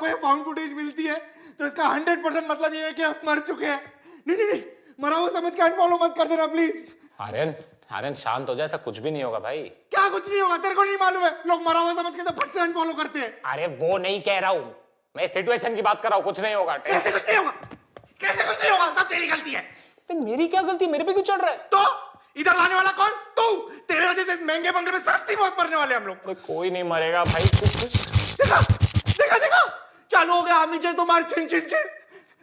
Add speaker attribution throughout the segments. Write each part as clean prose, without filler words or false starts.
Speaker 1: आपको ये found footage मिलती है तो इसका 100% मतलब ये है कि आप मर चुके हैं। नहीं नहीं नहीं, मरा हुआ समझ के अनफॉलो मत कर देना प्लीज।
Speaker 2: आर्यन आर्यन शांत हो जा, ऐसा कुछ भी नहीं होगा भाई।
Speaker 1: क्या कुछ नहीं होगा? तेरे को नहीं मालूम है लोग मरा हुआ समझ के तो फट से अनफॉलो करते हैं।
Speaker 2: अरे वो नहीं कह रहा हूँ मैं, सिचुएशन की बात कर रहा हूँ। कुछ नहीं होगा।
Speaker 1: कैसे कुछ नहीं होगा? कैसे कुछ नहीं होगा? सब तेरी गलती है।
Speaker 2: मेरी क्या गलती? मेरे पे क्यों चढ़ रहा है?
Speaker 1: तो इधर लाने वाला कौन? तू। तेरे वजह से इस महंगे बंगले में सस्ती मौत मरने वाले हम लोग।
Speaker 2: कोई नहीं मरेगा भाई।
Speaker 1: देखा देखा देखा, चालू हो गया आमी जे तुम्हारी चिन चिन चिन।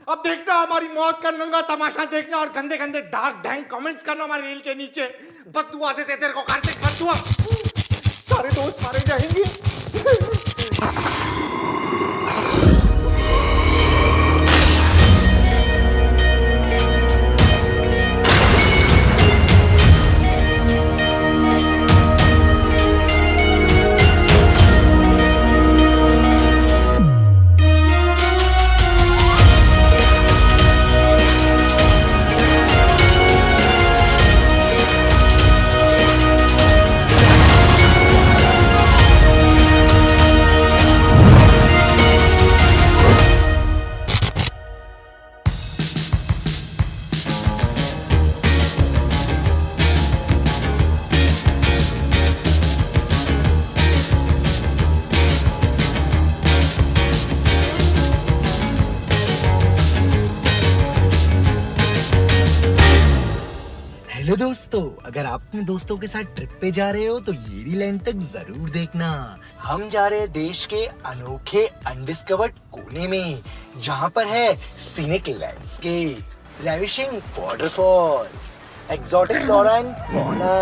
Speaker 1: अब देखना हमारी मौत का नंगा तमाशा देखना और गंदे गंदे डार्क डैंग कमेंट्स करना हमारे रील के नीचे। बददुआ देते तेरे को कार्तिक, बददुआ। सारे दोस्त मारे जाएंगे।
Speaker 3: हेलो दोस्तों, अगर आप अपने दोस्तों के साथ ट्रिप पे जा रहे हो तो ये रील एंड तक जरूर देखना। हम जा रहे हैं देश के अनोखे अनडिस्कवर्ड कोने में, जहाँ पर है scenic landscape, ravishing waterfalls, exotic flora and fauna,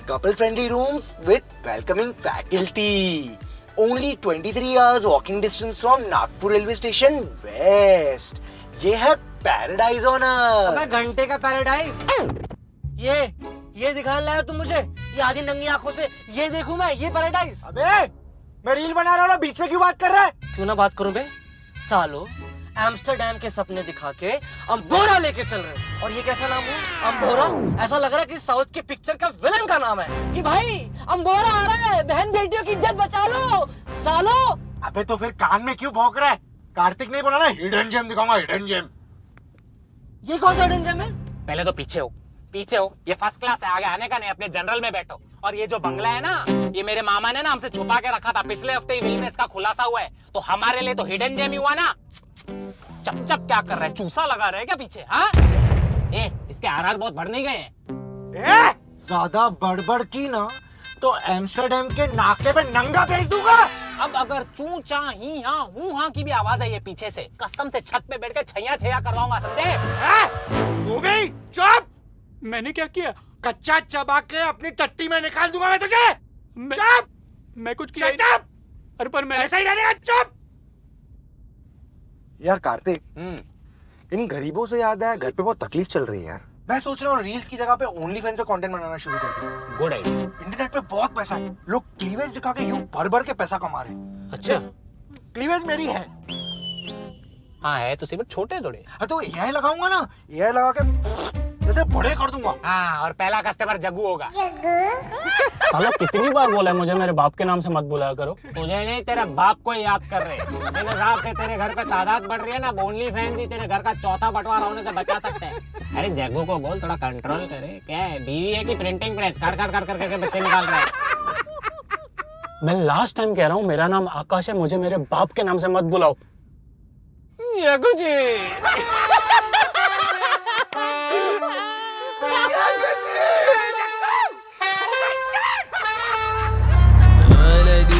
Speaker 3: couple friendly rooms with welcoming faculty, only 23 hours walking distance from Nagpur railway station west. ये है पैराडाइज ऑन अर्थ।
Speaker 4: अबे घंटे का पैराडाइज। ये दिखाने लाया तुम मुझे? ये आधी नंगी आंखों से ये देखूं मैं ये पैराडाइज?
Speaker 3: अबे मैं रील बना रहा हूँ ना, बीच में क्यों बात कर रहा है?
Speaker 4: क्यों ना बात करूं बे? सालो एम्स्टरडैम के सपने दिखा के अम्बोरा लेके चल रहे हो। और ये कैसा नाम हुआ? अम्बोरा? ऐसा लग रहा है कि साउथ के पिक्चर का विलन का नाम है कि भाई अम्बोरा आ रहा है, बहन बेटियों की इज्जत बचा लो सालो।
Speaker 3: अबे तो फिर कान में क्यों भौंक रहा है? कार्तिक नहीं बोला ना हिडन जेम दिखाऊंगा, हिडन जेम।
Speaker 4: ये कौन सा हिडन जेम है?
Speaker 2: पहले तो पीछे हो, पीछे हो। ये फर्स्ट क्लास है, आगे आने का नहीं, अपने जनरल में बैठो। और ये जो बंगला है ना, ये मेरे मामा ने ना हमसे छुपा के रखा था। पिछले हफ्ते ही विल में इसका खुलासा हुआ है, तो हमारे लिए तो हिडन जेम ही हुआ ना। चप चप क्या कर रहे हैं? चूसा लगा रहे हैं क्या पीछे? हाँ इसके आरआर बहुत बढ़ नहीं गए हैं?
Speaker 3: ज्यादा बड़बड़ की ना तो एम्स्टरडैम के नाके पे नंगा भेज दूंगा।
Speaker 2: अब अगर चू चा ही हाँ हूँ हाँ की भी आवाज है ये पीछे से, कसम से छत पे बैठ के छैया छैया करवाऊंगा, समझे?
Speaker 1: तू भी चुप।
Speaker 2: मैंने क्या किया?
Speaker 1: कच्चा चबा के अपनी टट्टी में निकाल दूंगा मैं तुझे। चुप।
Speaker 2: मैं कुछ
Speaker 1: किया? चुप।
Speaker 2: अरे पर मैं
Speaker 1: ऐसा ही रहने का, चुप।
Speaker 3: यार कार्तिक, इन गरीबों से याद है, घर पे बहुत तकलीफ चल रही है यार। मैं सोच रहा हूँ रील्स की जगह पे ओनली फैंस पे कंटेंट बनाना शुरू कर दूं।
Speaker 2: Good idea.
Speaker 3: इंटरनेट पे बहुत पैसा है, लोग क्लीवेज दिखा के यूं भर भर के पैसा कमा रहे हैं।
Speaker 2: अच्छा
Speaker 3: क्लीवेज मेरी है।
Speaker 2: हाँ है तो सिर्फ छोटे थोड़े।
Speaker 3: तो एआई लगाऊंगा ना, एआई लगा के जैसे बड़े कर दूंगा।
Speaker 2: हाँ और पहला कस्टमर जग्गू होगा। साला कितनी बार बोला है मुझे मेरे बाप के नाम से मत बुलाया करो। तुझे नहीं, तेरे बाप को याद कर रहे। मेरे हिसाब से तेरे घर पे तादाद बढ़ रही है ना, ओनली फैंस ही तेरे घर का चौथा बंटवारा होने से बचा सकते हैं। अरे जग्गू को बोल थोड़ा कंट्रोल करे। क्या है, बीवी है कि प्रिंटिंग प्रेस? कर कर कर करके बच्चे निकाल रहे हैं। मैं लास्ट टाइम कह रहा हूँ, मेरा नाम आकाश है, मुझे मेरे बाप के नाम से मत बुलाओ। जग्गू जी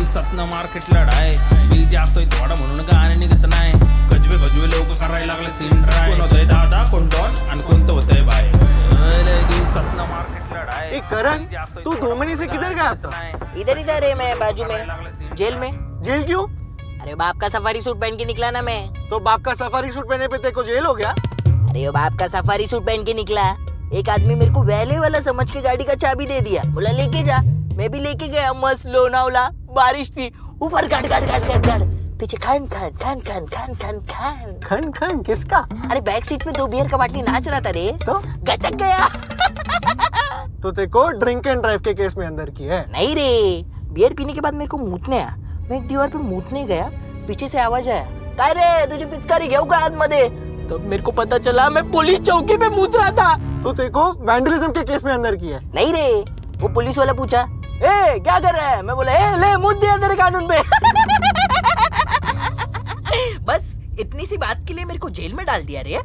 Speaker 5: सपना मार्केट लढाय मी जास्तोय थोडा म्हणून गाणे निघत नाही. गजबे गजबे लोक करायला लागले सीन ड्राय. कोण होतंय दादा, कोण डॉन आणि कोणतं होतंय बाय. सपना मार्केट लढाय.
Speaker 3: ए करण, तू 2 महीने से किधर गया था?
Speaker 6: इधर इधर है, मैं बाजू में जेल में।
Speaker 3: जेल क्यों?
Speaker 6: अरे बाप का सफारी सूट पहन के निकला ना मैं।
Speaker 3: तो बाप का सफारी सूट पहने पे तेरे को जेल हो गया?
Speaker 6: अरे बाप का सफारी सूट पहन के निकला। एक आदमी मेरे को वैले वाला समझ के गाड़ी का चाबी दे दिया, बोला लेके जा। मैं भी लेके गया, मस्त लोनावला, बारिश थी, ऊपर गाड़ गाड़ गाड़ गाड़ गाड़, पीछे खान खान खान खान खान खान खान
Speaker 3: खन खन किसका?
Speaker 6: अरे बैक सीट में 2 बियर का बाटली नाच रहा था रे,
Speaker 3: तो
Speaker 6: गटक गया।
Speaker 3: तो तेरे को ड्रिंक एंड ड्राइव के केस में अंदर की है?
Speaker 6: नहीं रे, बियर पीने के बाद मेरे को मूतने आया, मैं एक दीवार पर मूतने गया, पीछे से आवाज आया, काय रे तुझी पिचकारी घेऊ का हातमध्ये? तब मेरे को पता चला मैं पुलिस चौकी पे मूत रहा था।
Speaker 7: तो देखो वैंडलिज्म के केस में अंदर किया है।
Speaker 6: नहीं रे, वो पुलिस वाला पूछा, ए क्या कर रहा है? मैं बोला, ए ले मूत दिया तेरे कानून पे। बस इतनी सी बात के लिए मेरे को जेल में डाल दिया रे।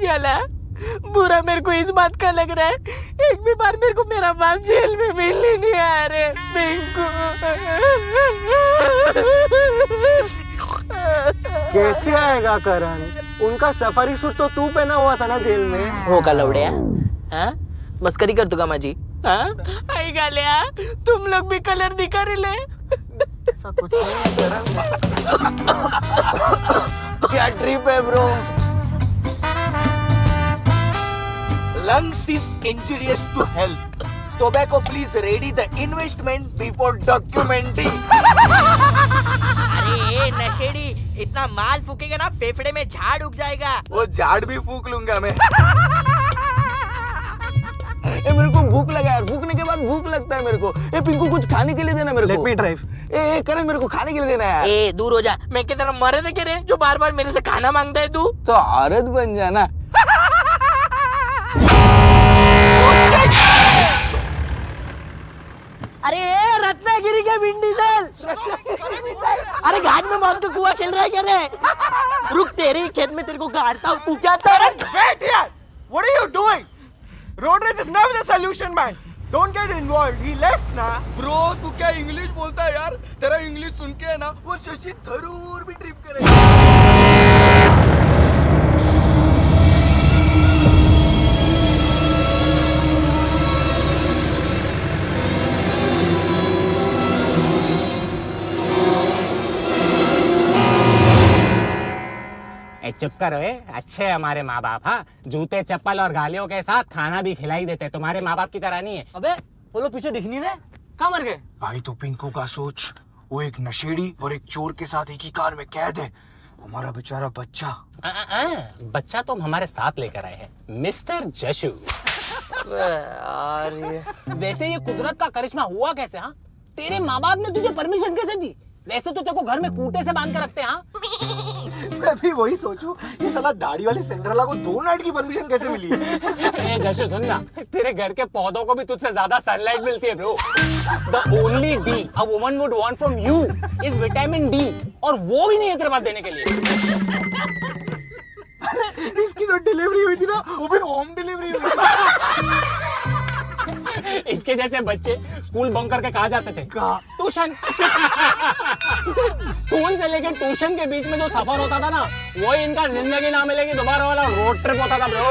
Speaker 6: गला बुरा मेरे को इस बात का लग रहा है, एक भी बार मेरे को मेरा बाप जेल में मिलने नहीं आया रे पिंकू।
Speaker 7: कैसे आएगा करण? उनका सफारी सूट तो तू पहना हुआ था ना जेल में।
Speaker 6: हो का लवड्या, हाँ मस्करी करतो का माझी? हाँ आई गाल्या, तुम लोग भी कलर दिखा रहे ले।
Speaker 7: ऐसा कुछ नहीं है करण। क्या ट्रिप है bro?
Speaker 3: Lungs is injurious to health. Tobacco, please ready the investment before documenting.
Speaker 6: अरे नशेड़ी, इतना माल फूकेगा ना फेफड़े में झाड़ उग जाएगा।
Speaker 3: वो झाड़ भी फूक लूंगा मैं। मेरे को भूख लगा यार, फूकने के बाद भूख लगता है मेरे को। पिंकू कुछ खाने के लिए देना मेरे को।
Speaker 7: Let me drive.
Speaker 3: करण मेरे को खाने के लिए देना यार।
Speaker 6: ए दूर हो जा, मैं क्या तेरा मर्द है क्या रे जो बार बार मेरे से खाना मांगता है तू?
Speaker 3: तो औरत बन जाना।
Speaker 6: अरे रत्नागिरी का भिंडी चल। अरे घाट में मौत का कुआं खेल रहा है क्या रे? रुक, तेरे ही खेत में तेरे को गाड़ता हूँ, तू क्या कर?
Speaker 7: Wait here. What are you doing? Road rage is never the solution, man. Don't get involved. He left ना.
Speaker 3: ब्रो तू क्या इंग्लिश बोलता है यार? तेरा इंग्लिश सुन के है ना वो शशि थरूर भी ट्रिप करेगा।
Speaker 2: चुप करो अच्छे हमारे माँ बाप। हाँ, जूते चप्पल और गालियों के साथ खाना भी खिलाई देते। तुम्हारे माँ बाप की तरह नहीं है।
Speaker 4: अबे वो लोग पीछे दिख नहीं रहे, कहाँ मर गए?
Speaker 3: भाई तू पिंकू का सोच, वो एक नशेड़ी और एक चोर के साथ एक ही कार में कैद है। हमारा बेचारा बच्चा।
Speaker 2: बच्चा तुम हमारे साथ लेकर आए हैं, मिस्टर जशु।
Speaker 4: यार ये
Speaker 2: वैसे ये कुदरत का करिश्मा हुआ कैसे? हाँ, तेरे माँ बाप ने तुझे परमिशन कैसे दी? वैसे तो तेरे को घर में कूटे से बांध कर रखते हैं। हाँ,
Speaker 7: मैं भी वही सोचूं, ये साला दाढ़ी वाली सिंड्रेला को 2 नाइट की परमिशन कैसे मिली है?
Speaker 2: ए जशु सुन ना, तेरे घर के पौधों को भी तुझसे ज्यादा सनलाइट मिलती है bro. The only D a woman would want from you is vitamin D, और वो भी नहीं है तेरे पास देने के लिए।
Speaker 7: इसकी जो डिलीवरी हुई थी ना, वो भी होम डिलीवरी हुई थी।
Speaker 2: इसके जैसे बच्चे स्कूल बंक करके कहाँ जाते थे? ट्यूशन। स्कूल से लेकर ट्यूशन के बीच में जो सफर होता था ना, वो इनका जिंदगी ना मिलेगी दोबारा वाला रोड ट्रिप होता था bro.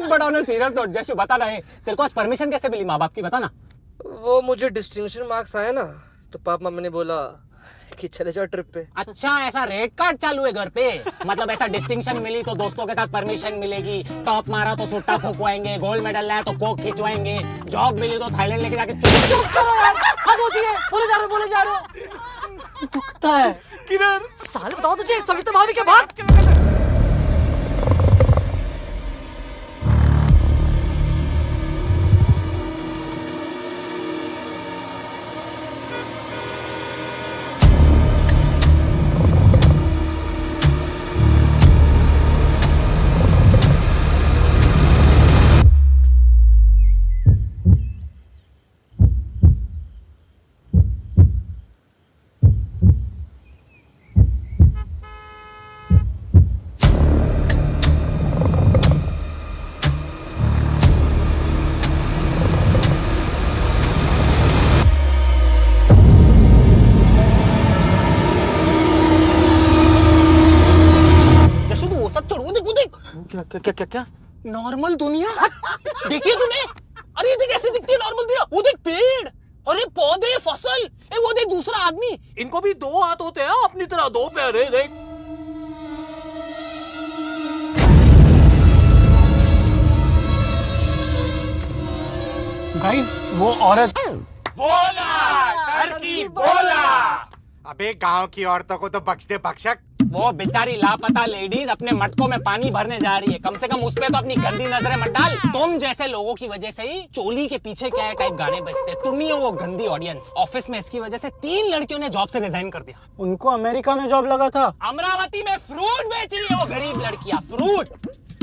Speaker 2: But on a serious note Jashu, बता रहे तेरे को आज परमिशन कैसे मिली माँ बाप की? बता ना।
Speaker 4: वो मुझे डिस्टिंक्शन मार्क्स आए ना, तो पापा मम्मी ने बोला कि चले जाओ ट्रिप पे।
Speaker 2: अच्छा, ऐसा रेड कार्ड चालू है घर पे? मतलब ऐसा डिस्टिंक्शन मिली तो दोस्तों के साथ परमिशन मिलेगी, टॉप मारा तो सुट्टा फूकवाएंगे, गोल्ड मेडल लाया तो कोक खिंचवाएंगे, जॉब मिली तो थाईलैंड लेके जाके
Speaker 4: चुप करो यार, हद होती है। बोले जा रहे हो। दुखता है।
Speaker 7: किधर?
Speaker 4: साले बताओ तुझे सविता भाभी के बाद।
Speaker 2: क्या नॉर्मल दुनिया देखिए तूने? अरे ये देख कैसे दिखती है नॉर्मल दुनिया। वो देख पेड़, अरे पौधे, फसल, वो देख दूसरा आदमी, इनको भी 2 हाथ होते हैं अपनी तरह, 2 पैर है। देख
Speaker 7: गाइस, वो औरत
Speaker 1: बोला टर्की बोला। अबे गांव की औरतों को तो बख्श दे बख्शक।
Speaker 2: वो बेचारी लापता लेडीज अपने मटकों में पानी भरने जा रही है, कम से कम उस पे तो अपनी गंदी नजरें मत डाल। तुम जैसे लोगों की वजह से ही चोली के पीछे क्या टाइप गाने बजते, तुम ही हो वो गंदी ऑडियंस। ऑफिस में इसकी वजह से 3 लड़कियों ने जॉब से रिजाइन कर दिया।
Speaker 8: उनको अमेरिका में जॉब लगा था।
Speaker 2: अमरावती में फ्रूट बेच रही है वो गरीब लड़कियां, फ्रूट।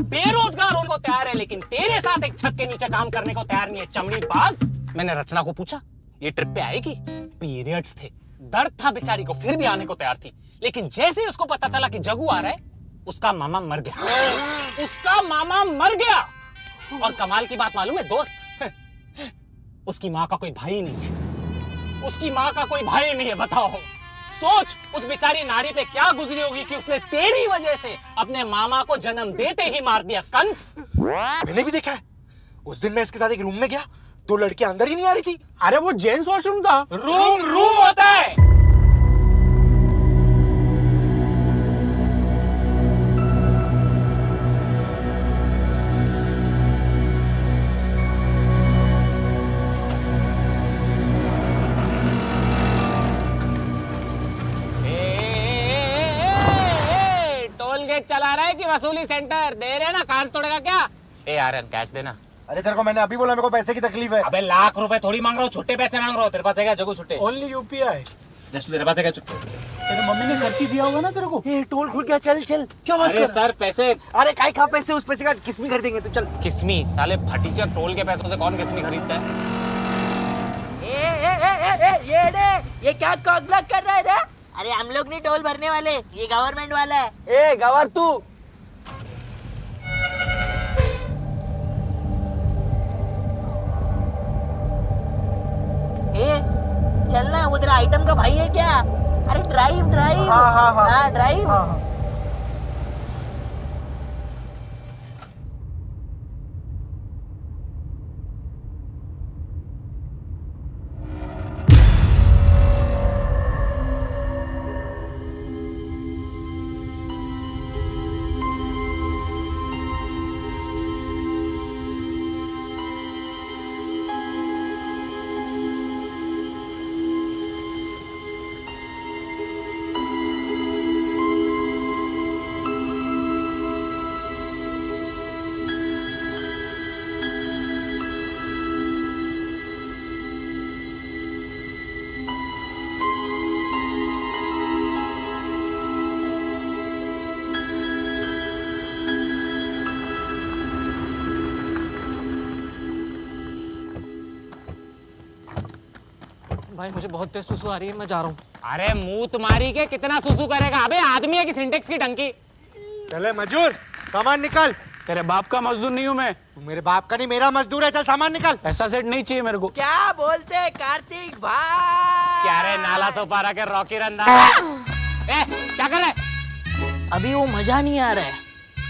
Speaker 2: बेरोजगार होने को तैयार है लेकिन तेरे साथ एक छत के नीचे काम करने को तैयार नहीं है, चमड़ी बाज। मैंने रचना को पूछा ये ट्रिप पे आएगी, पीरियड्स थे, दर्द था बेचारी को, फिर भी आने को तैयार थी। लेकिन जैसे ही उसको पता चला कि जग्गू आ रहा है, उसका मामा मर गया। उसका मामा मर गया। और कमाल की बात मालूम है दोस्त, उसकी माँ का कोई भाई नहीं है। उसकी माँ का कोई भाई नहीं है, बताओ। सोच उस बेचारी नारी पे क्या गुजरी होगी कि उसने तेरी वजह से अपने मामा को जन्म देते ही मार दिया, कंस।
Speaker 3: मैंने भी देखा है। उस दिन मैं इसके साथ एक रूम में गया, 2 लड़कियां अंदर ही नहीं आ रही थी।
Speaker 8: अरे वो जेंट्स वॉशरूम था।
Speaker 2: रूम रूम होता है। टोल गेट चला रहा है कि वसूली सेंटर? दे रहे ना, कांच तोड़ेगा क्या? ए यार कैश देना।
Speaker 7: अरे तेरे को मैंने अभी बोला मेरे को पैसे की तकलीफ है।
Speaker 2: अबे लाख रुपए थोड़ी मांग रहा हूँ, छुट्टे पैसे मांग रहा हूँ। तेरे पास है क्या जग्गू छुट्टे?
Speaker 8: Only UPI.
Speaker 2: जस्ट तेरे पास है क्या छुट्टे?
Speaker 8: तेरे मम्मी ने खर्ची दिया होगा ना तेरे को।
Speaker 3: ये टोल खुल गया, चल चल।
Speaker 8: क्या बात
Speaker 2: अरे
Speaker 8: कर?
Speaker 2: सर पैसे।
Speaker 3: अरे काय खा पैसे, उस पैसे का किस्मी खरीदेंगे, तू चल।
Speaker 2: किस्मी? साले फटीचर टोल के पैसों से कौन किस्मी खरीदता है?
Speaker 6: ये क्या कॉकब्लॉक कर रहा है रे? अरे हम लोग नहीं टोल भरने वाले, ये गवर्नमेंट वाला है।
Speaker 7: ए गवार तू
Speaker 6: ए चलना, वो तेरा आइटम का भाई है क्या? अरे ड्राइव ड्राइव। हाँ ड्राइव।
Speaker 4: भाई मुझे बहुत तेज सुसु आ रही है, मैं जा रहा हूँ।
Speaker 2: अरे मुंह तुम्हारी के कितना सुसु करेगा? अबे आदमी है कि सिंटेक्स की टंकी?
Speaker 1: चले मजदूर, सामान निकाल।
Speaker 8: तेरे बाप का मजदूर नहीं हूँ मैं।
Speaker 1: तू मेरे बाप का नहीं, मेरा मजदूर है। चल सामान निकाल।
Speaker 8: ऐसा सेट नहीं चाहिए मेरे को।
Speaker 6: क्या बोलते हैं कार्तिक भाई?
Speaker 2: क्या रे नाला सोपारा के रॉकी रंदा? ए क्या कर रहा है?
Speaker 6: अभी वो मजा नहीं आ रहा है,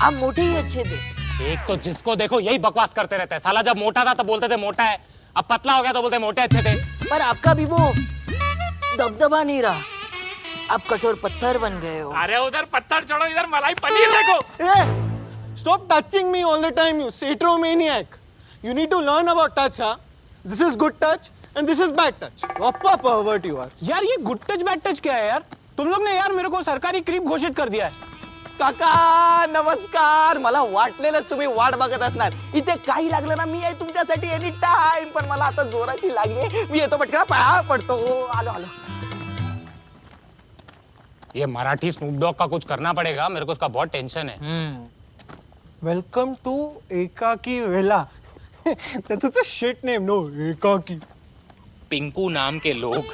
Speaker 6: आप मोटे ही अच्छे थे।
Speaker 2: एक तो जिसको देखो यही बकवास करते रहते हैं। साला जब मोटा था तो बोलते थे मोटा है, अब पतला हो गया तो बोलते मोटे अच्छे थे।
Speaker 6: पर आपका भी वो दबदबा नहीं रहा, आप कठोर पत्थर बन गए हो।
Speaker 2: अरे उधर पत्थर छोड़ो, इधर मलाई पनीर देखो।
Speaker 7: Stop touching me all the time, you satromaniac. You need to learn about touch, huh? This is good touch and this is bad touch. What pervert you are.
Speaker 8: यार ये गुड टच बैड टच क्या है यार? तुम लोग ने यार मेरे को सरकारी क्रीप घोषित कर दिया है।
Speaker 7: काका नमस्कार. मला वाटलेलंच तुम्ही वाट बघत असणार. इथे काही लागलं ना, मी आहे तुमच्यासाठी एनी टाइम. पण मला आता जोराची लागली, मी येतो पटकन पाया पडतो. आलो आलो.
Speaker 2: ये मराठी स्नूप डॉग का कुछ करना पड़ेगा, मेरे को उसका बहुत टेंशन है।
Speaker 7: वेलकम टू एकाकी वेला. त्याचं शिट नेम नो, एकाकी.
Speaker 2: पिंकू नाम के लोग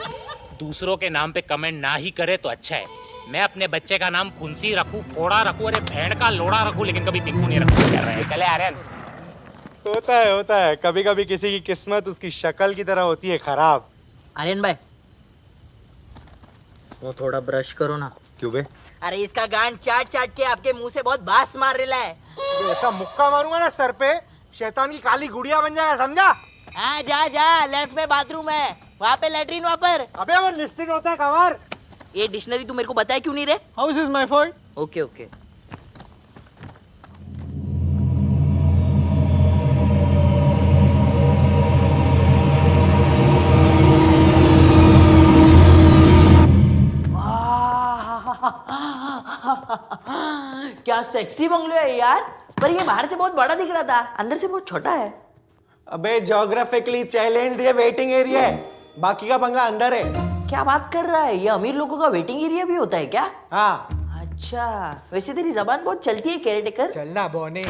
Speaker 2: दूसरों के नाम पे कमेंट ना ही करे तो अच्छा है। मैं अपने बच्चे का नाम फुंसी रखूं, फोड़ा रखूं, अरे भेड़ का लोड़ा रखूं, लेकिन कभी पिंकू नहीं रखूं। कर रहे हैं। चले आर्यन।
Speaker 7: होता है. कभी कभी किसी की किस्मत उसकी शक्ल की तरह होती है खराब.
Speaker 6: आर्यन भाई, वो थोड़ा ब्रश करो ना।
Speaker 7: क्यों बे?
Speaker 6: अरे इसका गांड चाट चाट के आपके मुंह से बहुत बास मार रहा है।
Speaker 1: ऐसा मुक्का मारूंगा ना सर पे, शैतान की काली गुड़िया बन जाएगा, समझा?
Speaker 6: हाँ जा जा, लेफ्ट में बाथरूम है, वहाँ पे लेटरिन, वहाँ पर।
Speaker 1: अबे वो लिस्टिंग होता है कवर।
Speaker 6: ये डिक्शनरी तू मेरे को बताया क्यों नहीं रे?
Speaker 7: How is my fault?
Speaker 6: Okay okay. क्या सेक्सी बंगलो है यार, पर ये बाहर से बहुत बड़ा दिख रहा था, अंदर से बहुत छोटा है।
Speaker 7: अबे ज्योग्राफिकली चैलेंज ये वेटिंग एरिया है, बाकी का बंगला अंदर है।
Speaker 6: क्या बात कर रहा है, ये अमीर लोगों का वेटिंग एरिया भी होता है क्या?
Speaker 7: हाँ
Speaker 6: अच्छा, वैसे तेरी जबान बहुत चलती है केयरटेकर।
Speaker 7: चलना बोने।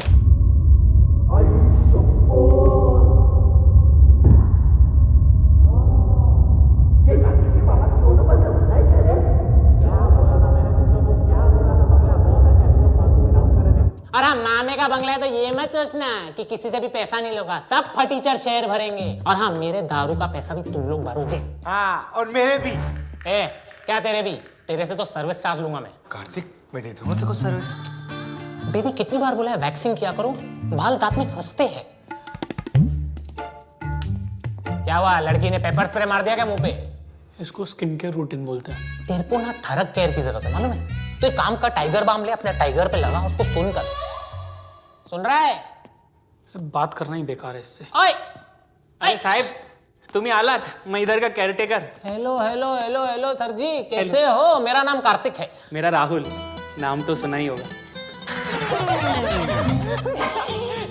Speaker 2: और हाँ, मामे का बंगला है तो ये मत सोचना कि किसी से भी पैसा नहीं लूंगा, सब फटीचर शेयर भरेंगे। और हाँ, मेरे दारू का पैसा भी तुम लोग भरोगे।
Speaker 7: हाँ और मेरे भी।
Speaker 2: ए, क्या तेरे भी? तेरे से तो सर्विस चार्ज लूंगा मैं।
Speaker 3: कार्तिक मैं दे दूंगा तेरे को सर्विस।
Speaker 2: बेबी कितनी बार बोला है वैक्सिंग किया करो, बाल दांत में फंसते हैं। क्या हुआ, लड़की ने पेपर स्प्रे मार दिया क्या मुंह पे?
Speaker 8: इसको स्किन केयर रूटीन बोलते हैं।
Speaker 2: तेरे को ना ठरक केयर की जरूरत है, मालूम है? तो एक काम कर, टाइगर बाम ले, अपने टाइगर पे लगा, उसको सुन रहा है?
Speaker 8: सब बात करना ही बेकार है इससे।
Speaker 2: ओए
Speaker 8: अरे साहब, तुम ही आलात, मैं इधर का caretaker.
Speaker 2: Hello hello hello hello sir ji, कैसे हो? मेरा नाम कार्तिक है।
Speaker 8: मेरा राहुल, नाम तो सुना ही होगा।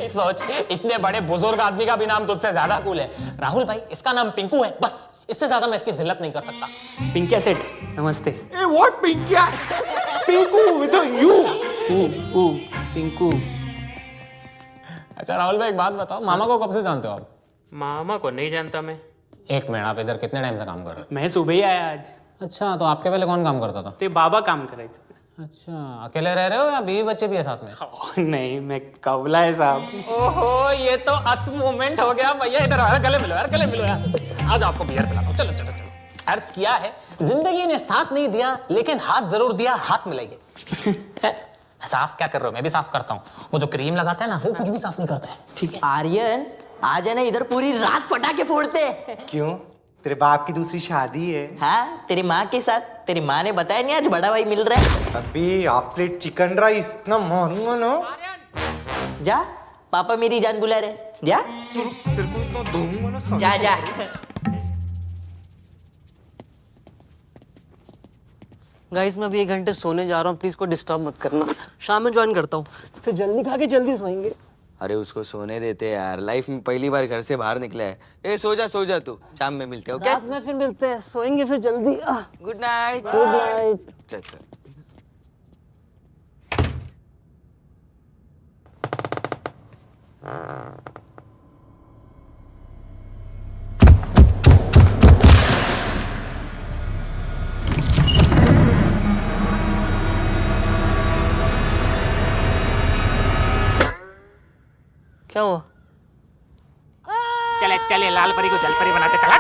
Speaker 2: सोच, इतने बड़े बुजुर्ग आदमी का भी नाम तुझसे ज्यादा कूल है। राहुल भाई, इसका नाम पिंकू है, बस इससे ज्यादा मैं इसकी जिल्लत नहीं कर सकता।
Speaker 8: पिंकिया सेठ, नमस्ते।
Speaker 7: ए what Pinkiya? Pinku with you.
Speaker 8: Pinku.
Speaker 2: अच्छा राहुल भाई, एक बात बताओ, मामा को कब से जानते हो आप?
Speaker 8: मामा को नहीं जानता मैं।
Speaker 2: एक मिनट, आप इधर कितने टाइम से काम कर रहे
Speaker 8: मैं सुबह ही आया आज।
Speaker 2: हो? अच्छा, तो आपके पहले कौन काम करता था?
Speaker 8: ते बाबा काम करायचं।
Speaker 2: अच्छा, अकेले रह रहे हो या बीवी बच्चे भी है साथ में?
Speaker 8: नहीं, मैं कवला है साहब।
Speaker 2: ओहो, ये तो अस मोमेंट हो गया भैया। इधर आओ, गले मिलो यार, गले मिलो यार। आज आपको बियर पिलाता हूं, चलो चलो चलो। अर्ज किया है, जिंदगी ने साथ नहीं दिया लेकिन हाथ जरूर दिया, हाथ मिलाइए। साफ क्या कर रहे हो? मैं भी साफ करता हूँ। वो जो क्रीम लगाता है ना, वो कुछ भी साफ नहीं करता है।
Speaker 8: ठीक है।
Speaker 6: आर्यन, आज है ना इधर पूरी रात पटाखे फोड़ते हैं।
Speaker 7: क्यों? तेरे बाप की दूसरी शादी है।
Speaker 6: हाँ, तेरी माँ के साथ। तेरी माँ ने बताया नहीं आज बड़ा भाई मिल रहा है।
Speaker 7: अबे हाफ प्लेट चिकन राइस इतना मारूंगा ना।
Speaker 6: जा, पापा मेरी जान बुला रहे, जा
Speaker 7: तेरे को इतना दूंगा ना।
Speaker 6: जा जा।
Speaker 4: गाइस मैं अभी 1 घंटे सोने जा रहा हूँ, प्लीज को डिस्टर्ब मत करना। शाम में ज्वाइन करता हूँ, फिर जल्दी खा के जल्दी सोएंगे।
Speaker 9: अरे उसको सोने देते यार, लाइफ में पहली बार घर से बाहर निकला है। ए सो जा तू, शाम में मिलते हो क्या?
Speaker 4: रात में फिर मिलते हैं, सोएंगे फिर जल्दी।
Speaker 9: Good night.
Speaker 4: Good night.
Speaker 9: चल चल।
Speaker 4: क्या हुआ?
Speaker 2: चले चले, लाल परी को जल परी बनाते चला।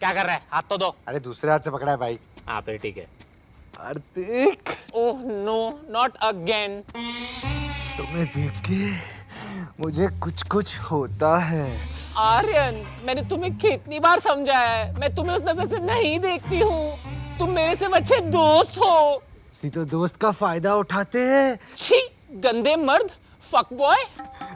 Speaker 2: क्या कर रहा है? हाथ तो दो।
Speaker 7: अरे दूसरे हाथ से पकड़ा है भाई।
Speaker 2: हाँ फिर ठीक है।
Speaker 7: Kartik,
Speaker 2: oh no, not again.
Speaker 7: तुम्हें देख के मुझे कुछ कुछ होता है।
Speaker 2: आर्यन, मैंने तुम्हें कितनी बार समझाया है, मैं तुम्हें उस नजर से नहीं देखती हूँ। तुम मेरे से अच्छे दोस्त हो।
Speaker 7: इसी तो दोस्त का फायदा उठाते हैं।
Speaker 2: छी, गंदे मर्द, फक बॉय।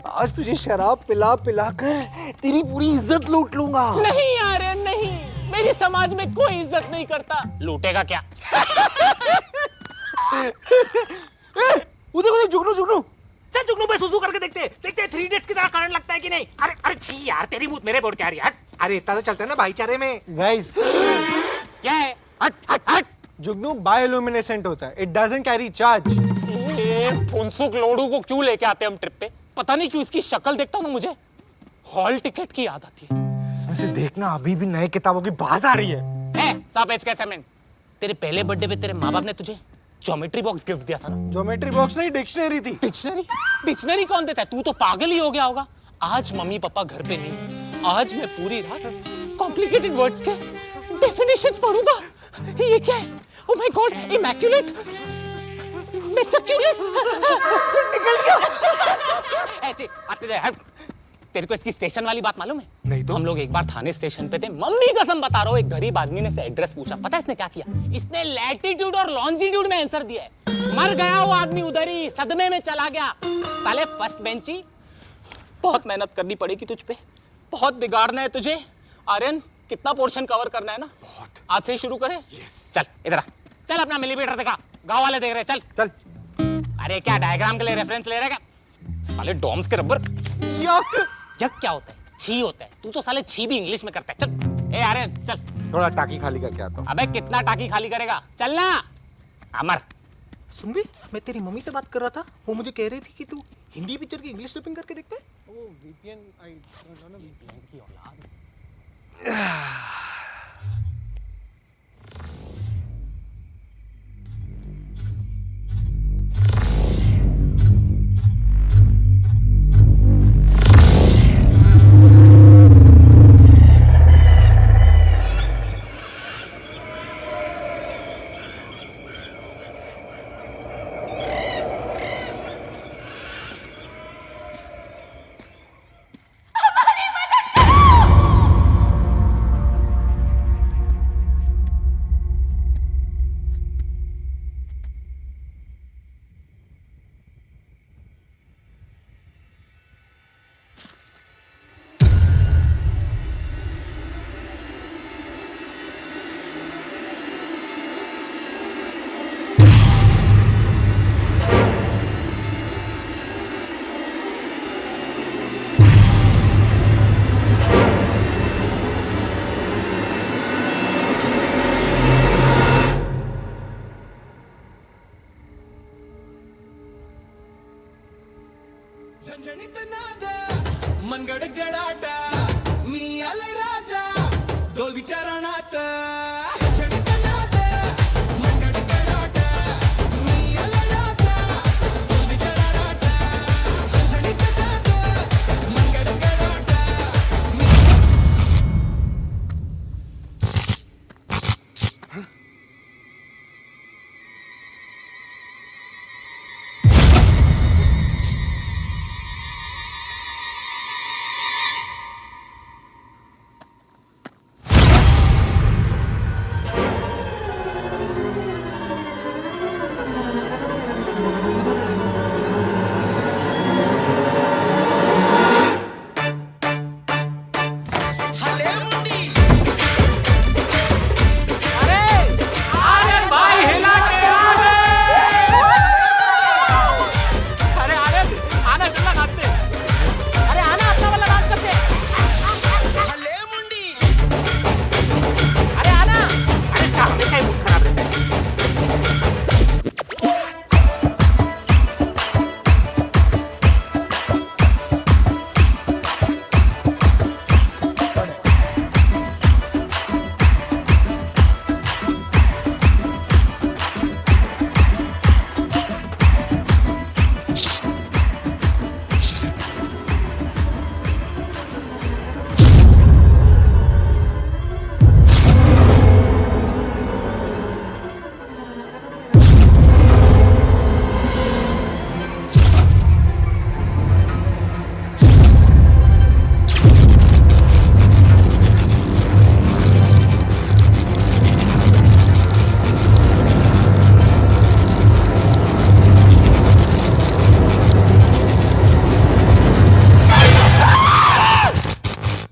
Speaker 7: आज तुझे शराब पिला पिला कर तेरी पूरी इज्जत लूट लूंगा।
Speaker 2: नहीं आर्यन नहीं, मेरी समाज में कोई इज्जत नहीं करता। लूटेगा क्या?
Speaker 7: उधर उधर जुगनू जुगनू।
Speaker 2: चल जुगनू पे सुसु करके देखते हैं 3 इडियट्स की तरह करंट लगता है कि नहीं। अरे अरे छी यार, तेरी मुंह मेरे बोर्ड क्या रही है? हट।
Speaker 7: अरे इतना तो चलता है ना भाईचारे में। गाइस,
Speaker 2: क्या है? हट हट हट।
Speaker 7: जुगनू बायोल्यूमिनेसेंट होता है, इट डजंट कैरी चार्ज।
Speaker 2: ये फुनसुक लोडू को क्यों लेके आते हैं हम ट्रिप पे? पता नहीं क्यों इसकी शक्ल देखता हूँ ना, मुझे हॉल टिकट की याद आती है।
Speaker 7: इसमें से देखना, अभी भी नए किताबों की बात आ रही है।
Speaker 2: सापेज कैसे मैं? तेरे पहले बर्थडे पे तेरे माँ बाप ने तुझे ज्योमेट्री बॉक्स गिफ्ट दिया था ना?
Speaker 7: ज्योमेट्री बॉक्स नहीं, डिक्शनरी थी।
Speaker 2: डिक्शनरी? डिक्शनरी कौन देता है? तू तो पागल ही हो गया होगा। आज मम्मी पापा घर पे नहीं, आज मैं पूरी रात कॉम्प्लिकेटेड वर्ड्स के डेफिनेशंस पढ़ूंगा। ये क्या है? Oh my God, immaculate. निकल गया। ऐसे आते जाए हट। तेरे को इसकी स्टेशन वाली बात मालूम है?
Speaker 1: नहीं तो।
Speaker 2: हम लोग एक बार थाने स्टेशन पे थे, मम्मी कसम बता रहा हूँ, एक गरीब आदमी ने से एड्रेस पूछा, पता है इसने क्या किया? इसने लैटिट्यूड और लॉन्जिट्यूड में आंसर दिया है। मर गया वो आदमी उधर ही, सदमे में चला गया। साले फर्स्ट बेंची। बहुत मेहनत करनी पड़ेगी तुझ पे, बहुत बिगाड़ना है तुझे। आर्यन कितना पोर्शन कवर करना है ना? बहुत। आज से ही शुरू करें? चल इधर आ, चल अपना मिलीमीटर दिखा, गांव वाले देख रहे, चल
Speaker 1: चल।
Speaker 2: अरे क्या डायग्राम के लिए रेफरेंस ले रहा है क्या? साले डॉम्स के रबर। यक क्या होता है? छी होता है। तू तो साले छी भी इंग्लिश में करता है। चल ए आर्यन चल,
Speaker 1: थोड़ा टाकी खाली करके आता हूँ।
Speaker 2: अबे कितना टाकी खाली करेगा? चल ना अमर।
Speaker 3: सुन बे, मैं तेरी मम्मी से बात कर रहा था, वो मुझे कह रही थी कि तू हिंदी पिक्चर की इंग्लिश डबिंग करके देखता है।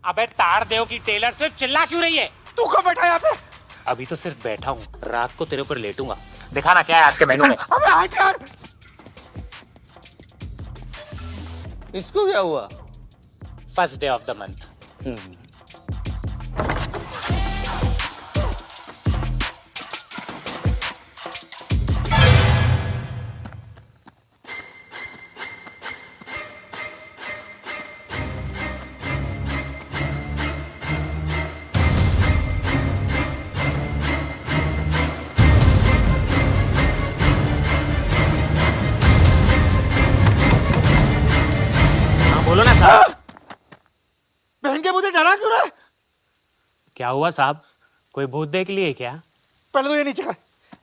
Speaker 2: अबे तार देव की टेलर से चिल्ला क्यों रही है?
Speaker 1: तू कब बैठा यहाँ पे?
Speaker 2: अभी तो सिर्फ बैठा हूँ, रात को तेरे ऊपर लेटूंगा। दिखाना क्या है आज के मेनू में।
Speaker 1: अबे हट यार।
Speaker 9: इसको क्या हुआ?
Speaker 2: First day of the month. बोलो ना साहब।
Speaker 1: बहन के मुझे डरा क्यों रहा है?
Speaker 2: क्या हुआ साहब, कोई भूत देख लिए क्या?
Speaker 1: पहले तो ये नीचे कर,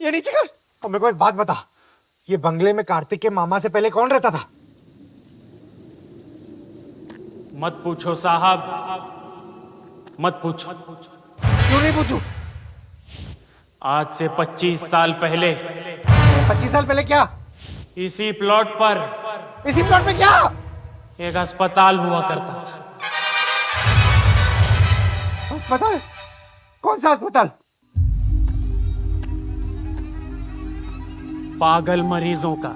Speaker 1: ये नीचे कर। और मेरे को एक बात बता, ये बंगले में कार्तिक के मामा से पहले कौन रहता था?
Speaker 2: मत पूछो साहब, मत पूछो।
Speaker 1: क्यों नहीं पूछूं?
Speaker 2: आज से 25 साल पहले
Speaker 1: 25 साल पहले क्या?
Speaker 2: इसी प्लॉट पर
Speaker 1: इसी प्लॉट में क्या?
Speaker 2: एक अस्पताल हुआ करता था।
Speaker 1: अस्पताल? कौन सा अस्पताल?
Speaker 2: पागल मरीजों का।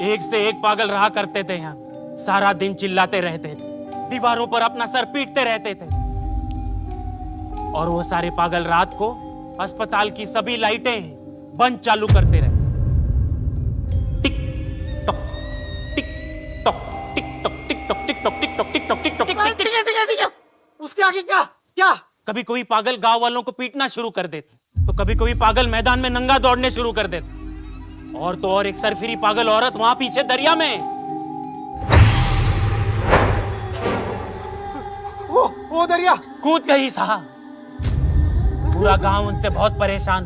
Speaker 2: एक से एक पागल रहा करते थे यहाँ। सारा दिन चिल्लाते रहते थे, दीवारों पर अपना सर पीटते रहते थे। और वो सारे पागल रात को अस्पताल की सभी लाइटें बंद चालू करते रहे। Tick tock tick tock tick tock tick tock tick tock tick tock tick tock tick tock tick tock.
Speaker 1: उसके आगे क्या? क्या?
Speaker 2: कभी कोई पागल गांव वालों को पीटना शुरू कर देते, तो कभी कोई पागल मैदान में नंगा दौड़ने शुरू कर देते। और तो और एक सरफिरी पागल औरत वहां पीछे दरिया में।
Speaker 1: वो दरिया
Speaker 2: कूद गई साहब। पूरा गांव उनसे बहुत परेशान।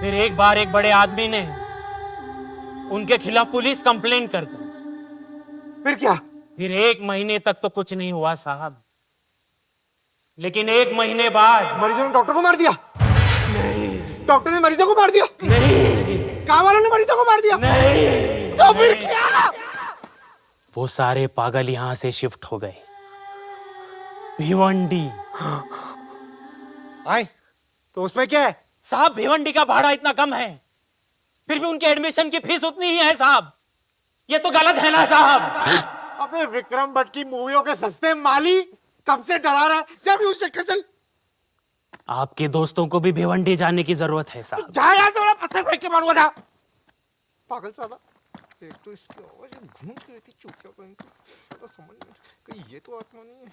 Speaker 2: फिर एक बार एक बड़े आदमी ने उनके खिलाफ पुलिस कंप्लेंट कर दी।
Speaker 1: फिर क्या?
Speaker 2: फिर 1 महीने तक तो कुछ नहीं हुआ साहब, लेकिन 1 महीने बाद
Speaker 1: मरीजों ने डॉक्टर को मार दिया? नहीं। डॉक्टर ने मरीजों को मार दिया?
Speaker 2: नहीं।
Speaker 1: गांव वालों ने मरीजों को मार दिया?
Speaker 2: नहीं।
Speaker 1: तो फिर क्या?
Speaker 2: वो सारे पागल यहां से शिफ्ट हो गए भिवंडी।
Speaker 1: आए तो उसमें क्या है?
Speaker 2: साहब भिवंडी का भाड़ा इतना कम है, फिर भी उनके एडमिशन की फीस उतनी ही है साहब। ये तो गलत है ना साहब?
Speaker 1: अबे विक्रम भट्ट की मूवियों के सस्ते माली कब से डरा रहा है? जब उस चक्कर चल।
Speaker 2: आपके दोस्तों को भी भिवंडी जाने की जरूरत है साहब।
Speaker 1: जा यहाँ से, बड़ा पत्थर फेंक के मारूंगा। जा पागल साला। एक तो इसकी आवाज गूंज रही थी चुपचाप, तो समझ नहीं कहीं ये तो आत्मा नहीं है।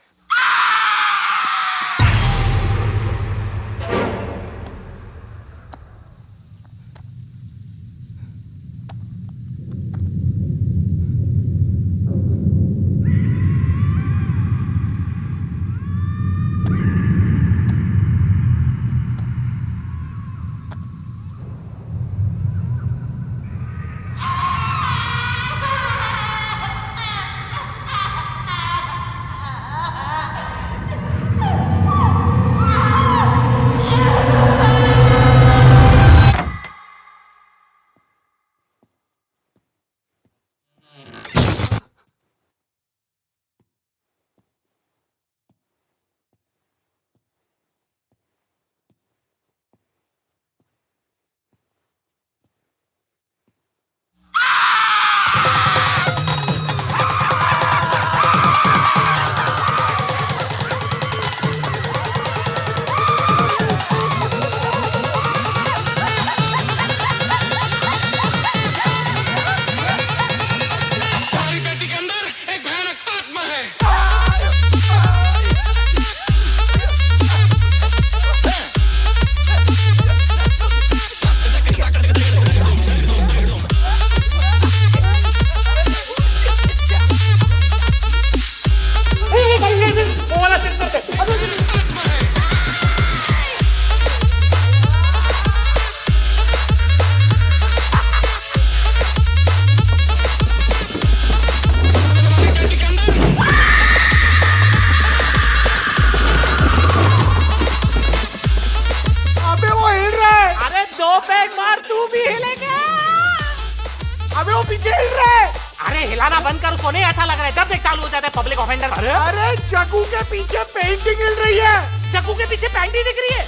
Speaker 1: अबे वो पीछे हिल रहा है।
Speaker 2: अरे हिलाना बंद कर, उसको नहीं अच्छा लग रहा है। जब देख चालू हो जाता है पब्लिक ऑफेंडर।
Speaker 1: अरे चक्कू के पीछे पेंटिंग हिल रही है।
Speaker 2: चक्कू के पीछे पेंटिंग दिख रही है।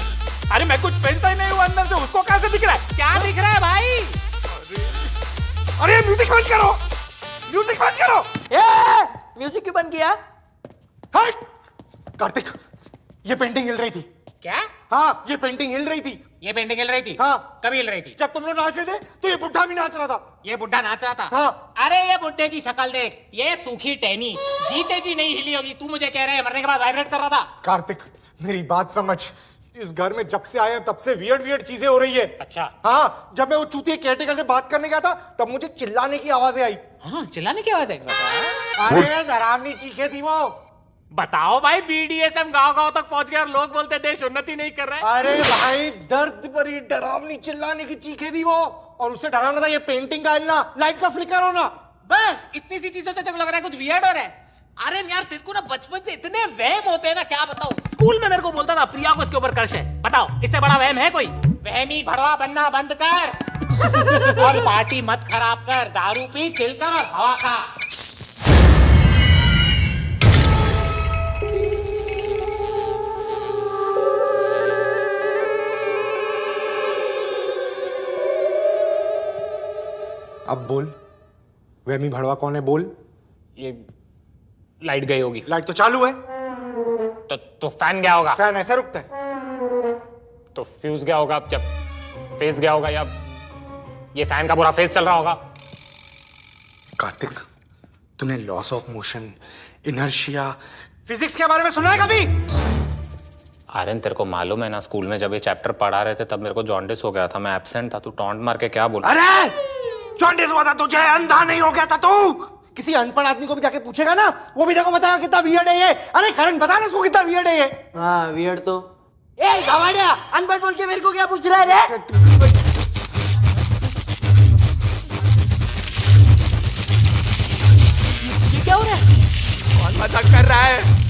Speaker 8: अरे मैं कुछ पहनता ही नहीं हूँ अंदर से, उसको कैसे दिख रहा है?
Speaker 2: क्या दिख रहा है भाई?
Speaker 1: अरे म्यूजिक बंद करो, म्यूजिक बंद करो।
Speaker 6: म्यूजिक क्यों बंद किया?
Speaker 1: हट! कार्तिक, ये पेंटिंग हिल रही थी।
Speaker 2: क्या?
Speaker 1: हाँ, ये पेंटिंग हिल रही थी।
Speaker 2: ये पेंटिंग हिल रही थी?
Speaker 1: हाँ।
Speaker 2: कभी हिल रही थी?
Speaker 1: जब तुम लोग नाच रहे थे तो ये बुढ़ा भी नाच रहा था।
Speaker 2: ये बुढ़ा नाच रहा था?
Speaker 1: हाँ।
Speaker 2: अरे ये बुढ़े की शक्ल देख, ये सूखी टहनी, जीते जी नहीं हिली होगी। तू मुझे कह रहे है मरने के बाद वाइब्रेट कर रहा था?
Speaker 1: कार्तिक, मेरी बात समझ। इस घर में जब से आया तब से वियर्ड वियर्ड चीजें हो रही है।
Speaker 2: अच्छा।
Speaker 1: हाँ, जब मैं वो चूतिया केयरटेकर से बात करने गया था तब मुझे चिल्लाने की आवाजें आई।
Speaker 2: हाँ, चिल्लाने की आवाज है?
Speaker 1: अरे डरावनी चीखें थी वो।
Speaker 2: बताओ भाई, बीडीएसएम गांव-गांव तक पहुंच गया और लोग बोलते देश उन्नति नहीं कर रहा है।
Speaker 1: अरे भाई, दर्द भरी डरावनी चिल्लाने की चीखें थी वो। और उसे डराना था ये पेंटिंग का ना लाइट का फ्लिकर होना।
Speaker 10: बस इतनी सी चीजों से तेरे को लग रहा है कुछ वियर्ड हो रहा है। अरे यार तेरे को ना बचपन से इतने वहम होते हैं ना, क्या बताऊं। स्कूल में मेरे को बोलता था प्रिया को इसके ऊपर क्रश है। बताओ इससे बड़ा वहम है कोई?
Speaker 2: वहमी भड़वा बनना बंद कर और पार्टी मत खराब कर, दारू पी, चिल कर और हवा खा।
Speaker 1: अब बोल, वहमी भड़वा कौन है? बोल।
Speaker 2: ये लाइट गई होगी।
Speaker 1: लाइट तो चालू है।
Speaker 2: तो फैन गया होगा।
Speaker 1: फैन ऐसा रुकता है?
Speaker 2: तो फ्यूज गया होगा, या फेस गया होगा, या ये फैन का पूरा फेस चल रहा होगा।
Speaker 1: कार्तिक, तूने loss of motion, inertia, physics के बारे में सुना है कभी?
Speaker 2: आर्यन तेरे को मालूम है ना, स्कूल में जब ये चैप्टर पढ़ा रहे थे तब मेरे को जॉन्डिस हो गया था, मैं एब्सेंट था। तू टॉन्ट मार के क्या बोल?
Speaker 1: अरे जॉन्डिस हुआ था तुझे, अंधा नहीं हो गया था तू। किसी अनपढ़ आदमी को भी जाके पूछेगा ना, वो भी देखो बताया कितना वियर्ड है ये। अरे करण बता ना इसको कितना वियर्ड है ये।
Speaker 6: हाँ वियर्ड तो। ए गवाड़िया, अनपढ़ बोल के मेरे को क्या पूछ रहा है रे?
Speaker 10: ये क्या हो रहा है?
Speaker 7: कौन मजाक कर रहा है?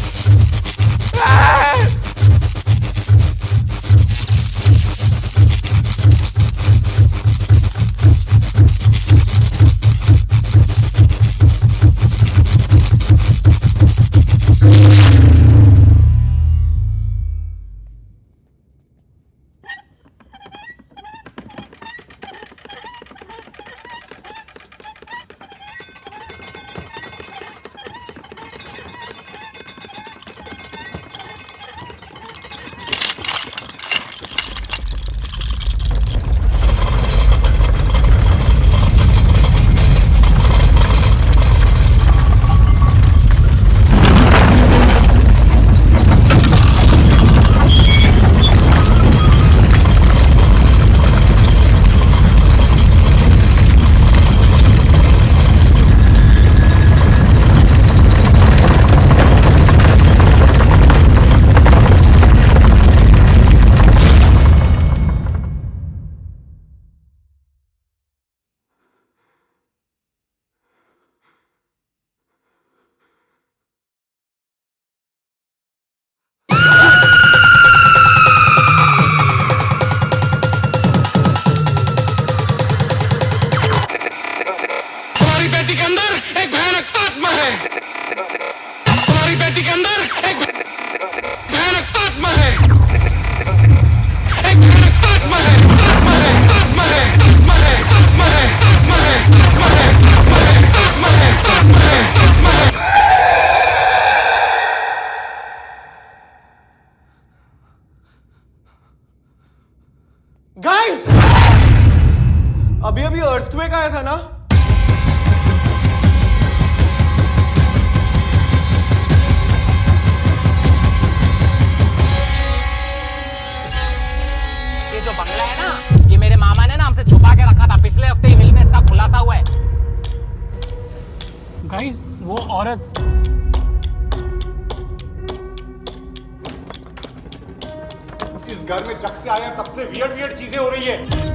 Speaker 1: गाइस, अभी अभी अर्थक्वेक आया था ना?
Speaker 2: ये जो बंगला है ना, ये मेरे मामा ने ना हमसे छुपा के रखा था। पिछले हफ्ते ही मिल में इसका खुलासा हुआ है।
Speaker 8: गाइस वो औरत
Speaker 1: इस घर में जब से आया तब से वियर्ड वियर्ड चीजें हो रही है।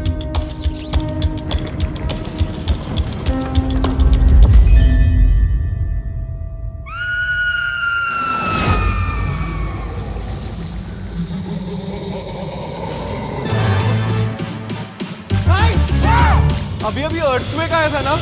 Speaker 1: अभी अभी अर्थक्वेक आया था ना?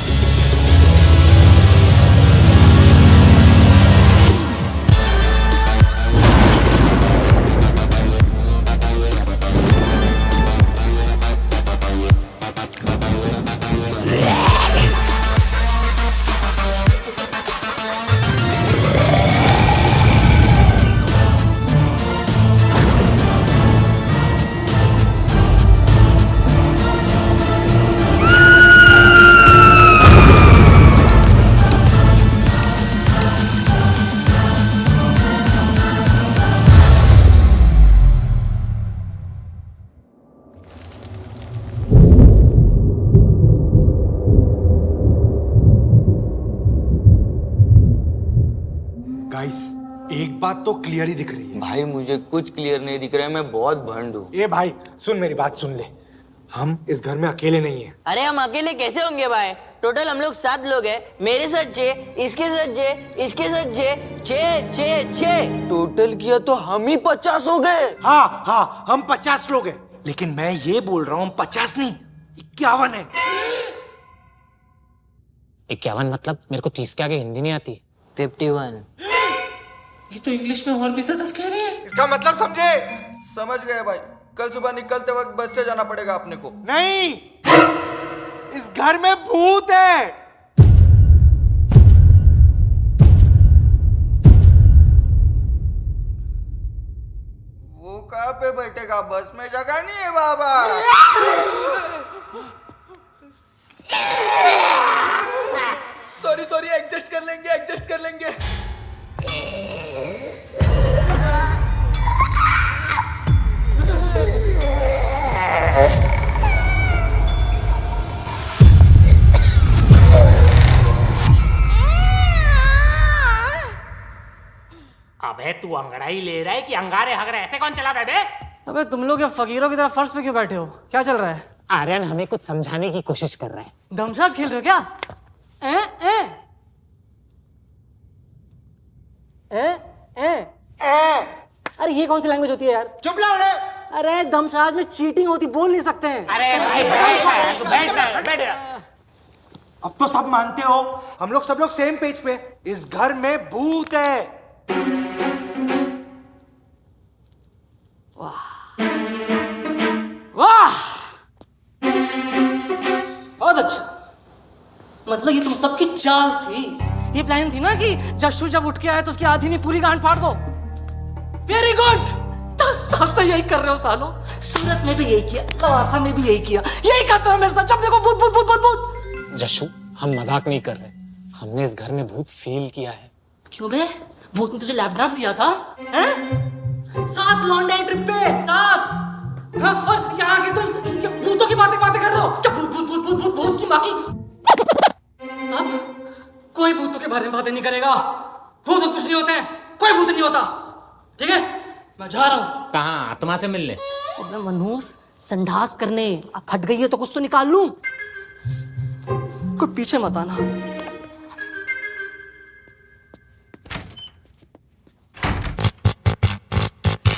Speaker 1: गाइस, एक बात तो क्लियर ही दिख रही है।
Speaker 9: भाई मुझे कुछ क्लियर नहीं दिख रहा है, मैं बहुत भंड हूँ।
Speaker 1: ए भाई सुन, मेरी बात सुन ले। हम इस घर में अकेले नहीं हैं।
Speaker 6: अरे हम अकेले कैसे होंगे भाई? टोटल हम लोग 7 लोग हैं। मेरे साथ 6, इसके साथ 6, इसके साथ 6।
Speaker 3: टोटल किया तो हम ही 50 हो गए।
Speaker 1: हाँ हम 50 लोग हैं, लेकिन मैं ये बोल रहा हूँ 50 नहीं 51 है।
Speaker 2: 51 मतलब? मेरे को 30 के आगे हिंदी नहीं आती।
Speaker 6: 51।
Speaker 10: ये तो इंग्लिश में और भी ज्यादा कह रहे हैं।
Speaker 1: इसका मतलब समझे?
Speaker 9: समझ गए भाई, कल सुबह निकलते वक्त बस से जाना पड़ेगा अपने को।
Speaker 1: नहीं, इस घर में भूत है।
Speaker 9: वो कहाँ पे बैठेगा, बस में जगह नहीं है बाबा। सॉरी एडजस्ट कर लेंगे।
Speaker 10: अबे तू अंगड़ाई ले रहा है कि अंगारे हगरे ऐसे कौन चलाता है बे?
Speaker 4: अबे तुम लोग ये फकीरों की तरह फर्श पे क्यों बैठे हो? क्या चल रहा है?
Speaker 2: आर्यन हमें कुछ समझाने की कोशिश कर रहा है।
Speaker 4: दमशाट खेल रहे हो क्या? अरे ये कौन सी लैंग्वेज होती है यार?
Speaker 1: चुप लाओ रे।
Speaker 4: अरे दमशाज में चीटिंग होती, बोल नहीं सकते हैं।
Speaker 10: अरे बैठ।
Speaker 1: अब तो सब मानते हो, हम लोग सब लोग सेम पेज पे। इस घर में भूत है।
Speaker 4: वाह, बहुत अच्छा। मतलब ये तुम सबकी चाल थी। ये प्लान थी ना कि जशु जब उठ के आए तो उसकी आधी नहीं पूरी गांड फाड़ दो। Very good. 10 साल से यही कर रहे हो सालों। सूरत में भी यही किया, लवासा में भी यही किया, यही करते हो मेरे साथ। जब देखो भूत भूत भूत भूत भूत।
Speaker 2: जशु, हम मजाक नहीं कर रहे, हमने इस घर में भूत फील किया है।
Speaker 4: क्यों बे? भूत ने तुझे लैपडांस दिया था? हैं? 7 लौंडे ट्रिप पे, 7। हाँ, और यहाँ आके तुम ये भूतों की बातें कर रहे हो? क्या भूत भूत भूत भूत भूत भूत की माँ की? अब कोई भूतों के बारे में बातें नहीं करेगा। भूत कुछ नहीं होते हैं, कोई भूत नहीं होता। ठीक है, मैं जा रहा हूँ।
Speaker 10: कहाँ? आत्मा से मिलने?
Speaker 4: अबे मनहूस, संडास करने। अब फट गई है तो कुछ तो निकाल लूं। कोई पीछे मत आना।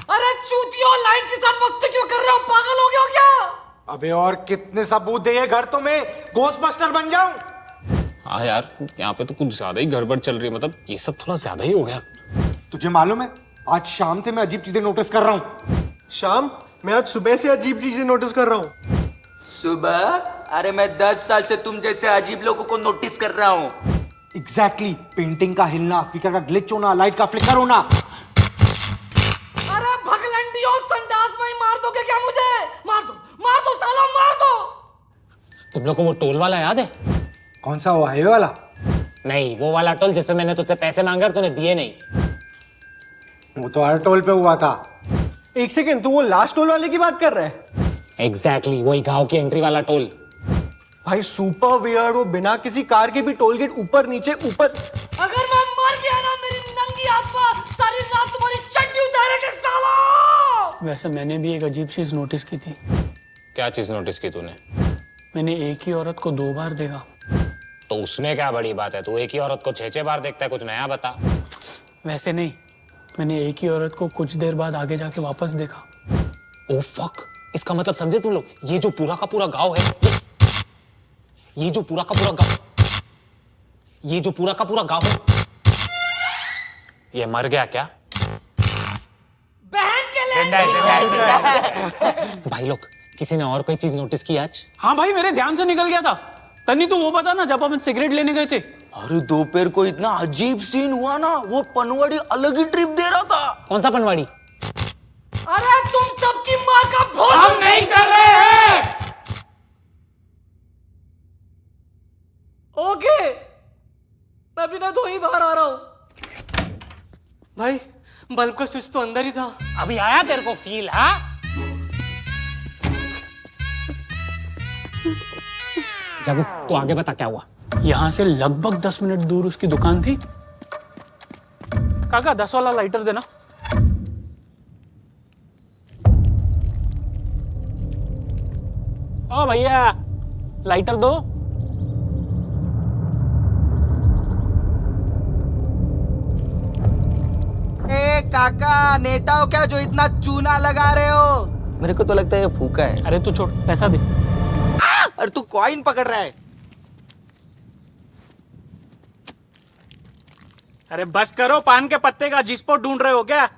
Speaker 4: अरे चूतियों, लाइट के साथ मस्ती क्यों कर रहे हो? पागल हो गए हो क्या?
Speaker 1: अबे और कितने सबूत दे ये घर तो मैं घोस्टबस्टर बन जाऊं।
Speaker 2: हाँ यार, यहाँ पे तो कुछ ज्यादा ही गड़बड़ चल रही है। मतलब ये सब थोड़ा ज्यादा ही हो गया।
Speaker 1: तुझे मालूम है, आज शाम से मैं अजीब चीजें नोटिस कर रहा हूँ।
Speaker 3: शाम? मैं आज सुबह से अजीब चीजें नोटिस कर रहा हूँ।
Speaker 9: सुबह? अरे मैं 10 साल से तुम जैसे अजीब लोगों को नोटिस कर रहा हूँ।
Speaker 1: एग्जैक्टली, पेंटिंग का हिलना, स्पीकर का ग्लिच होना, लाइट का फ्लिकर होना।
Speaker 4: अरे भगलंडियों, संडास में ही मार दोगे क्या मुझे? मार दो साला, मार दो।
Speaker 2: तुम लोग को वो टोल वाला याद है?
Speaker 1: कौन सा, वो हाईवे वाला?
Speaker 2: नहीं, वो वाला टोल जिसपे मैंने तुझसे पैसे मांगे और तूने दिए नहीं।
Speaker 1: वो तो हर टोल पे हुआ था।
Speaker 3: एक सेकेंड, तू वो लास्ट टोल वाले की बात कर रहा है?
Speaker 2: एग्जैक्टली, वही गांव की एंट्री वाला टोल।
Speaker 3: भाई सुपर वियर्ड, वो बिना किसी कार के भी टोल गेट ऊपर नीचे ऊपर।
Speaker 4: अगर मैं मर गया ना, मेरी नंगी आत्मा सारी रात तुम्हारी चड्डी उतारेगी साला।
Speaker 8: वैसे मैंने भी एक अजीब चीज नोटिस की थी।
Speaker 2: क्या चीज नोटिस की तूने?
Speaker 8: मैंने एक ही औरत को 2 बार देखा।
Speaker 2: तो उसमें क्या बड़ी बात है? तू एक ही औरत को 6-6 बार देखता है, कुछ नया बता।
Speaker 8: वैसे नहीं, मैंने एक ही औरत को कुछ देर बाद आगे जाके वापस देखा।
Speaker 2: ओ फक, इसका मतलब समझे तुम लोग, ये जो पूरा का पूरा गांव है, ये जो पूरा का पूरा गांव है, ये मर गया क्या?
Speaker 4: बहन के ले।
Speaker 2: भाई लोग, किसी ने और कोई चीज नोटिस की आज?
Speaker 8: हाँ भाई, मेरे ध्यान से निकल गया था। तन्नी, तू वो बता ना, जब अपन सिगरेट लेने गए थे।
Speaker 9: अरे दोपहर को इतना अजीब सीन हुआ ना, वो पनवाड़ी अलग ही ट्रिप दे रहा था।
Speaker 2: कौन सा पनवाड़ी?
Speaker 4: अरे तुम सबकी माँ का भोज
Speaker 10: हम नहीं कर रहे हैं।
Speaker 4: ओके, मैं बिना धोए ही बाहर आ रहा हूं। भाई, बल्ब का स्विच तो अंदर ही था।
Speaker 2: अभी आया तेरे को फील? हाँ, जगू, तू आगे बता क्या हुआ।
Speaker 8: यहाँ से लगभग 10 मिनट दूर उसकी दुकान थी। काका, 10 वाला लाइटर देना।
Speaker 2: ओ भैया लाइटर दो।
Speaker 3: ए काका, नेता हो क्या जो इतना चूना लगा रहे हो?
Speaker 7: मेरे को तो लगता है ये फूका है।
Speaker 2: अरे तू छोड़, पैसा दे।
Speaker 3: अरे तू कॉइन पकड़ रहा है।
Speaker 2: अरे बस करो, पान के पत्ते का जिस्पो ढूंढ रहे हो क्या?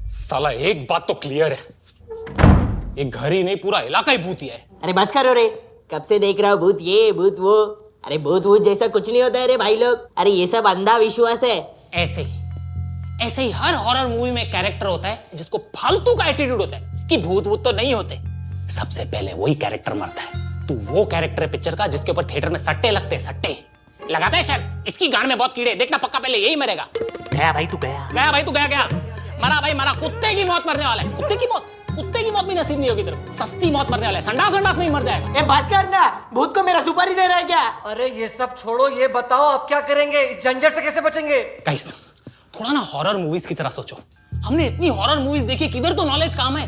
Speaker 2: साला एक बात तो क्लियर है, ये घर ही नहीं पूरा इलाका ही भूतिया है।
Speaker 6: अरे बस करो रे, कब से देख रहा हूँ भूत ये भूत वो। अरे भूत वूत जैसा कुछ नहीं होता है रे भाई लोग। अरे ये सब अंधा विश्वास है।
Speaker 2: ऐसे ही हर हॉरर मूवी में कैरेक्टर होता है जिसको फालतू का एटीट्यूड होता है कि भूत वूत तो नहीं होते। सबसे पहले वही कैरेक्टर मरता है। तो वो कैरेक्टर है पिक्चर का जिसके ऊपर थिएटर में सट्टे लगते हैं। सट्टे लगाता है शर्त, इसकी गांड में बहुत कीड़े, देखना पक्का पहले यही मरेगा।
Speaker 6: गया भाई तू गया।
Speaker 2: गया भाई तू गया क्या? मरा भाई मरा, कुत्ते की मौत मरने वाला है। कुत्ते की मौत भी नसीब नहीं होगी तेरे को। सस्ती मौत मरने वाला है, संडास में ही मर जाएगा।
Speaker 6: ए बस करना, भूत को मेरा सुपारी दे रहा है क्या?
Speaker 4: अरे ये सब छोड़ो, ये बताओ अब क्या करेंगे? इस झंझट से कैसे बचेंगे?
Speaker 2: गाइस थोड़ा ना हॉरर मूवीज की तरह सोचो। हमने इतनी हॉरर मूवीज देखी, किधर तो नॉलेज काम है।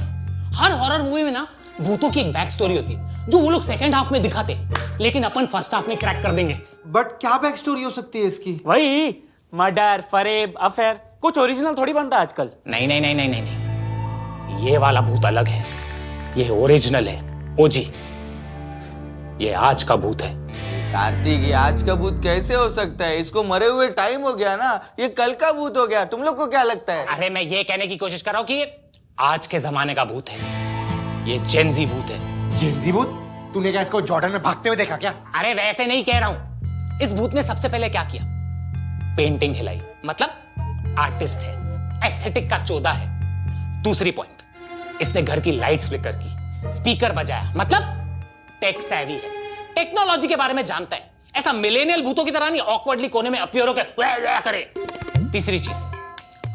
Speaker 2: हर हॉरर मूवी में ना भूतों की एक बैक स्टोरी होती है जो वो लोग सेकंड हाफ में दिखाते, लेकिन अपन फर्स्ट हाफ में क्रैक कर देंगे।
Speaker 3: बट क्या बैक स्टोरी हो सकती है इसकी?
Speaker 8: वही मर्डर, फरेब, अफेयर, कुछ ओरिजिनल थोड़ी बनता आजकल।
Speaker 2: नहीं, ये वाला भूत अलग है। ये ओरिजिनल है, ओजी। ये आज का भूत है।
Speaker 9: कार्तिक, ये आज का भूत कैसे हो सकता है? इसको मरे हुए टाइम हो गया ना, ये कल का भूत हो गया। तुम लोग को क्या लगता है?
Speaker 2: अरे मैं ये कहने की कोशिश कर रहा हूं कि ये आज के जमाने का भूत है। ये जेनजी भूत है।
Speaker 1: जेनजी भूत? तूने क्या इसको जॉर्डन में भागते हुए देखा क्या?
Speaker 2: अरे वैसे नहीं कह रहा हूं। इस भूत ने सबसे पहले क्या किया? पेंटिंग हिलाई, मतलब आर्टिस्ट है, एस्थेटिक का चोदा है। दूसरी पॉइंट, इसने घर की लाइट्स फ्लिकर की, स्पीकर बजाया, मतलब टेक सैवी है, टेक्नोलॉजी के बारे में जानता है। ऐसा मिलेनियल भूतों की तरह नहीं ऑकवर्डली कोने में अपीयर होकर करे। तीसरी चीज,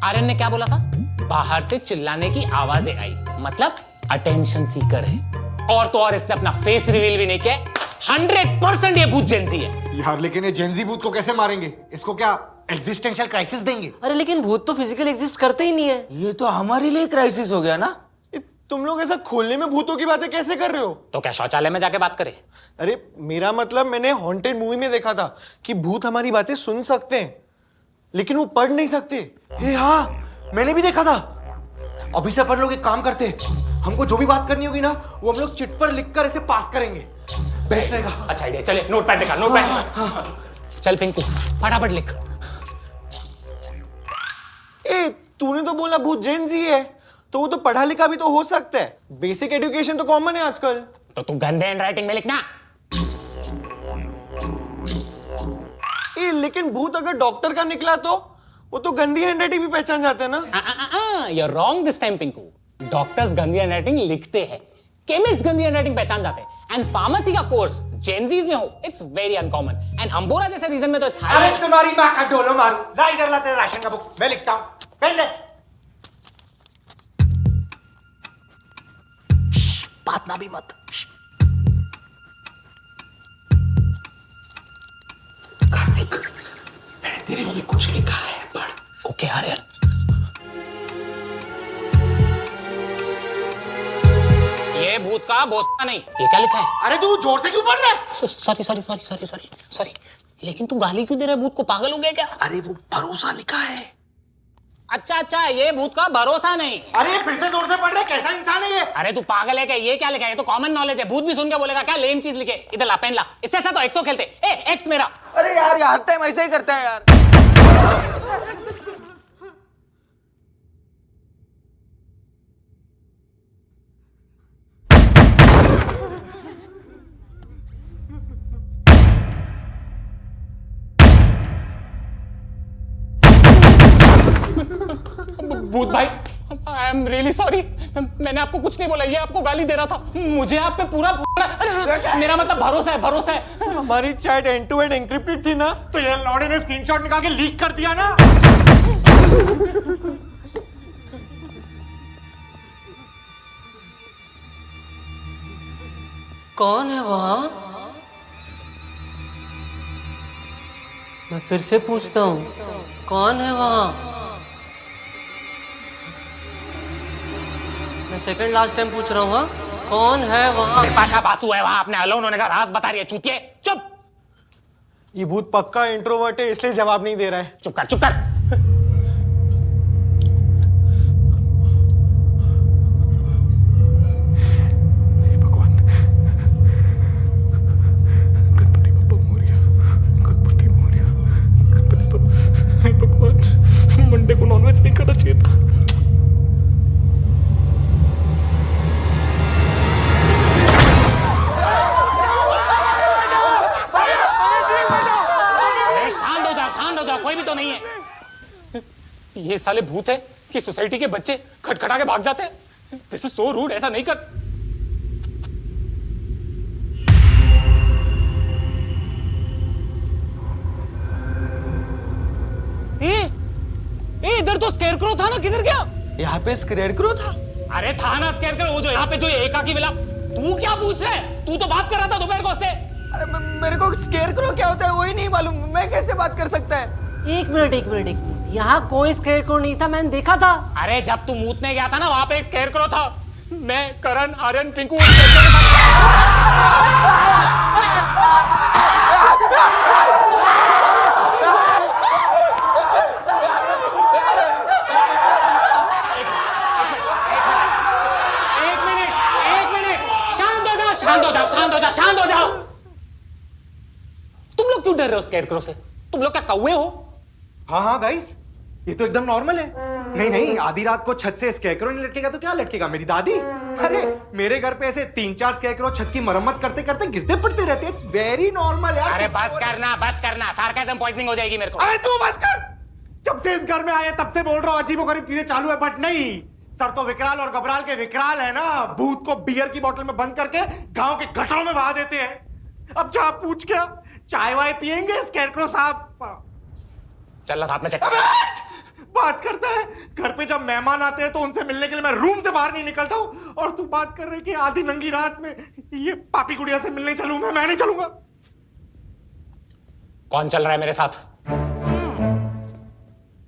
Speaker 2: आर्यन ने क्या बोला था? बाहर से चिल्लाने की आवाजें आई, मतलब अटेंशन सीकर है। और तो और इसने अपना फेस रिवील भी नहीं किया। 100% ये भूत जेनजी है।
Speaker 1: यार लेकिन ये जेनजी भूत को कैसे मारेंगे? इसको क्या एग्जिस्टेंशियल क्राइसिस देंगे?
Speaker 4: अरे लेकिन भूत तो फिजिकल एग्जिस्ट करते ही नहीं है।
Speaker 9: ये तो हमारे लिए क्राइसिस हो गया ना।
Speaker 11: तुम लोग ऐसा खोलने में भूतों की बातें कैसे कर रहे हो?
Speaker 2: तो क्या शौचालय में जाके बात करें?
Speaker 11: अरे मेरा मतलब, मैंने हॉन्टेड मूवी में देखा था कि भूत हमारी बातें सुन सकते हैं लेकिन वो पढ़ नहीं सकते।
Speaker 1: हाँ, मैंने भी देखा था। अभी से अपन लोग एक काम करते हैं, हमको जो भी बात करनी होगी ना वो हम लोग चिट पर लिखकर इसे पास करेंगे। बेस्ट रहेगा।
Speaker 2: अच्छा आइडिया। चले नोटपैड निकाल, नोटपैड। चल पिंकू फटाफट लिख।
Speaker 11: ए, तूने तो बोला भूत जेन जी है, तो वो तो पढ़ा लिखा भी तो हो सकता है। बेसिक एजुकेशन तो कॉमन है आजकल।
Speaker 2: तो तू गंदे हैंडराइटिंग में लिखना।
Speaker 11: लेकिन भूत अगर डॉक्टर का निकला तो वो तो गंदी हैंडराइटिंग भी पहचान जाते हैं ना।
Speaker 2: You're wrong this time, Pinku. Doctors गंदी हैंडराइटिंग लिखते हैं, केमिस्ट गंदी हैंडराइटिंग पहचान जाते हैं। एंड फार्मेसी का कोर्स जेनजीज में हो, it's very uncommon. And Ambora जैसे रीजन में तो इट्स
Speaker 1: अरे तुम्हारी माँ का डोलो मारू। ला इधर ला तेरा राशन का बुक, मैं लिखता हूँ। पेन दे।
Speaker 6: बात ना भी मत।
Speaker 1: कार्तिक, मैंने तेरे लिए कुछ लिखा है, पढ़।
Speaker 2: ओके आर्यन। ये भूत का भोसड़ा नहीं। ये क्या लिखा है?
Speaker 1: अरे तू जोर से क्यों पढ़ रहा है?
Speaker 2: सॉरी। लेकिन तू गाली क्यों दे रहा है? भूत को पागल हो गया क्या?
Speaker 3: अरे वो भरोसा लिखा है।
Speaker 2: अच्छा, ये भूत का भरोसा नहीं।
Speaker 1: अरे ये फिर से जोर से पढ़ रहा है, कैसा इंसान है ये?
Speaker 2: अरे तू पागल है क्या? ये क्या लिखा है? ये तो कॉमन नॉलेज है। भूत भी सुन के बोलेगा क्या लेम चीज लिखे? इधर ला पेन ला। इससे अच्छा तो एक्सो खेलते। एक्स मेरा।
Speaker 9: अरे यार, ये हर टाइम ऐसा ही करता है यार।
Speaker 2: भूत भाई, आई एम रियली सॉरी। मैंने आपको कुछ नहीं बोला, ये आपको गाली दे रहा था। मुझे आप पे पूरा मेरा मतलब भरोसा है।
Speaker 11: हमारी chat end to end encrypted थी ना,
Speaker 1: तो ये लौड़े ने स्क्रीनशॉट निकाल के लीक कर दिया ना।
Speaker 4: कौन है वहां? मैं फिर से पूछता हूँ, कौन है वहां? मैं सेकंड लास्ट टाइम पूछ रहा हूँ, हाँ? कौन है वहां?
Speaker 2: पाशा बासु है वहां, अपने अलोन होने का राज बता रही है चूतिए। चुप
Speaker 11: ये भूत पक्का इंट्रोवर्ट है, इसलिए जवाब नहीं दे रहा है।
Speaker 2: चुप कर चुप कर।
Speaker 5: मंडे को नॉनवेज नहीं करना चाहिए था।
Speaker 2: अरे शांत हो जाओ, कोई भी तो नहीं है। ये साले भूत है कि सोसाइटी के बच्चे खटखटा के भाग जाते हैं। दिस इज सो रूड, ऐसा नहीं कर। इधर तो स्केरक्रो था ना, किधर गया?
Speaker 9: यहाँ पे स्केरक्रो था?
Speaker 2: अरे था ना स्केरक्रो, वो जो यहाँ पे जो एकाकी विला। तू क्या पूछ रहा है? तू तो बात कर रहा था दोपहर को उससे।
Speaker 9: अरे मेरे को स्केरक्रो क्या होता है वही नहीं मालूम, मैं कैसे बात कर सकता है?
Speaker 4: एक मिनट, यहाँ कोई स्केरक्रो नहीं था, मैंने देखा था।
Speaker 2: अरे जब तू मूतने गया था ना, वहां पे एक स्केरक्रो था। मैं करण, आर्यन, पिंकू शांत हो जाओ। तुम लोग क्यों डर रहे हो स्केरक्रो से? तुम लोग क्या कौवे हो?
Speaker 1: हाँ गाइस, ये तो एकदम नॉर्मल है। नहीं, आधी रात को छत से स्केरक्रो नहीं लटकेगा तो क्या लटकेगा? मेरी दादी। अरे मेरे घर पे ऐसे 3-4 स्केरक्रो छत की मरम्मत करते करते गिरते पड़ते रहते हैं। इट्स वेरी नॉर्मल यार।
Speaker 2: अरे बस करना, सार्काज़म पॉइजनिंग हो जाएगी मेरे को।
Speaker 1: अरे तू बस कर। जब से इस घर में आए तब से बोल रहा हूँ अजीबोगरीब चीजें चालू है, बट नहीं। सर तो विकराल और घबराल के विकराल है ना। भूत को बियर की बोतल में बंद करके गांव के गटरों में बहा देते हैं। अब जा पूछ क्या, चाय वाय पियेंगे स्केरक्रो साहब?
Speaker 2: चल साथ में चल।
Speaker 1: बात करता है। घर पे जब मेहमान आते हैं तो उनसे मिलने के लिए मैं रूम से बाहर नहीं निकलता हूँ, और तू बात कर रही कि आधी नंगी रात में ये पापी गुड़िया से मिलने चलूं? मैं नहीं चलूंगा।
Speaker 2: कौन चल रहा है मेरे साथ?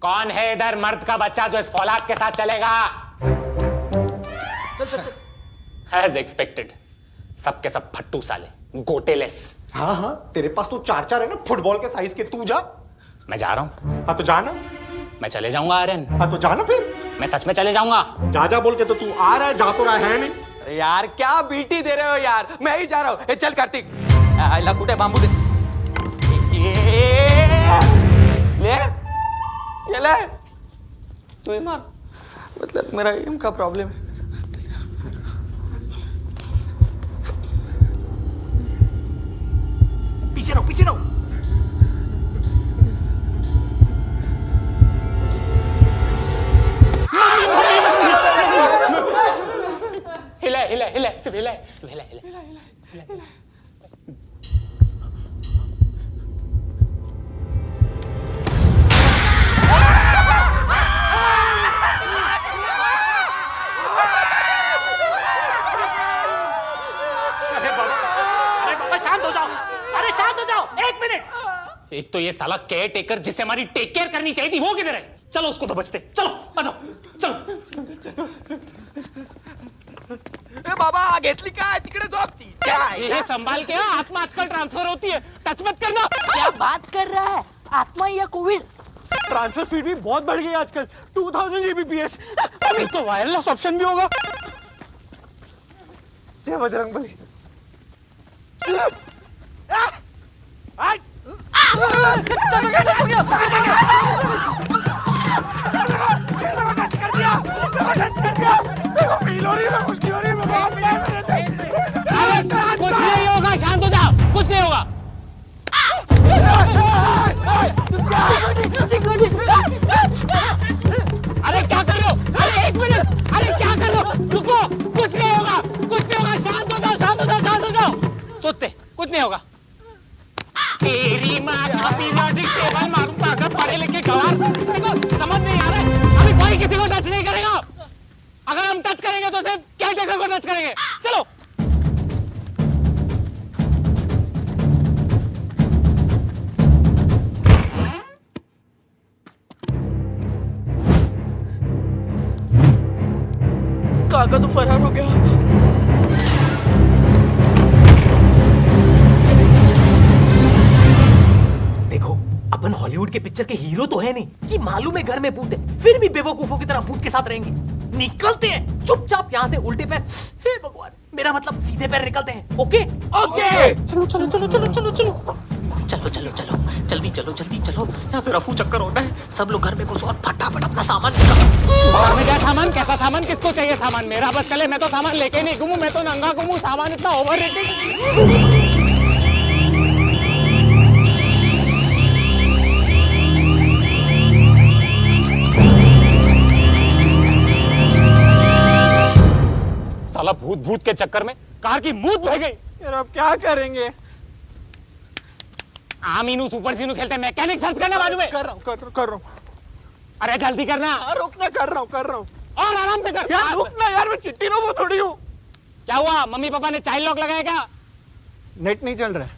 Speaker 2: कौन है इधर मर्द का बच्चा जो इस फौलाद के साथ चलेगा? As expected, सबके सब फट्टू साले, गोटेलेस।
Speaker 1: हाँ, तेरे पास तो 4-4 है ना फुटबॉल के साइज के। तू जा।
Speaker 2: मैं जा रहा हूं।
Speaker 1: हाँ तो जाना।
Speaker 2: मैं चले जाऊंगा आर्यन।
Speaker 1: हाँ तो जाना फिर।
Speaker 2: मैं सच में चले जाऊंगा।
Speaker 1: जा बोल के तो तू आ रहा है, जा तो रहा है नहीं।
Speaker 9: यार क्या बीटी दे रहे हो यार, मैं ही जा रहा हूँ। चल कार्तिक, लकुटे बाम्बू दे। ये ले, तू ही मार। मतलब मेरा एम का प्रॉब्लम है।
Speaker 2: पीछे रहो। हिला, सिर्फ हिला। शांत हो जाओ, 1 मिनट। एक तो ये साला केयर टेकर जिसे हमारी टेक केयर करनी चाहिए थी, वो किधर है? चलो उसको तो बचते। चलो आ जाओ, चलो।
Speaker 9: ए बाबा घेतली काय तिकडे झोपती?
Speaker 2: ये संभाल के, आत्मा आजकल ट्रांसफर होती है, टच मत करना।
Speaker 6: क्या बात कर रहा है? आत्मा या कोविड?
Speaker 11: ट्रांसफर स्पीड भी बहुत बढ़ गई आजकल, 2000 Gbps।
Speaker 2: तो वायरलेस ऑप्शन भी होगा।
Speaker 11: जय बजरंगबली।
Speaker 2: कुछ नहीं होगा, शांत हो जाओ, कुछ नहीं होगा। अरे क्या कर रहे हो? अरे 1 मिनट, अरे क्या कर रहे हो? रुको, कुछ नहीं होगा, शांत हो जाओ। सोचते कुछ नहीं होगा। तेरी माँ का पिताजी टेबल मारूंगा, अगर पढ़े लिखे गवार। देखो समझ नहीं आ रहा है, अभी कोई किसी को टच नहीं करेगा। अगर हम टच करेंगे तो सिर्फ केयर टेकर को टच करेंगे। चलो
Speaker 4: काका तो फरार हो गया।
Speaker 10: देखो अपन हॉलीवुड के पिक्चर के हीरो तो है नहीं कि मालूम है घर में भूत है, फिर भी बेवकूफों की तरह भूत के साथ रहेंगे। निकलते हैं चुपचाप यहाँ से उल्टे पैर, हे भगवान, मेरा मतलब सीधे पैर निकलते हैं। ओके ओके चलो चलो चलो चलो चलो चलो चलो चलो चलो जल्दी चलो जल्दी चलो, यहाँ से रफू चक्कर होना है। सब लोग घर में घुसो और फटाफट अपना सामान निकालो।
Speaker 2: घर में क्या सामान, कैसा सामान, किसको चाहिए सामान? मेरा बस चले, मैं तो सामान लेके नहीं घूमूं, मैं तो नंगा घूमूं। सामान इतना ओवररेटेड। साला भूत भूत के चक्कर में कार की मूत बह गई।
Speaker 11: यार अब क्या करेंगे?
Speaker 2: आमीनू सुपर सीनू खेलते हैं, मैकेनिक सर्च करना बाजू में।
Speaker 11: कर रहा हूँ।
Speaker 2: अरे जल्दी करना।
Speaker 11: रुकना, कर रहा हूँ।
Speaker 2: और आराम से कर।
Speaker 11: यार रुकना यार, मैं चिट्ठी रोबो थोड़ी हूँ।
Speaker 2: क्या हुआ, मम्मी पापा ने चाइल्ड लॉक लगाया क्या?
Speaker 11: नेट नहीं चल रहा है।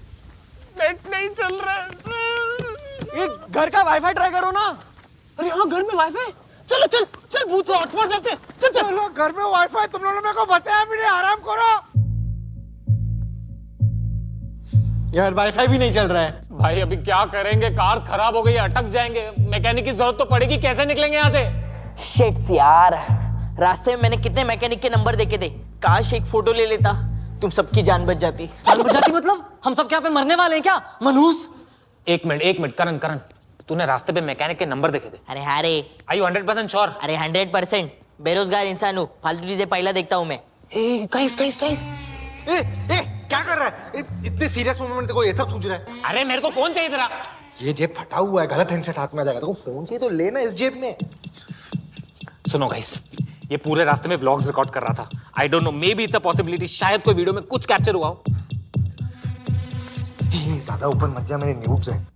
Speaker 2: नेट नहीं चल रहा है।
Speaker 11: ये घर का वाईफाई ट्राई करो ना।
Speaker 2: अरे हाँ, घर में वाईफाई। चलो चल चल, भूत से हॉटस्पॉट लेते हैं। चल चल।
Speaker 1: चलो, घर में वाईफाई तुम लोगों ने मेरे को बताया भी नहीं, आराम करो।
Speaker 11: यार वाईफाई भी नहीं चल रहा है।
Speaker 2: भाई अभी क्या करेंगे, कार्स खराब हो गई, अटक जाएंगे, मैकेनिक की जरूरत तो पड़ेगी, कैसे निकलेंगे यहाँ से?
Speaker 6: शिट्स यार, रास्ते में मैंने कितने मैकेनिक के नंबर देखे थे, काश एक फोटो ले लेता, तुम सबकी जान बच जाती।
Speaker 4: जान बचाती मतलब? हम सब क्या पे मरने वाले हैं क्या मनूस?
Speaker 2: एक मिनट करण, तूने रास्ते पे मैकेनिक के नंबर देखे थे?
Speaker 6: अरे हाँ रे।
Speaker 2: Are you 100% sure?
Speaker 6: अरे 100%। बेरोजगार इंसान हूँ, फालतू चीजें पहला देखता हूँ मैं।
Speaker 2: गाइस
Speaker 3: क्या कर रहा है? इतने सीरियस मोमेंट को ये सब सूझ रहा है?
Speaker 2: अरे मेरे को फोन चाहिए तेरा।
Speaker 3: ये जेब फटा हुआ है, गलत हैंडसेट हाथ में आ जाएगा। तो फोन चाहिए तो लेना इस जेब में।
Speaker 2: सुनो गाइस, ये पूरे रास्ते में व्लॉग्स रिकॉर्ड कर रहा था। I don't know, may be it's a possibility, शायद कोई वीडियो में कुछ कैप्चर हुआ हो।
Speaker 3: ये ज्यादा ऊपर मत जा, मेरे न्यूज़ है।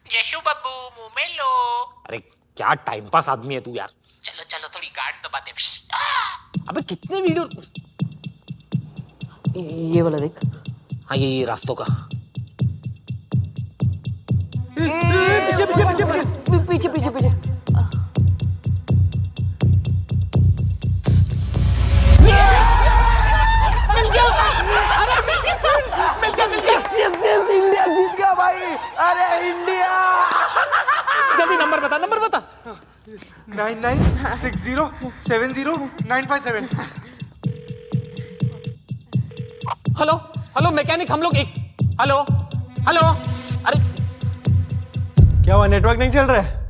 Speaker 10: यशु बब्बू मुंह में लो।
Speaker 2: अरे क्या टाइम पास आदमी है तू यार।
Speaker 10: चलो चलो थोड़ी गार्ड दबाते हैं।
Speaker 2: अबे कितने वीडियो।
Speaker 6: ये वाला देख।
Speaker 2: हाँ ये रास्तों का।
Speaker 6: पीछे।
Speaker 7: इंडिया जीत गया भाई। अरे इंडिया।
Speaker 10: जल्दी नंबर बता।
Speaker 1: 9960709557।
Speaker 2: हेलो मैकेनिक, हम लोग एक हेलो। अरे
Speaker 11: क्या हुआ, नेटवर्क नहीं चल रहा है?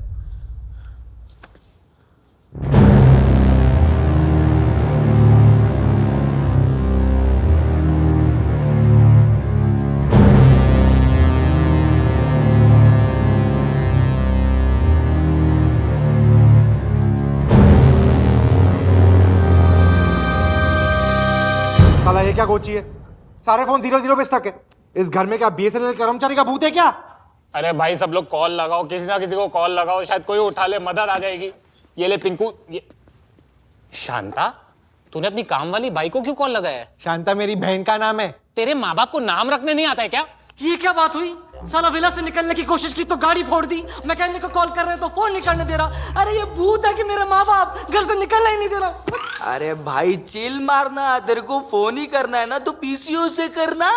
Speaker 1: साला ये क्या गोची है, सारे फोन 00 पे स्टक है। इस घर में क्या BSNL कर्मचारी का भूत है क्या?
Speaker 2: अरे भाई सब लोग कॉल लगाओ, किसी ना किसी को कॉल लगाओ, शायद कोई उठा ले, मदद आ जाएगी। ये ले पिंकू। ये शांता, तूने अपनी काम वाली बाई को क्यों कॉल लगाया है?
Speaker 11: शांता मेरी बहन का नाम है।
Speaker 2: तेरे माँ बाप को नाम रखने नहीं आता है क्या?
Speaker 4: ये क्या बात हुई? साला विला से निकलने की कोशिश की तो गाड़ी फोड़ दी, मैकेनिक को कॉल कर रहे तो फोन नहीं करने दे रहा। अरे ये भूत है कि मेरे माँ बाप घर से निकलना ही नहीं दे रहा।
Speaker 9: अरे भाई चिल मारना, तेरे को फोन ही करना है ना तो पीसीओ से करना।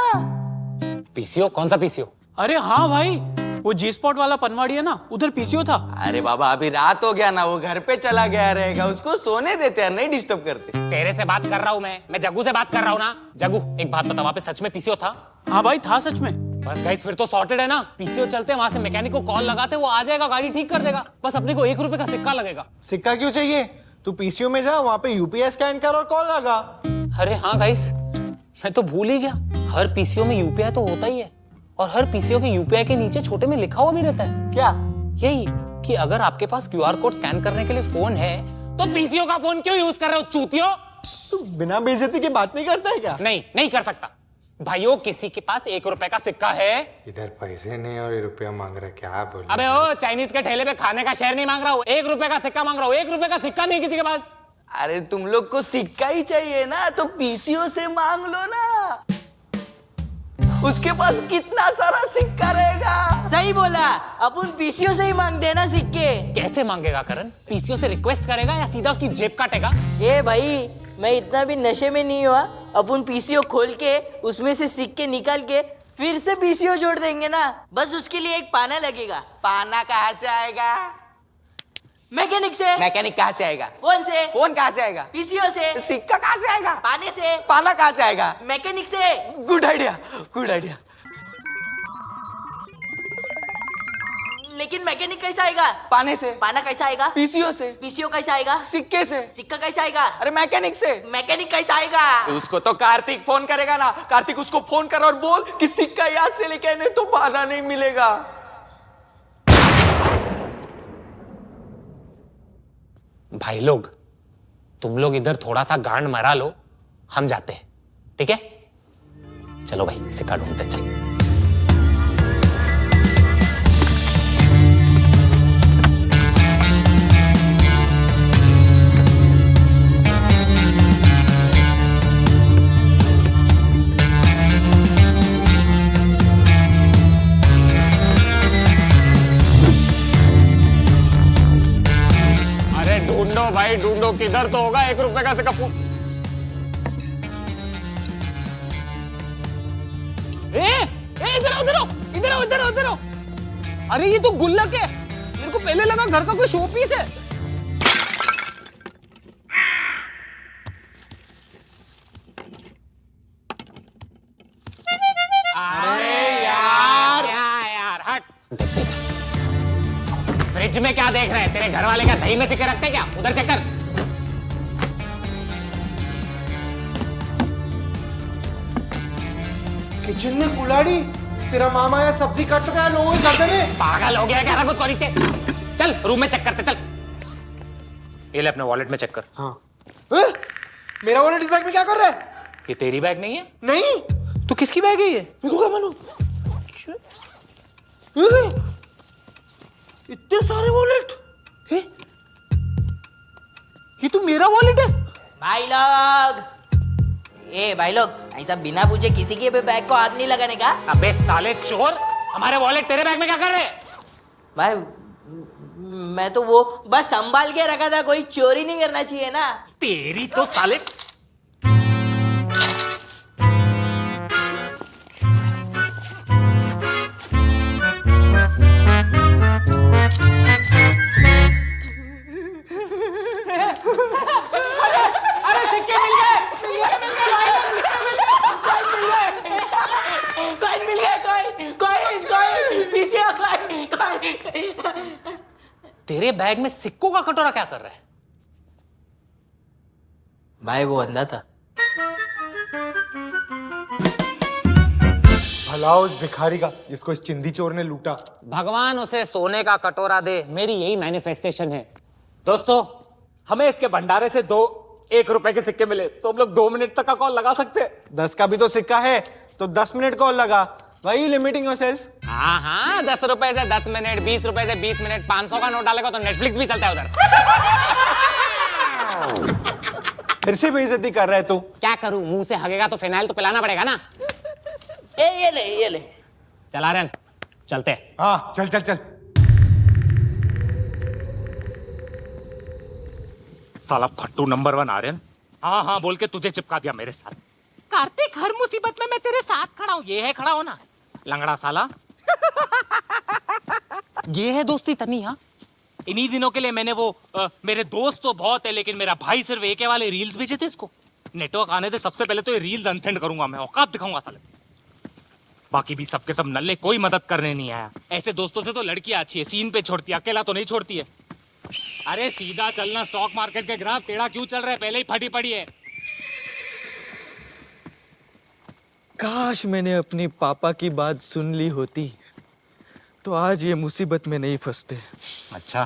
Speaker 2: पीसीओ? कौन सा पीसीओ?
Speaker 8: अरे हाँ भाई, वो जी स्पॉट वाला पनवाड़ी है ना, उधर पीसीओ था।
Speaker 9: अरे बाबा अभी रात हो गया ना, वो घर पे चला गया रहेगा, उसको सोने देते हैं, नहीं डिस्टर्ब करते।
Speaker 2: तेरे से बात कर रहा हूँ मैं जग्गू से बात कर रहा हूँ ना। जग्गू एक बात बता, वहाँ पे सच में पीसीओ था?
Speaker 8: हाँ भाई था सच में।
Speaker 2: बस गाइस फिर तो सॉर्टेड है ना। पीसीओ चलते हैं वहां से, मैकेनिक को कॉल लगाते, वो आ जाएगा, गाड़ी ठीक कर देगा। बस अपने को 1 रुपए का सिक्का लगेगा।
Speaker 11: सिक्का क्यों चाहिए? तू पीसीओ में जा, वहां पे यूपीआई स्कैन कर और कॉल लगा।
Speaker 2: अरे हाँ गाइस, मैं तो भूल ही गया, हर पीसीओ में यूपीआई तो होता ही है, और हर पीसीओ के यूपीआई के नीचे छोटे में लिखा हुआ भी रहता है।
Speaker 11: क्या?
Speaker 2: यही कि अगर आपके पास क्यूआर कोड स्कैन करने के लिए फोन है तो पीसीओ का फोन क्यों यूज कर रहे हो चूतियो?
Speaker 11: तू बिना बेइज्जती की बात नहीं करता है क्या?
Speaker 2: नहीं कर सकता। भाइयों किसी के पास 1 रुपए का सिक्का है?
Speaker 1: इधर पैसे नहीं और रुपया मांग रहा, क्या बोल?
Speaker 2: अबे ओ, चाइनीज के ठेले पे खाने का शेयर नहीं मांग रहा हूँ, 1 रुपए का सिक्का मांग रहा हूँ। 1 रुपए का सिक्का नहीं किसी के पास।
Speaker 9: अरे तुम लोग को सिक्का ही चाहिए ना तो पीसीओ से मांग लो ना, उसके पास कितना सारा सिक्का रहेगा।
Speaker 6: सही बोला। अपन पीसीओ से ही मांगते हैं ना सिक्के।
Speaker 10: कैसे मांगेगा करण? पीसीओ से रिक्वेस्ट करेगा या सीधा उसकी जेब काटेगा?
Speaker 6: ए भाई, मैं इतना भी नशे में नहीं हुआ। अपन पीसीओ खोल के उसमें से सिक्के निकाल के फिर से पीसीओ जोड़ देंगे ना। बस उसके लिए एक पाना लगेगा।
Speaker 7: पाना कहाँ से आएगा?
Speaker 6: मैकेनिक से।
Speaker 7: मैकेनिक कहाँ से आएगा?
Speaker 6: फोन से।
Speaker 7: फोन कहाँ से आएगा?
Speaker 6: पीसीओ से।
Speaker 7: सिक्का कहाँ से आएगा?
Speaker 6: पाने से।
Speaker 7: पाना कहाँ से आएगा?
Speaker 6: मैकेनिक से।
Speaker 7: Good idea, good idea.
Speaker 6: लेकिन मैकेनिक कैसा आएगा?
Speaker 7: पाने से।
Speaker 6: पाना कैसा आएगा?
Speaker 7: पीसीओ से।
Speaker 6: पीसीओ कैसा आएगा?
Speaker 7: सिक्के से।
Speaker 6: सिक्का कैसा आएगा?
Speaker 7: अरे मैकेनिक से।
Speaker 6: मैकेनिक कैसा आएगा?
Speaker 7: उसको तो कार्तिक फोन करेगा ना। कार्तिक उसको फोन कर और बोल कि सिक्का याद से लेके आने, तो पाना नहीं मिलेगा।
Speaker 10: भाई लोग, तुम लोग इधर थोड़ा सा गांड मरा लो, हम जाते हैं, ठीक है? चलो भाई, सिक्का ढूंढते चल।
Speaker 2: ढूंढो भाई ढूंढो, किधर तो होगा 1 रुपए का सिक्का।
Speaker 8: इधर आओ, इधर आओ, इधर आओ, इधर आओ, इधर आओ। अरे ये तो गुल्लक है। मेरे को पहले लगा घर का कोई शो पीस है।
Speaker 2: अरे यार हट। फ्रिज में क्या देख रहे हैं? तेरे घर वाले क्या दही में सिक्के रखते क्या? उधर चेक कर।
Speaker 1: किचन में कुल्हाड़ी, तेरा मामा या सब्जी काट रहा है लोगों के गर्दन में।
Speaker 2: पागल हो गया क्या? रख उसको नीचे। चल रूम में चेक करते, चल। ये ले अपने वॉलेट में चेक कर।
Speaker 1: हाँ। मेरा वॉलेट इस बैग में क्या कर रहा है?
Speaker 2: ये तेरी बैग नहीं है?
Speaker 1: नहीं।
Speaker 8: तो किसकी बैग है ये?
Speaker 1: मेरे को क्या मालूम? इतने सारे वॉलेट।
Speaker 8: ये तो मेरा वॉलेट है।
Speaker 6: भाई लोग, ऐसा बिना पूछे किसी के भी बैग को हाथ नहीं लगाने का।
Speaker 2: अबे साले चोर, हमारे वॉलेट तेरे बैग में क्या कर रहे हैं?
Speaker 6: भाई मैं तो वो बस संभाल के रखा था, कोई चोरी नहीं करना चाहिए ना।
Speaker 2: तेरी तो साले।
Speaker 10: तेरे बैग में सिक्कों का कटोरा क्या कर रहा है?
Speaker 6: भाई वो अंधा था।
Speaker 1: भला उस भिखारी का जिसको इस चिंदी चोर ने लूटा।
Speaker 2: भगवान उसे सोने का कटोरा दे, मेरी यही मैनिफेस्टेशन है। दोस्तों, हमें इसके भंडारे से 1 रुपए के सिक्के मिले तो हम लोग 2 मिनट तक का कॉल लगा सकते हैं।
Speaker 11: 10 का भी तो सिक्का है, तो 10 मिनट कॉल लगा। वही लिमिटिंग योरसेल्फ।
Speaker 2: हाँ 10 रुपए से 10 मिनट, 20 रुपए से 20 मिनट, 500 का नोट डालेगा तो नेटफ्लिक्स भी चलता है उधर।
Speaker 11: फिर से बेइज्जती कर रहा है तू।
Speaker 2: क्या करूं? मुंह से हगेगा तो फिनाइल तो पिलाना पड़ेगा ना।
Speaker 6: ये ले।
Speaker 2: चला रहे चलते हैं।
Speaker 1: हाँ चल चल चल।
Speaker 2: साला फट्टू नंबर 1 आर्यन। हाँ बोल के तुझे चिपका दिया मेरे साथ।
Speaker 10: कार्तिक, हर मुसीबत में मैं तेरे साथ खड़ा हूं। ये है खड़ा होना।
Speaker 2: लंगड़ा साला।
Speaker 10: ये है दोस्ती तनी। हाँ,
Speaker 2: इन्हीं दिनों के लिए मैंने वो मेरे दोस्त तो बहुत है लेकिन मेरा भाई सिर्फ एक वाले रील्स भेजे थे इसको। नेटवर्क आने दे सबसे पहले तो ये रील्स अनसेंड करूंगा मैं, औकात दिखाऊंगा साले। बाकी भी सबके सब नल्ले, कोई मदद करने नहीं आया। ऐसे दोस्तों से तो लड़कियां अच्छी है, सीन पे छोड़ती है, अकेला तो नहीं छोड़ती है। अरे सीधा चलना, स्टॉक मार्केट के ग्राफ टेढ़ा क्यों चल रहा है? पहले ही फटी पड़ी है।
Speaker 9: काश मैंने अपनी पापा की बात सुन ली होती तो आज ये मुसीबत में नहीं फंसते।
Speaker 2: अच्छा,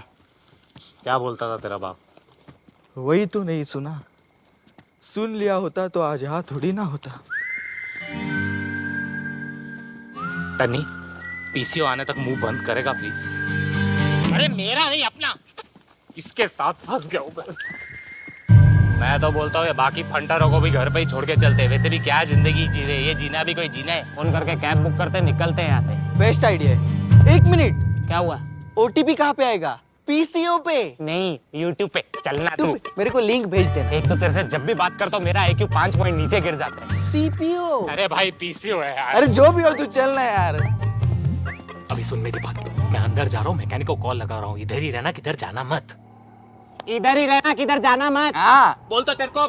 Speaker 2: क्या बोलता था तेरा बाप?
Speaker 9: वही तो नहीं सुना। सुन लिया होता तो आज यहाँ थोड़ी ना होता।
Speaker 2: तन्नी, पीसीओ आने तक मुंह बंद करेगा प्लीज? अरे मेरा नहीं, अपना। किसके साथ फंस गया हूं मैं तो बोलता हूँ बाकी फंटरों को भी घर पे ही छोड़ के चलते। वैसे भी क्या जिंदगी जी रहे, ये जीना भी कोई जीना है। फोन करके कैब बुक करते निकलते हैं यहाँ से।
Speaker 9: बेस्ट आइडिया है। 1 मिनट,
Speaker 2: क्या हुआ?
Speaker 7: ओटीपी कहाँ पे आएगा? पीसीओ पे।
Speaker 2: नहीं, यूट्यूब पे चलना तू।
Speaker 7: मेरे को लिंक भेज देना।
Speaker 2: एक तो तेरे से जब भी बात करता हूँ मेरा IQ 5 पॉइंट नीचे गिर जाता है।
Speaker 7: सीपीओ।
Speaker 2: अरे भाई PCO है यार।
Speaker 7: अरे जो भी हो तू चलना यार।
Speaker 10: अभी सुन मेरी बात, मैं अंदर जा रहा हूँ, मैकेनिक को कॉल लगा रहा हूँ, इधर ही रहना, किधर जाना मत।
Speaker 2: इधर ही रहना, किधर जाना मत।
Speaker 7: हाँ,
Speaker 10: बोल तो तेरे को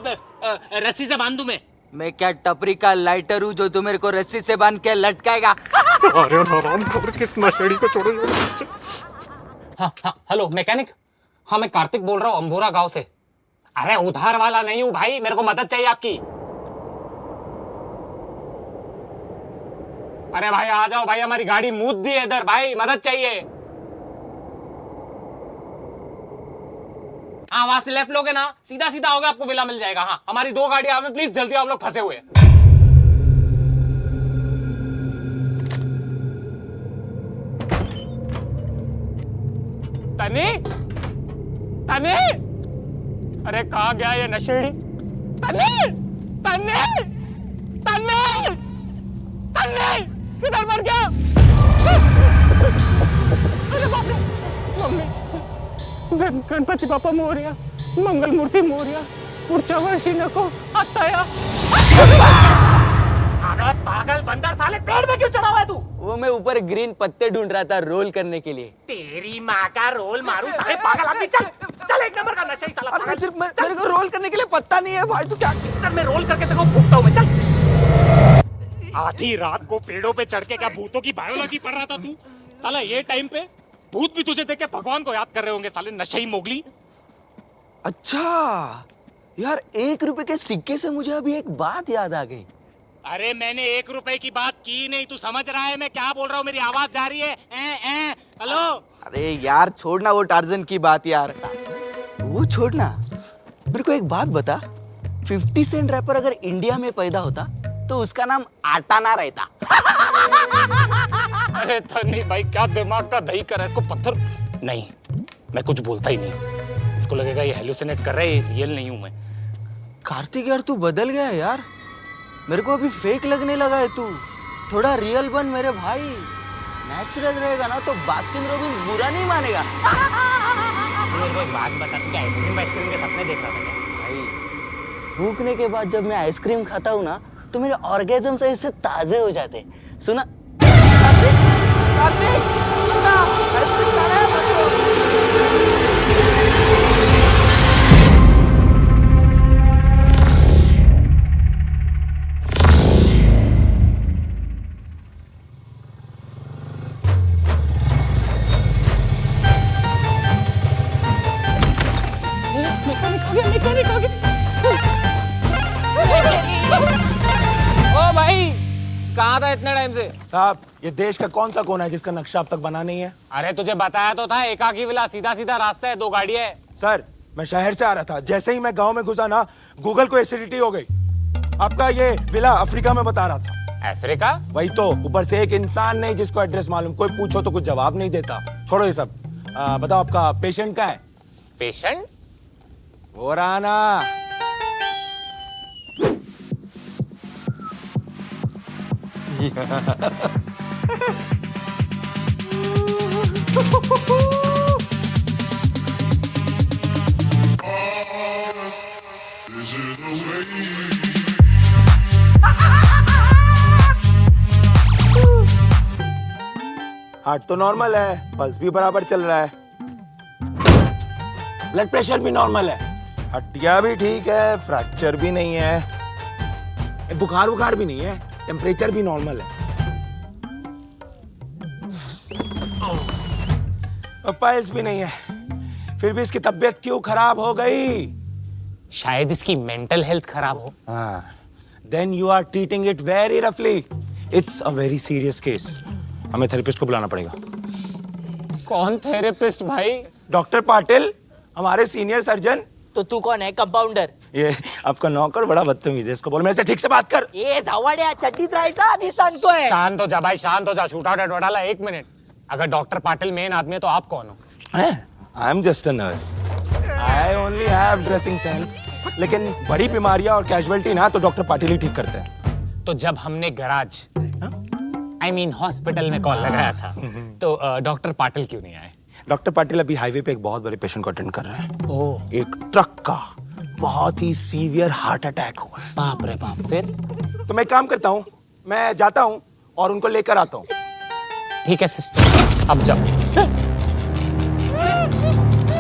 Speaker 10: रस्सी से बांध दूं
Speaker 7: मैं क्या टपरी का लाइटर हूँ जो तू मेरे को रस्सी से बांध के लटकाएगा?
Speaker 2: अरे हराम खोर, किस नशेड़ी को छोड़ो। हाँ हाँ, हेलो मैकेनिक। हाँ मैं कार्तिक बोल रहा हूँ अंबोरा गांव से। अरे उधार वाला नहीं हूँ भाई, मेरे को मदद चाहिए आपकी। अरे भाई आ जाओ भाई, हमारी गाड़ी मूद दी है इधर भाई, मदद चाहिए। हाँ वहां से लेफ्ट लोगे ना, सीधा सीधा होगा, आपको विला मिल जाएगा। हाँ हमारी 2 गाड़ियां में, प्लीज जल्दी, हम लोग फंसे हुए हैं। तनी, तनी, अरे कहाँ गया ये नशेड़ी? तनी, तनी, तनी, तनी, किधर मर गया? अरे बाप रे, मम्मी, गणपति बाप्पा मोरया, मंगल मूर्ति मोरया, पुढच्या वर्षी नको आत्ताया। अरे पागल बंदर, साले पेड़ में क्यों चढ़ा हुआ है तू?
Speaker 7: वो मैं ऊपर ग्रीन पत्ते ढूंढ रहा था रोल करने के लिए।
Speaker 10: तेरी माँ का रोल मारू साले पागल आदमी। चल चल, 1 नंबर का नशा ही साला
Speaker 7: अरे
Speaker 10: पागल।
Speaker 7: सिर्फ मेरे को रोल करने के लिए पत्ता नहीं है भाई, तू क्या?
Speaker 10: बिस्तर में रोल करके तेरे को फूकता हूँ मैं। चल, आधी रात को पेड़ों पे चढ़ के क्या भूतों की बायोलॉजी पढ़ रहा था तू? साला ये टाइम पे भूत भी तुझे देख के भगवान को याद कर रहे होंगे साले नशेई मोगली।
Speaker 7: अच्छा यार, 1 रुपए के सिक्के से मुझे अभी एक बात याद आ गई।
Speaker 2: अरे मैंने 1 रुपए की बात की नहीं, तू समझ रहा है मैं क्या बोल रहा हूँ? मेरी आवाज जा रही है? हेलो।
Speaker 7: अरे यार छोड़ना वो टार्जन की बात यार, वो छोड़ना। मेरे को एक बात बता, 50 सेंट रैपर अगर इंडिया में पैदा होता तो उसका नाम आटाना रहता।
Speaker 2: अरे तन्नी भाई, क्या दिमाग का दही कर रहा है, इसको पत्थर नहीं, मैं कुछ बोलता ही नहीं। इसको लगेगा ये हेलुसिनेट कर रहा है, ये रियल नहीं हूं मैं।
Speaker 7: कार्तिक यार तू बदल गया है यार, मेरे को अभी फेक लगने लगा है तू। थोड़ा रियल बन मेरे भाई, नेचुरल रहेगा ना तो बास्किन रॉबिन्स बुरा नहीं मानेगा।
Speaker 2: मेरे को एक बात बता, तू क्या आइसक्रीम के सपने देख रहा था क्या?
Speaker 7: भाई भूखने के बाद जब मैं आइसक्रीम खाता हूँ ना तो मेरे ऑर्गेजम से ऐसे ताजे हो जाते। सुना कार्तिक, कार्तिक सुनना, आइसक्रीम खाना है मेरे को।
Speaker 2: ओ भाई, कहाँ था इतने टाइम से?
Speaker 11: साहब ये देश का कौन सा कोना है जिसका नक्शा अब तक बना नहीं है?
Speaker 2: अरे तुझे बताया तो था, एकाकी विला, सीधा सीधा रास्ता है, 2 गाड़ियां है।
Speaker 11: सर मैं शहर से आ रहा था, जैसे ही मैं गांव में घुसा ना गूगल को एसिडिटी हो गई। आपका ये विला अफ्रीका में बता रहा था।
Speaker 2: अफ्रीका?
Speaker 11: वही तो, ऊपर से एक इंसान नहीं जिसको एड्रेस मालूम, कोई पूछो तो कुछ जवाब नहीं देता। छोड़ो ये सब, बताओ आपका पेशेंट कहाँ है?
Speaker 2: पेशेंट?
Speaker 11: वो रहा ना। हार्ट तो नॉर्मल है, पल्स भी बराबर चल रहा है, ब्लड प्रेशर भी नॉर्मल है, हड्डियां भी ठीक है, फ्रैक्चर भी नहीं है, बुखार बुखार भी नहीं है, टेम्परेचर भी नॉर्मल है, और पल्स भी नहीं है। फिर भी इसकी तबीयत क्यों खराब हो गई?
Speaker 2: शायद इसकी मेंटल हेल्थ खराब हो।
Speaker 11: हाँ, then you are treating it very roughly. It's a very serious case. हमें थेरेपिस्ट को बुलाना पड़ेगा।
Speaker 2: कौन थेरेपिस्ट भाई?
Speaker 11: डॉक्टर पाटिल, हमारे सीनियर सर्जन।
Speaker 6: तो तू कौन है? कंपाउंडर?
Speaker 11: ये आपका नौकर बड़ा बदतमीज है, इसको बोल मेरे से ठीक से बात कर।
Speaker 6: ए जावड्या, चड्डीत राहायचा आधी सांगतोय।
Speaker 2: शांत हो जा भाई, शांत हो जा। शूट आउट एडवर्टाला 1 मिनट। अगर डॉक्टर पाटिल मेन आदमी है तो आप कौन हो?
Speaker 11: I am just a nurse, I only have dressing sense. लेकिन बड़ी बीमारियां और कैजुअलिटी ना तो डॉक्टर पाटिल ही ठीक करते हैं।
Speaker 2: तो जब हमने गराज आई मीन हॉस्पिटल में कॉल लगाया था। तो डॉक्टर पाटिल क्यों नहीं आए?
Speaker 11: डॉक्टर पाटिल अभी हाईवे पे एक बहुत बड़े पेशेंट को अटेंड कर रहे हैं।
Speaker 2: ओह,
Speaker 11: एक ट्रक का बहुत ही सीवियर हार्ट अटैक हुआ है।
Speaker 2: बाप रे बाप। फिर?
Speaker 11: तो मैं एक काम करता हूँ, मैं जाता हूँ और उनको लेकर आता हूँ।
Speaker 2: ठीक है सिस्टर, अब जाओ।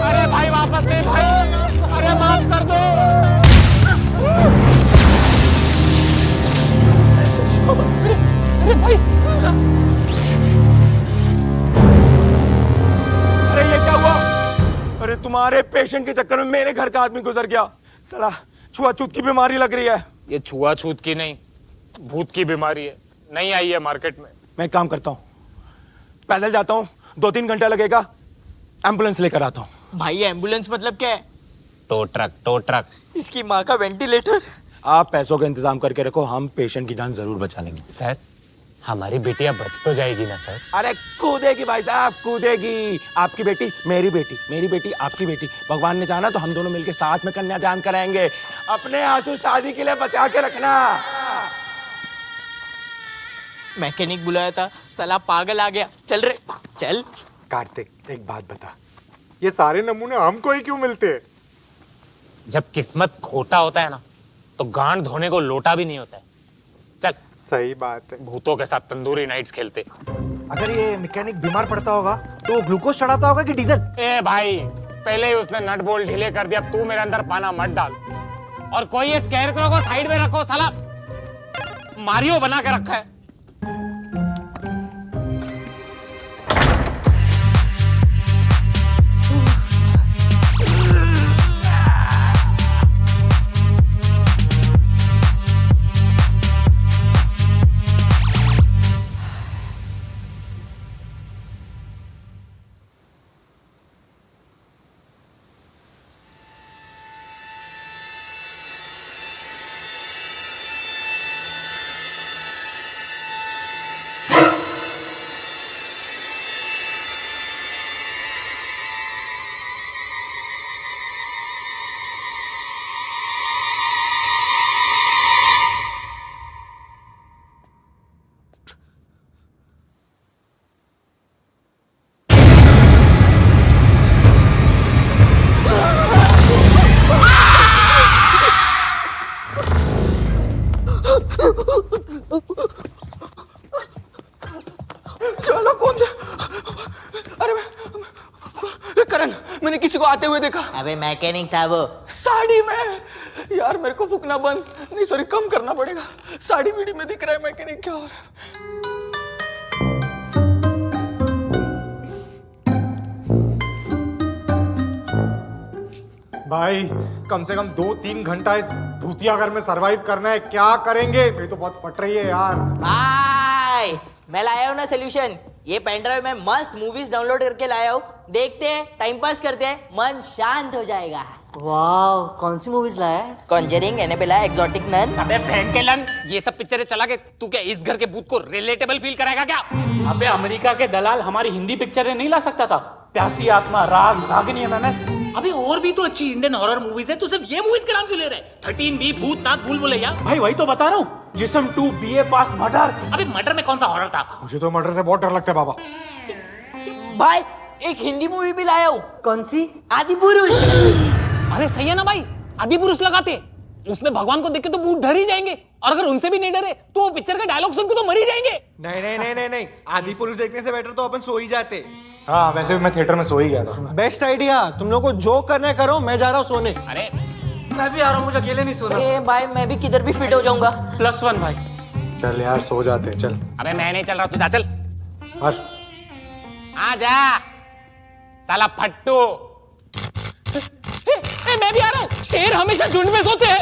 Speaker 2: अरे भाई वापस दे भाई, अरे माफ कर दो।
Speaker 11: अरे भाई, अरे ये क्या हुआ? अरे तुम्हारे पेशेंट के चक्कर में मेरे घर का आदमी गुजर गया। साला छुआछूत की बीमारी लग रही है।
Speaker 2: ये छुआछूत की नहीं, भूत की बीमारी है, नहीं आई है मार्केट में।
Speaker 11: मैं एक काम करता हूँ, पैदल जाता हूँ, 2-3 घंटा लगेगा, एम्बुलेंस लेकर आता हूँ।
Speaker 6: भाई एम्बुलेंस मतलब क्या है?
Speaker 2: Tow truck.
Speaker 6: इसकी माँ का वेंटिलेटर।
Speaker 11: आप पैसों का इंतजाम करके रखो, हम पेशेंट की जान जरूर बचा लेंगे।
Speaker 2: सर, हमारी बेटियां बच तो जाएगी ना सर?
Speaker 11: अरे कूदेगी भाई साहब, कूदेगी। आपकी बेटी मेरी बेटी, मेरी बेटी आपकी बेटी। भगवान ने चाहा तो हम दोनों मिलकर साथ में कन्यादान कराएंगे। अपने आंसू शादी के लिए बचा के रखना।
Speaker 6: मैकेनिक बुलाया था, साला पागल आ गया। चल रे चल।
Speaker 1: कार्तिक, एक बात बता, ये सारे नमूने हमको ही क्यों मिलते हैं?
Speaker 2: जब किस्मत खोटा होता है ना, तो गांड धोने को लोटा भी नहीं होता है। चल।
Speaker 1: सही बात है।
Speaker 2: भूतों के साथ तंदूरी नाइट्स खेलते।
Speaker 3: अगर ये मैकेनिक बीमार पड़ता होगा तो वो ग्लूकोज चढ़ाता होगा कि डीजल?
Speaker 2: ए भाई, पहले ही उसने नट बोल्ट ढीले कर दिया, तू मेरे अंदर पाना मत डाल। और कोई ये स्कैरक्रो को साइड में रखो, साला मारियो बना के रखा है।
Speaker 9: चलो कौन था? अरे करण, मैंने किसी को आते हुए देखा।
Speaker 6: अबे मैकेनिक था वो।
Speaker 9: साड़ी में। यार मेरे को फूकना बंद, नहीं सॉरी कम करना पड़ेगा। साड़ी बीड़ी में दिख रहा है मैकेनिक, क्या हो रहा है?
Speaker 1: भाई कम से कम 2-3 घंटा इस भूतिया घर में सरवाइव करना है। क्या करेंगे? मेरी तो बहुत फट रही है यार।
Speaker 6: भाई मैं लाया हूँ ना सोल्यूशन। ये पेनड्राइव में मस्त मूवीज डाउनलोड करके लाया हूँ। देखते हैं, टाइम पास करते हैं, मन शांत हो जाएगा।
Speaker 4: वाह, कौन सी मूवीज लाया है?
Speaker 6: Conjuring, Annabelle, exotic nun.
Speaker 2: अबे बहन के लन, ये सब पिक्चरें चला के तू क्या इस घर के भूत को रिलेटेबल फील कराएगा क्या?
Speaker 10: अबे अमेरिका के दलाल हमारी हिंदी पिक्चरें नहीं ला सकता था? प्यासी आत्मा, राज, रागिनी, एमएमएस।
Speaker 12: अबे और भी तो अच्छी इंडियन हॉरर मूवीज है, तू सिर्फ ये मूवीज के नाम क्यों ले रहा है? 13B, भूतनाथ, भूल भुलैया।
Speaker 10: भाई वही तो बता रहा हूँ, जिस्म 2, BA पास, मर्डर।
Speaker 12: अबे मर्डर में कौन सा हॉरर था?
Speaker 1: मुझे तो मर्डर से बहुत डर लगता है बाबा।
Speaker 6: भाई एक हिंदी मूवी भी लाया हूँ।
Speaker 4: कौन सी?
Speaker 6: आदि पुरुष।
Speaker 10: अरे सही है ना भाई, आदि पुरुष लगाते। उसमें भगवान को देख के तो भूत डर ही जाएंगे, और अगर उनसे भी नहीं डरे तो वो पिक्चर का डायलॉग सुन के तो मर ही जाएंगे।
Speaker 9: नहीं नहीं नहीं नहीं नहीं, आदि पुरुष देखने से बेटर तो अपन सो ही जाते।
Speaker 1: हाँ वैसे भी मैं थिएटर में सो ही गया था।
Speaker 9: Best idea. तुम लोग को जो करना है करो, मैं जा रहा हूँ सोने।
Speaker 2: अरे
Speaker 10: मैं भी आ रहा हूँ, मुझे अकेले नहीं सोना।
Speaker 6: ए भाई मैं भी किधर भी फिट हो जाऊंगा।
Speaker 10: +1 भाई।
Speaker 1: चल यार सो जाते हैं, चल।
Speaker 2: अबे मैं नहीं चल रहा, तू जा चल।
Speaker 1: और
Speaker 2: आ जा साला फट्टू।
Speaker 10: मैं भी आ रहा हूँ। शेर हमेशा झुंड में सोते हैं।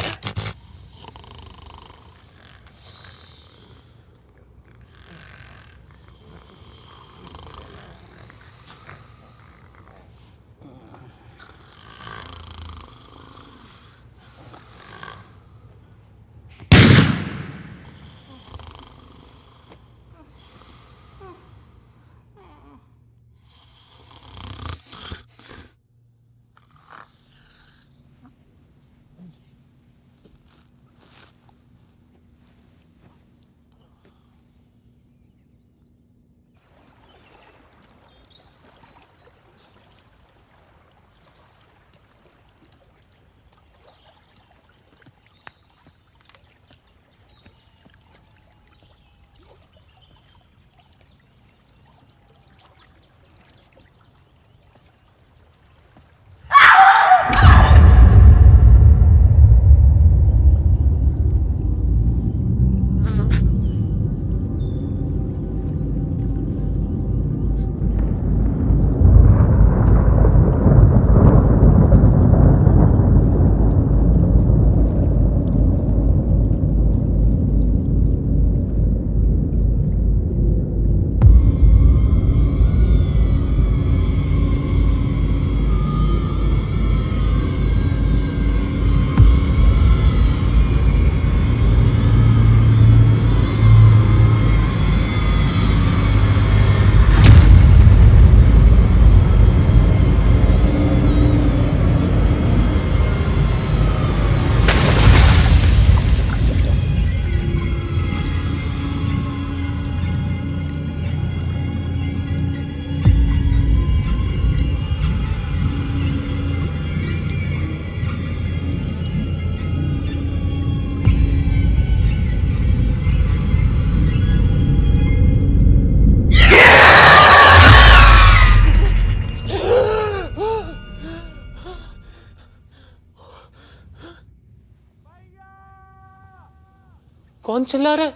Speaker 8: कौन चिल्ला रहा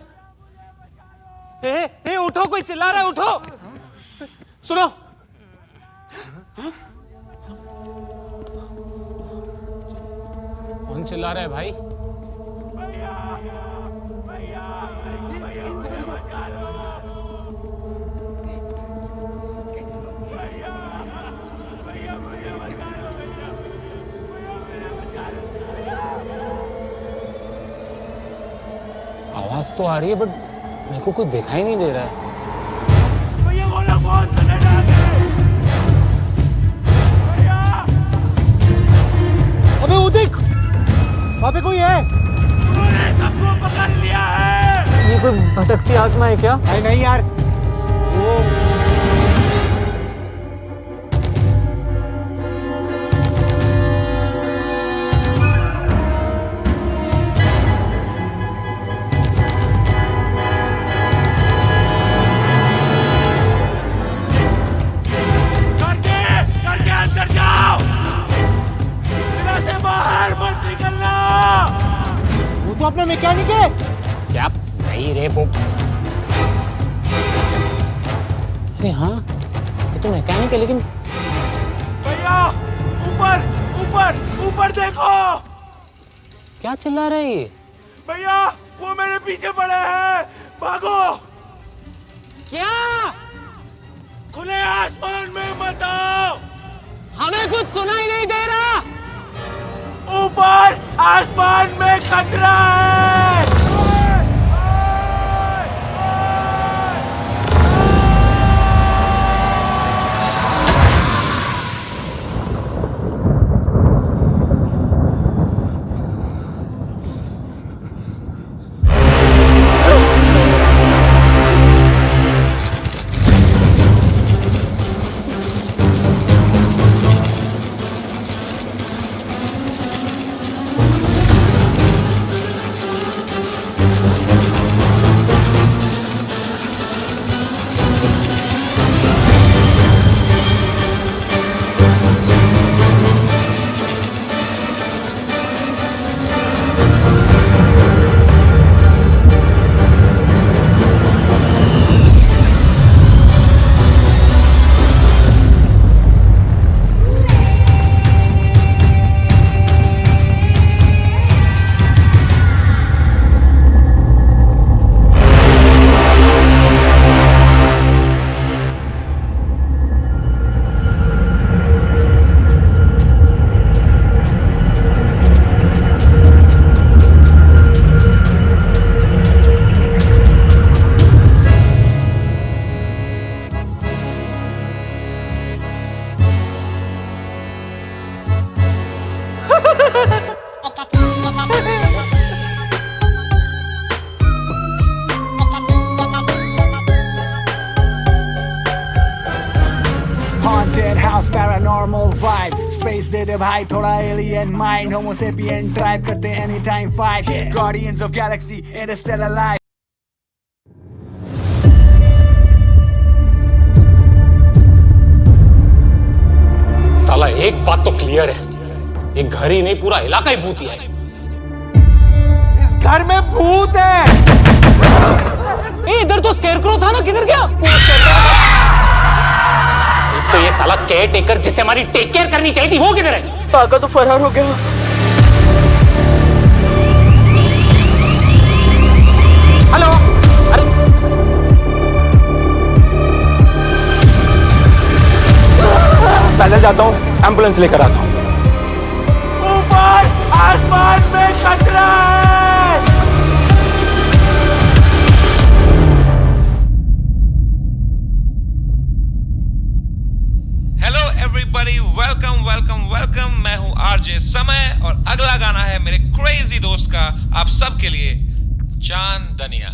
Speaker 8: है? ए, उठो, कोई चिल्ला रहा है, उठो। सुनो।
Speaker 2: कौन चिल्ला रहा है भाई? आवाज तो आ रही है बट मेरे को कुछ दिखाई नहीं दे रहा है।
Speaker 11: भैया वो लोग बहुत खतरनाक है। भैया
Speaker 8: अबे वो देख, वहां पे कोई है।
Speaker 11: उन्होंने सबको पकड़ लिया है।
Speaker 8: ये कोई भटकती आत्मा है क्या? नहीं यार, वो
Speaker 11: करके अंदर जाओ। इधर से बाहर मत निकलना।
Speaker 8: वो तो अपना मैकेनिक है।
Speaker 2: क्या? नहीं रे वो। अरे हाँ, ये तो मैकेनिक है लेकिन
Speaker 11: भैया ऊपर ऊपर ऊपर देखो।
Speaker 2: क्या चिल्ला रहा है ये?
Speaker 11: भैया वो मेरे पीछे पड़े हैं, भागो।
Speaker 8: क्या?
Speaker 11: खुले आसमान में मत आओ।
Speaker 8: हमें कुछ सुनाई नहीं दे रहा।
Speaker 11: ऊपर आसमान में खतरा है।
Speaker 13: Haunted house, paranormal vibe. Space दे दे भाई थोड़ा alien mind. Homo sapien tribe करते anytime fight. Guardians of galaxy, interstellar life.
Speaker 2: साला एक बात तो क्लियर है, ये घर ही नहीं पूरा इलाका ही भूतिया है।
Speaker 11: इस घर में भूत है।
Speaker 8: इधर तो स्केरक्रो था ना, किधर गया?
Speaker 2: एक तो ये साला केयर टेकर जिससे हमारी टेक केयर करनी चाहिए थी, वो किधर है?
Speaker 8: ताका तो फरार हो गया।
Speaker 2: हेलो, अरे
Speaker 11: पैदल जाता हूँ, एम्बुलेंस लेकर आता हूँ। ऊपर आसमान में खतरा है।
Speaker 5: Hello everybody, welcome welcome welcome. मैं हूं आरजे समय और अगला गाना है मेरे क्रेजी दोस्त का आप सबके लिए, चांदनिया।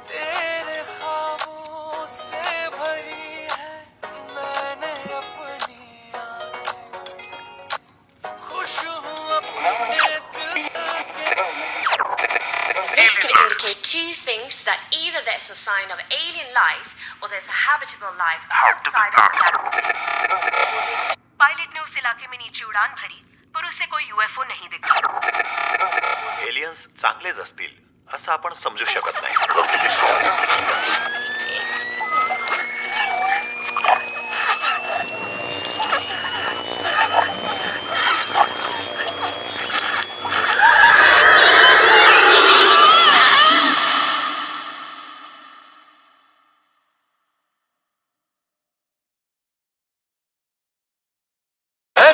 Speaker 13: तेरे ख्वाबों से भरी है मैंने अपनी आँखें। खुश हूँ अपने दिल के।
Speaker 14: This could indicate two things: that either there's a sign of alien life or there's a habitable life outside of the galaxy. Pilot ने उस इलाके में नीचे उड़ान भरी पर उससे कोई यूएफओ नहीं दिखा।
Speaker 15: एलियंस चांगलेच असतील असं आपण समजू शकत नाही.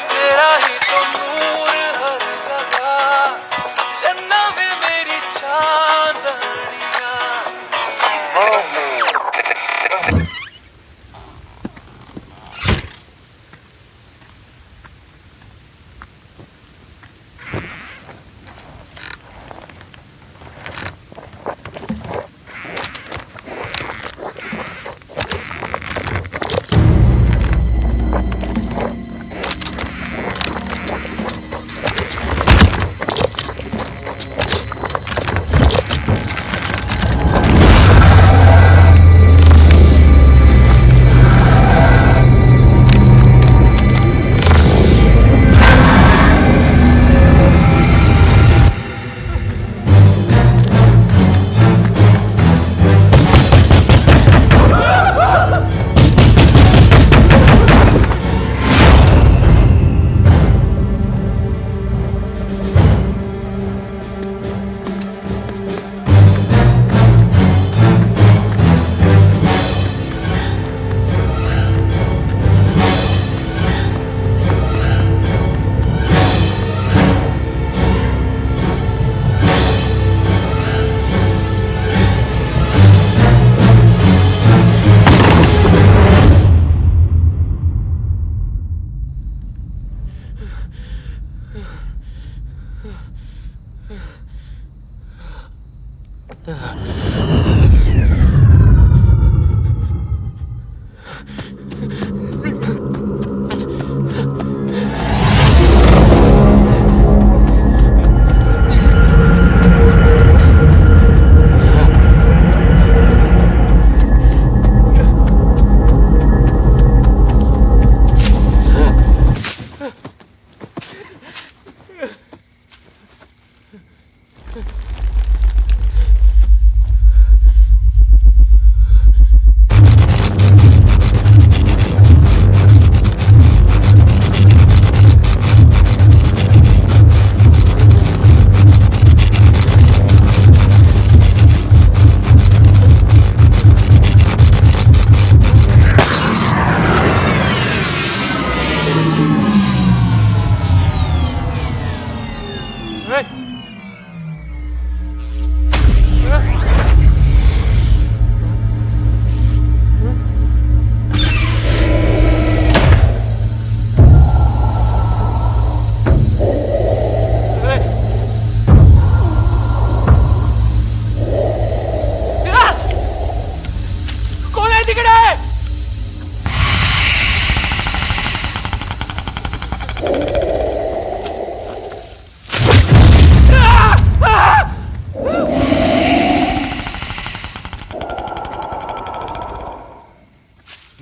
Speaker 13: तेरा ही तो नूर हर जगह, चन्ना वे मेरी चांदनिया.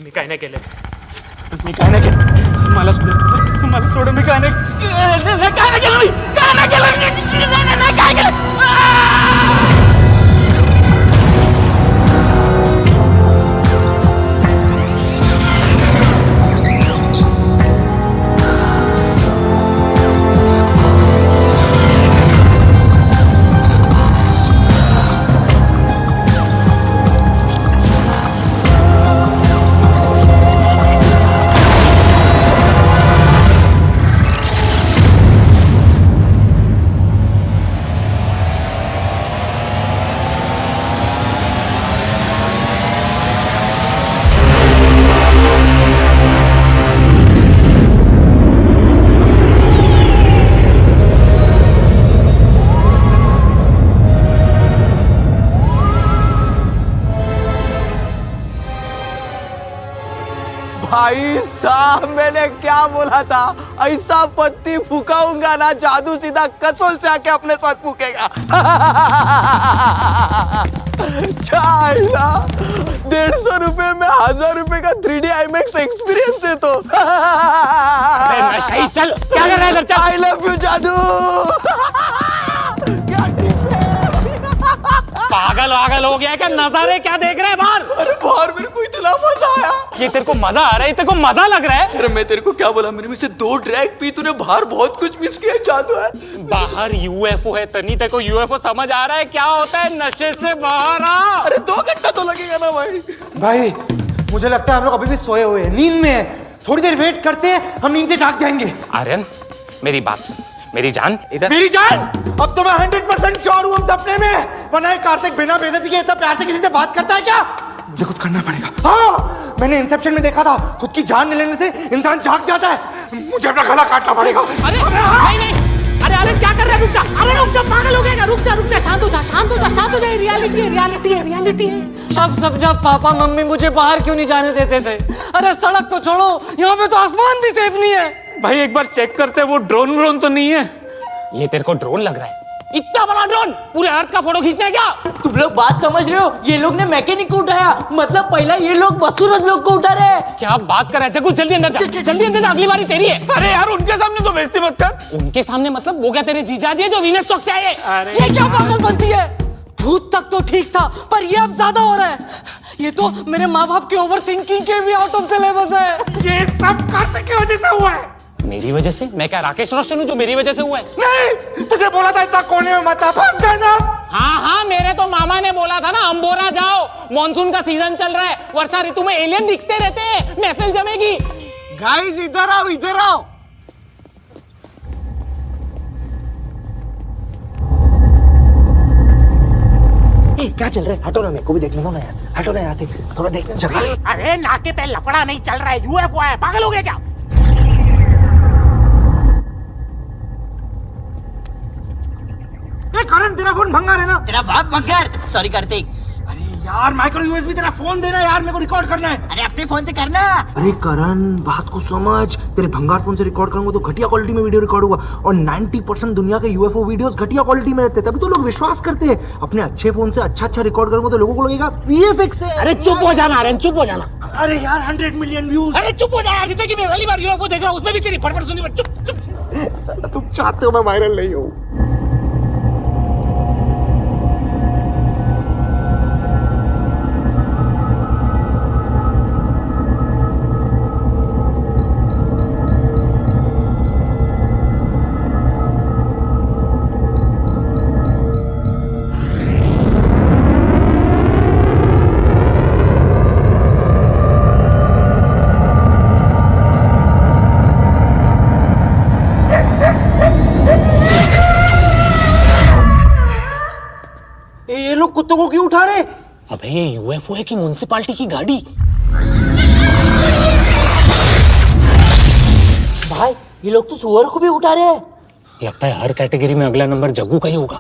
Speaker 10: मी काय नाही केलं.
Speaker 9: मी काय नाही केलं. मला सोड मी काय नाही केलं.
Speaker 3: भाई साहब मैंने क्या बोला था, ऐसा पत्ती फूकाऊंगा ना जादू सीधा कसोल से आके अपने साथ फूकेगा। चाइला 150 रुपए में 1000 रुपए का 3D IMAX एक्सपीरियंस है तो।
Speaker 2: चल क्या कर रहा है इधर, चल।
Speaker 3: आई लव यू जादू। क्या ट्रिप है।
Speaker 2: पागल वागल हो गया क्या? नजारे क्या देख रहे हैं बाहर?
Speaker 9: अरे बाहर मेरे को इतना मजा आया।
Speaker 2: ये तेरे को मजा आ रहा है? तेरे को मजा लग रहा है?
Speaker 9: अरे मैं तेरे को क्या बोला, मैंने में से 2 ड्रैग पी, तूने बाहर बहुत कुछ मिस किया। जादू है
Speaker 2: बाहर यूएफओ है तनी, तेरे को यूएफओ समझ आ रहा है क्या होता है? नशे से बाहर आ।
Speaker 9: अरे 2 घंटा तो लगेगा ना भाई।
Speaker 1: भाई मुझे लगता है हम लोग अभी भी सोए हुए हैं, नींद में है। थोड़ी देर वेट करते हैं, हम नींद से जाग जाएंगे।
Speaker 2: आर्यन मेरी बात सुन, मेरी जान इधर।
Speaker 1: मेरी जान, अब तो मैं 100% श्योर हूँ हम सपने में। वरना कार्तिक बिना बेइज्जती के इतना प्यार से किसी से बात करता है क्या? मुझे कुछ करना पड़ेगा। हाँ, मैंने इंसेप्शन में देखा था, खुद की जान ले लेने से इंसान जाग जाता है। मुझे अपना गला काटना पड़ेगा।
Speaker 10: अरे नहीं नहीं, अरे क्या कर रहा है? रुक जा, अरे रुक जा, पागल हो गया। रुक जा, शांत हो जा, शांत हो जा, शांत हो जा। रियलिटी है, रियलिटी है, रियलिटी है।
Speaker 4: सब जब पापा मम्मी मुझे बाहर क्यों नहीं जाने देते थे? अरे सड़क तो छोड़ो, यहाँ पे तो आसमान भी सेफ नहीं है।
Speaker 2: भाई एक बार चेक करते, वो ड्रोन तो नहीं है? ये तेरे को ड्रोन लग रहा है? इतना बड़ा ड्रोन पूरे अर्थ का फोटो खींचना है क्या?
Speaker 6: तुम लोग बात समझ रहे हो? ये लोग ने मैकेनिक को उठाया, मतलब पहला ये लोग बसूरज लोग को उठा रहे हैं।
Speaker 2: क्या बात कर रहा है? जग्गू जल्दी अंदर जा, जल्दी अंदर जा, अगली बारी तेरी है। अरे यार उनके सामने तो बेइज्जती मत कर। उनके सामने मतलब वो क्या तेरे जीजाजी है जो वीनस चौक से आए?
Speaker 4: ये क्या पागल बनती है? भूत तक तो ठीक था, पर ये अब ज्यादा हो रहा है। ये तो मेरे माँ बाप की ओवर थिंकिंग के भी आउट ऑफ सिलेबस है।
Speaker 1: ये सब कार्तिक की वजह से हुआ है।
Speaker 2: मेरी वजह से? मैं क्या राकेश रोशन हूँ जो मेरी वजह से हुआ है?
Speaker 1: नहीं, तुझे बोला था इतना कोने में मत आ, फंस जाना।
Speaker 2: हाँ, मेरे तो मामा ने बोला था ना अंबोरा जाओ, मॉनसून का सीजन चल रहा है, वर्षा ऋतु में एलियन दिखते रहते हैं, महफिल जमेगी।
Speaker 9: गाइस इधर आओ, इधर आओ।
Speaker 10: क्या चल रहा है? हटो ना, मेरे को भी देख लेना ना यार। हटो ना यहाँ से, थोड़ा देखने जगह। अरे नाके पे लफड़ा नहीं चल रहा है, यूएफओ है। पागल हो गया क्या?
Speaker 1: करण तेरा फोन भंगार है ना?
Speaker 6: तेरा बाप भंगार। सॉरी कार्तिक।
Speaker 1: अरे यार माइक्रो यूएसबी तेरा फोन देना यार, मेरे को रिकॉर्ड करना है।
Speaker 6: अरे अपने फोन से करना।
Speaker 3: अरे करण बात को समझ, तेरे भंगार फोन से रिकॉर्ड करूंगा तो घटिया क्वालिटी में वीडियो रिकॉर्ड होगा, और 90% दुनिया के यूएफओ वीडियोस घटिया क्वालिटी में रहते हैं, तभी तो लोग विश्वास करते हैं। अपने अच्छे फोन से अच्छा रिकॉर्ड करूंगा तो लोगों को लगेगा वीएफएक्स है।
Speaker 10: अरे चुप हो जाना आर्यन, चुप हो जाना।
Speaker 1: अरे यार 100 मिलियन व्यूज।
Speaker 10: अरे चुप हो जा यार, जितने की मैं पहली बार यूएफओ देख रहा हूँ उसमें भी तेरी फटफट सुनी। चुप।
Speaker 1: तुम चाहते हो मैं वायरल नहीं हूँ?
Speaker 3: ये लोग कुत्तों को क्यों उठा रहे?
Speaker 2: अबे ये यूएफओ है कि म्युनिसिपैलिटी की गाड़ी?
Speaker 6: भाई ये लोग तो सुअर को भी उठा रहे हैं।
Speaker 2: लगता है हर कैटेगरी में अगला नंबर जग्गू का ही होगा।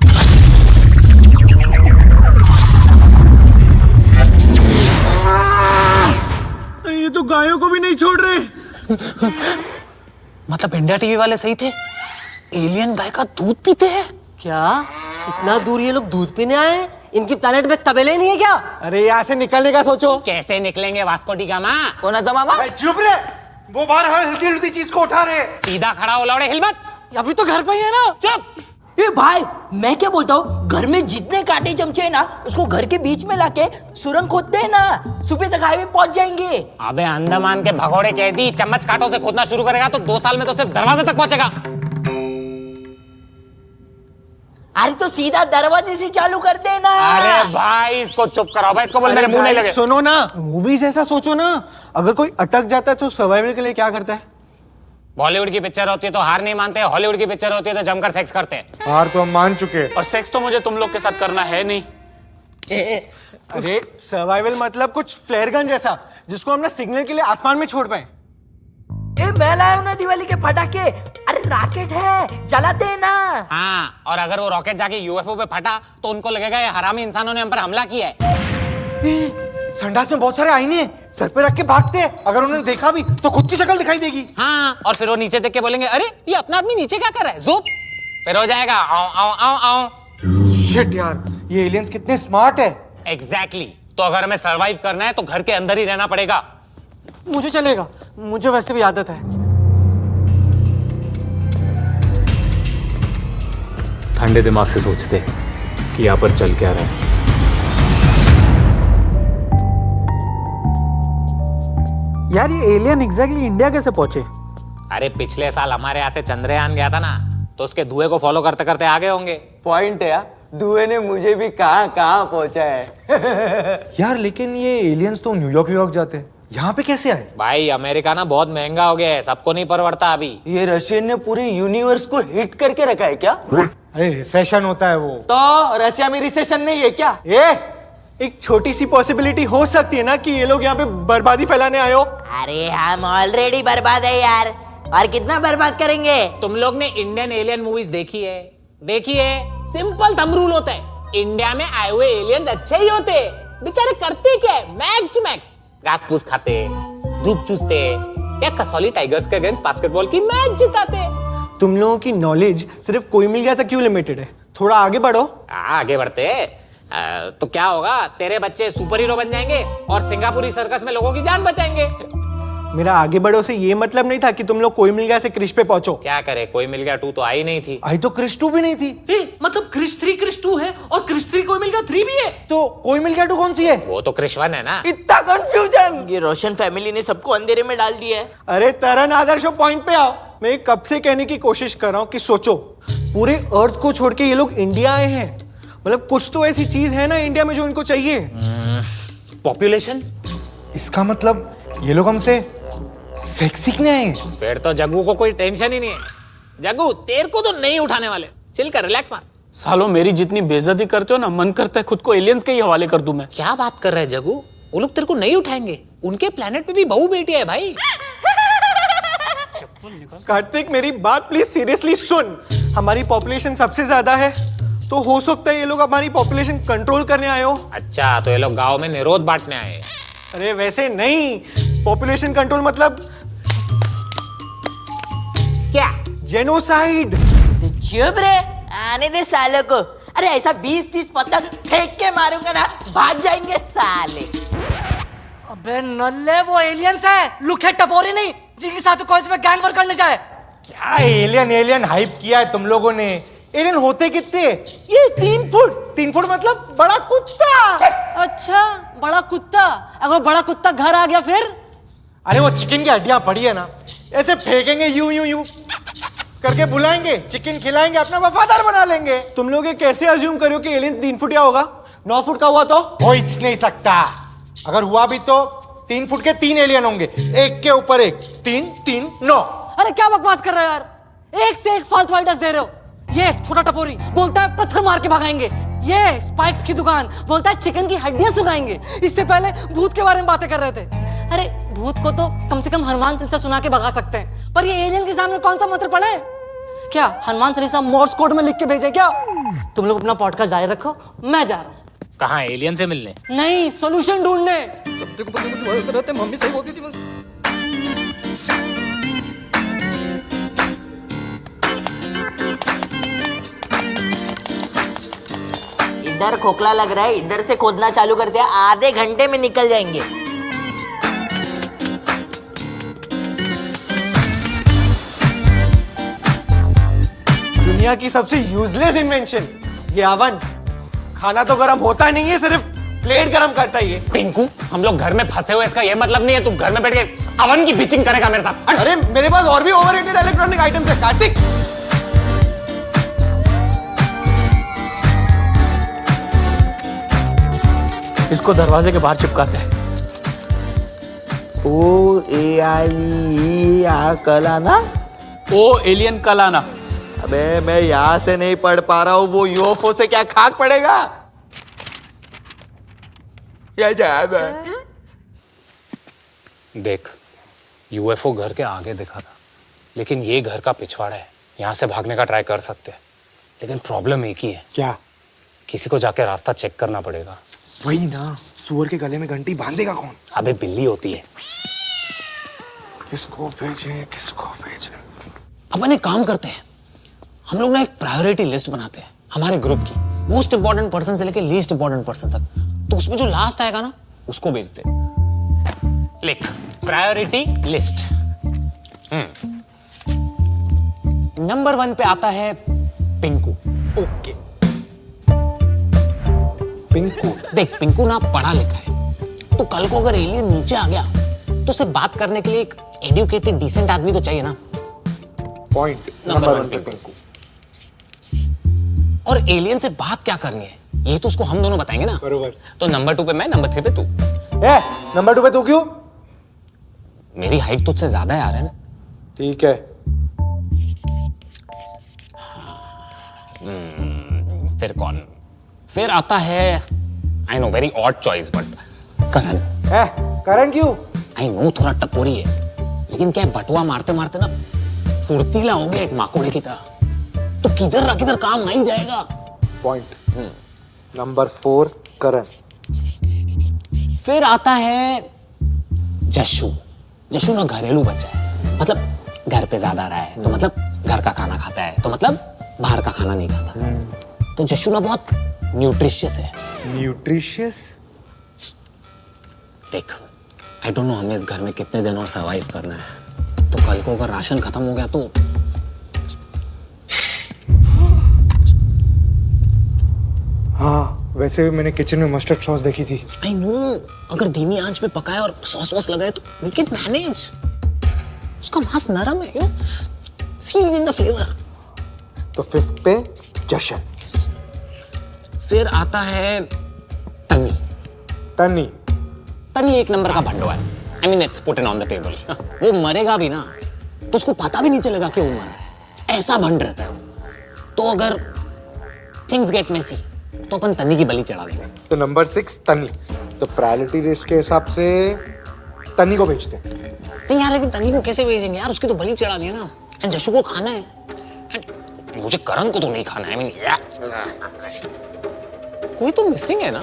Speaker 9: ये तो गायों को भी नहीं छोड़ रहे।
Speaker 2: मतलब इंडिया टीवी वाले सही थे, एलियन गाय का दूध पीते हैं।
Speaker 4: क्या इतना दूर ये लोग दूध पीने आए हैं? इनकी प्लेनेट में तबेले नहीं है क्या?
Speaker 9: अरे यहाँ से निकलने का सोचो।
Speaker 2: कैसे निकलेंगे वास्को डी गामा?
Speaker 4: कौन है मामा?
Speaker 1: चुप रे, वो बाहर हल्की हल्की चीज को उठा रहे।
Speaker 2: सीधा खड़ा हो लौड़े, हिल मत।
Speaker 4: अभी तो घर पे ही है ना।
Speaker 2: चुप।
Speaker 6: ए भाई मैं क्या बोलता हूँ, घर में जितने कांटे चमचे हैं ना उसको घर के बीच में लाके सुरंग खोदते हैं ना, सुबह तक हाईवे पहुंच जाएंगे।
Speaker 2: अबे अंडमान के भगोड़े कैदी चम्मच कांटों से खोदना शुरू करेगा तो 2 साल में तो सिर्फ दरवाजे तक पहुंचेगा।
Speaker 6: अरे तो सीधा दरवाजे से चालू कर देना।
Speaker 2: अरे भाई इसको चुप कराओ भाई, इसको बोल मेरे मुंह नहीं लगे।
Speaker 9: सुनो ना, मूवी जैसा सोचो ना, अगर कोई अटक जाता है तो सर्वाइवल के लिए क्या करता है?
Speaker 2: बॉलीवुड की पिक्चर होती है तो हार नहीं मानते, हॉलीवुड की पिक्चर होती है तो जमकर सेक्स करते हैं।
Speaker 1: हार तो हम मान चुके,
Speaker 2: और सेक्स तो मुझे तुम लोग के साथ करना है नहीं।
Speaker 9: अरे सर्वाइवल मतलब कुछ फ्लेयर गन जैसा, जिसको हम ना सिग्नल के लिए आसमान में छोड़ पाए।
Speaker 6: मैं लाया हूं ना दिवाली के पटाखे। अरे रॉकेट है, जलाते हैं ना।
Speaker 2: हाँ, और अगर वो रॉकेट जाके यूएफओ पे फटा तो उनको लगेगा ये हरामी इंसानों ने हम पर हमला किया है।
Speaker 1: संडास में बहुत सारे आईने हैं, सर पे रख के भागते हैं, अगर उन्होंने देखा भी तो खुद की शक्ल दिखाई देगी।
Speaker 2: हाँ, और फिर वो नीचे देख के बोलेंगे अरे ये अपना आदमी नीचे क्या कर रहा है, ज़ूप, फिर हो जाएगा आओ आओ आओ आओ।
Speaker 1: शिट यार, ये एलियंस कितने स्मार्ट है।
Speaker 2: एग्जैक्टली। तो अगर हमें सरवाइव करना है तो घर के अंदर ही रहना पड़ेगा।
Speaker 4: मुझे चलेगा, मुझे वैसे भी आदत है।
Speaker 5: ठंडे दिमाग से सोचते कि यहाँ पर चल क्या रहा है।
Speaker 10: यार ये एलियन एग्जैक्टली इंडिया कैसे पहुंचे?
Speaker 2: अरे पिछले साल हमारे यहाँ से चंद्रयान गया था ना, तो उसके धुएं को फॉलो करते करते आगे होंगे।
Speaker 3: पॉइंट है यार, धुएं ने मुझे भी कहां कहां पहुंचा है।
Speaker 1: यार लेकिन ये एलियंस तो न्यूयॉर्क जाते हैं, यहाँ पे कैसे आए?
Speaker 2: भाई अमेरिका ना बहुत महंगा हो गया है, सबको नहीं परवड़ता अभी।
Speaker 3: ये रशियन ने पूरे यूनिवर्स को हिट करके रखा है क्या?
Speaker 1: अरे रिसेशन होता है वो
Speaker 3: तो रशिया में रिसेशन नहीं है क्या?
Speaker 9: एक छोटी सी पॉसिबिलिटी हो सकती है ना कि ये लोग यहाँ पे बर्बादी फैलाने आए हो।
Speaker 6: अरे हम ऑलरेडी बर्बाद है यार, और कितना बर्बाद करेंगे?
Speaker 2: तुम लोग ने इंडियन एलियन मूवीज देखी है? देखी है? सिंपल थंब रूल होता है, इंडिया में आए हुए एलियंस अच्छे ही होते हैं। बेचारे करते क्या है? मैक्स टू मैक्स घास फूस खाते, धूप चूसते, या कसौली टाइगर्स के अगेंस्ट बास्केटबॉल की मैच जिताते।
Speaker 9: तुम लोगों की नॉलेज सिर्फ कोई मिल गया था क्यों लिमिटेड है? थोड़ा आगे बढ़ो।
Speaker 2: आगे बढ़ते तो क्या होगा, तेरे बच्चे सुपर हीरो बन जाएंगे और सिंगापुरी सर्कस में लोगों की जान बचाएंगे।
Speaker 9: मेरा आगे बढ़ो से ये मतलब नहीं था कि तुम लोग कोई मिल गया से क्रिश पे पहुंचो।
Speaker 2: क्या करे, कोई मिल गया 2 तो आई नहीं थी।
Speaker 1: आई तो क्रिश 2 भी नहीं थी।
Speaker 12: मतलब क्रिश 3 क्रिश 2 है और क्रिश 3 कोई मिल गया 3 भी है।
Speaker 1: तो कोई मिल गया 2 कौन सी है?
Speaker 2: वो तो क्रिश 1 है ना।
Speaker 3: इतना कंफ्यूजन!
Speaker 6: ये रोशन फैमिली ने सबको अंधेरे में डाल दिया है।
Speaker 9: अरे तरन आदर्श पॉइंट पे आओ। मैं कब से कहने की कोशिश कर रहा हूँ कि सोचो, पूरे अर्थ को छोड़ के ये लोग इंडिया आए हैं, मतलब कुछ तो ऐसी चीज है ना इंडिया में जो इनको चाहिए।
Speaker 2: पॉपुलेशन।
Speaker 1: इसका मतलब ये लोग हमसे सेक्स सीखने आए।
Speaker 2: फिर तो जग्गू को कोई टेंशन ही नहीं है। जग्गू तेरे को तो नहीं उठाने वाले, चिल कर, रिलैक्स मार।
Speaker 10: सालों मेरी जितनी बेइज्जती करते हो ना, मन करता है खुद को एलियंस के ही हवाले कर दूं मैं।
Speaker 2: क्या बात कर रहे हैं जग्गू, वो लोग तेरे को नहीं उठाएंगे, उनके प्लेनेट पे भी बहू बेटी है भाई।
Speaker 9: कार्तिक मेरी बात प्लीज सीरियसली सुन। हमारी पॉपुलेशन सबसे ज्यादा है, तो हो सकता है ये लोग हमारी पॉपुलेशन कंट्रोल करने आए हो।
Speaker 2: अच्छा, तो ये लोग गांव में निरोध बांटने आए।
Speaker 9: अरे वैसे नहीं, पॉपुलेशन कंट्रोल मतलब
Speaker 2: क्या?
Speaker 9: जेनोसाइड।
Speaker 6: चुप रे, आने दे सालों को। अरे ऐसा 20-30 पत्थर फेंक के मारूंगा ना, भाग जाएंगे साले।
Speaker 4: अबे नल्ले, वो एलियंस है, लुखे टपोरी नहीं, जिनके साथ कॉलेज में गैंग वर्क करने जाए।
Speaker 1: क्या एलियन हाइप किया है तुम लोगों ने? एलियन होते कितने? ये 3 फुट। 3 फुट मतलब बड़ा कुत्ता।
Speaker 4: अच्छा, बड़ा कुत्ता। अगर बड़ा कुत्ता घर आ गया फिर?
Speaker 1: अरे वो चिकन की हड्डियां पड़ी है ना, ऐसे फेंकेंगे यूं करके, बुलाएंगे, चिकन खिलाएंगे, अपना वफादार बना लेंगे।
Speaker 9: तुम लोग ये कैसे अज्यूम करो कि एलियन 3 फुटिया होगा? 9 फुट का हुआ तो
Speaker 1: हो ही नहीं सकता। अगर हुआ भी तो 3 फुट के 3 एलियन होंगे, एक के ऊपर एक, 3 3 9।
Speaker 4: अरे क्या बकवास कर रहे हो यार, एक से एक फालतू आइडियाज दे रहे हो। ये छोटा टपोरी बोलता है पत्थर मार के भगाएंगे, ये स्पाइक्स की दुकान बोलता है चिकन की हड्डियां सुखाएंगे। इससे पहले भूत के बारे में बातें कर रहे थे। अरे भूत को तो कम से कम हनुमान चालीसा सुना के भगा सकते हैं, पर ये एलियन के सामने कौन सा मंत्र पढ़े? क्या हनुमान चालीसा मोर्स कोड में लिख के भेजे क्या? तुम लोग अपना पॉडकास्ट जारी रखो, मैं जा रहा हूँ।
Speaker 2: कहाँ? एलियन से मिलने?
Speaker 4: नहीं, सॉल्यूशन ढूंढने।
Speaker 10: मम्मी सही बोलती थी।
Speaker 6: इधर खोखला लग रहा है, इधर से खोदना चालू करते हैं, आधे घंटे में निकल जाएंगे।
Speaker 9: दुनिया की सबसे यूजलेस इन्वेंशन, ये अवन। खाना तो गर्म होता नहीं है, सिर्फ प्लेट गर्म करता ही है।
Speaker 2: पिंकू, हम लोग घर में फंसे हुए, इसका ये मतलब नहीं है तू घर में बैठ के अवन की पिचिंग करेगा मेरे साथ।
Speaker 9: अरे मेरे पास और भी ओवररेटेड इलेक्ट्रॉनिक आइटम्स है कार्तिक।
Speaker 10: इसको दरवाजे के बाहर चिपकाते हैं।
Speaker 3: OAIE कलाना।
Speaker 10: ओ एलियन कलाना।
Speaker 3: अबे मैं यहाँ से नहीं पढ़ पा रहा हूँ, वो यूएफओ से क्या खाक पड़ेगा? क्या जायब है?
Speaker 2: देख, यूएफओ घर के आगे दिखा था, लेकिन ये घर का पिछवाड़ा है, यहाँ से भागने का ट्राई कर सकते हैं, लेकिन प्रॉब्लम एक ही है।
Speaker 1: क्या?
Speaker 2: किसी को जाके रास्ता चेक करना पड़ेगा।
Speaker 1: वही ना, सुअर के गले में घंटी बांधेगा कौन?
Speaker 2: अबे बिल्ली होती है।
Speaker 1: किसको भेजें?
Speaker 2: अपन एक काम करते हैं, हम लोग ना एक प्रायोरिटी लिस्ट बनाते हैं हमारे ग्रुप की, मोस्ट इंपॉर्टेंट पर्सन से लेके लीस्ट इंपॉर्टेंट पर्सन तक, तो उसमें जो लास्ट आएगा ना उसको भेज दे। लिख, प्रायोरिटी लिस्ट। नंबर 1 पे आता है पिंकू।
Speaker 1: ओके।
Speaker 2: पिंकू देख, पिंकू ना पढ़ा लिखा है, तो कल को अगर एलियन नीचे आ गया तो सिर्फ बात करने के लिए एक एजुकेटेड डिसेंट आदमी तो चाहिए ना।
Speaker 9: पॉइंट
Speaker 2: नंबर 1 पे पिंकू। और एलियन से बात क्या करनी है ये तो उसको हम दोनों बताएंगे ना।
Speaker 9: बरोबर।
Speaker 2: तो नंबर 2 पे मैं, नंबर 3 पे तू।
Speaker 9: नंबर 2 पे तू क्यों?
Speaker 2: मेरी हाइट तुझसे ज्यादा है यार, है ना?
Speaker 9: ठीक है।
Speaker 2: फिर कौन? फिर आता है, I know very odd choice but Karan.
Speaker 9: Karan क्यों?
Speaker 2: आई नो थोड़ा टपोरी है, लेकिन क्या है, बटुआ मारते मारते ना फुर्तीला हो गया एक माकोड़े की तरह, तो किधर ना किधर काम आ ही जाएगा।
Speaker 9: पॉइंट। नंबर 4 करण।
Speaker 2: फिर आता है जशु। जशु ना घरेलू बच्चा है, मतलब घर पे ज्यादा रहा है, तो मतलब घर का खाना खाता है, तो मतलब बाहर का खाना नहीं खाता। तो जशु ना बहुत न्यूट्रिशियस है।
Speaker 9: न्यूट्रिशियस?
Speaker 2: देख, आई डोंट नो हमें इस घर में कितने दिन और सरवाइव करना है, तो कल को अगर राशन खत्म हो गया तो
Speaker 9: हाँ, वैसे भी मैंने किचन में मस्टर्ड सॉस देखी थी।
Speaker 2: आई नो, अगर धीमी आंच पे पकाए और सॉस वॉस लगाए तो वी कैन मैनेज। उसका मांस नरम है, सील्स इन द फ्लेवर।
Speaker 9: तो 5th पे जशन।
Speaker 2: फिर आता है तन्नी।
Speaker 9: तन्नी?
Speaker 2: तन्नी एक नंबर का भंडवा है। I mean it's put on the table. वो मरेगा भी ना तो उसको पता भी नहीं चलेगा कि वो मर रहा है, ऐसा भंड रहता है। तो अगर थिंग्स गेट मेसी तो अपन तन्नी की बलि चढ़ा देंगे।
Speaker 9: तो नंबर 6 तन्नी। तो प्रायोरिटी लिस्ट के हिसाब से तन्नी को बेचते हैं।
Speaker 2: नहीं यार, लेकिन तन्नी को कैसे भेजेंगे यार, उसकी तो बलि चढ़ा दिया ना। एंड जशु को खाना है, एंड मुझे करण को तो नहीं खाना है। आई मीन कोई तो मिसिंग है ना।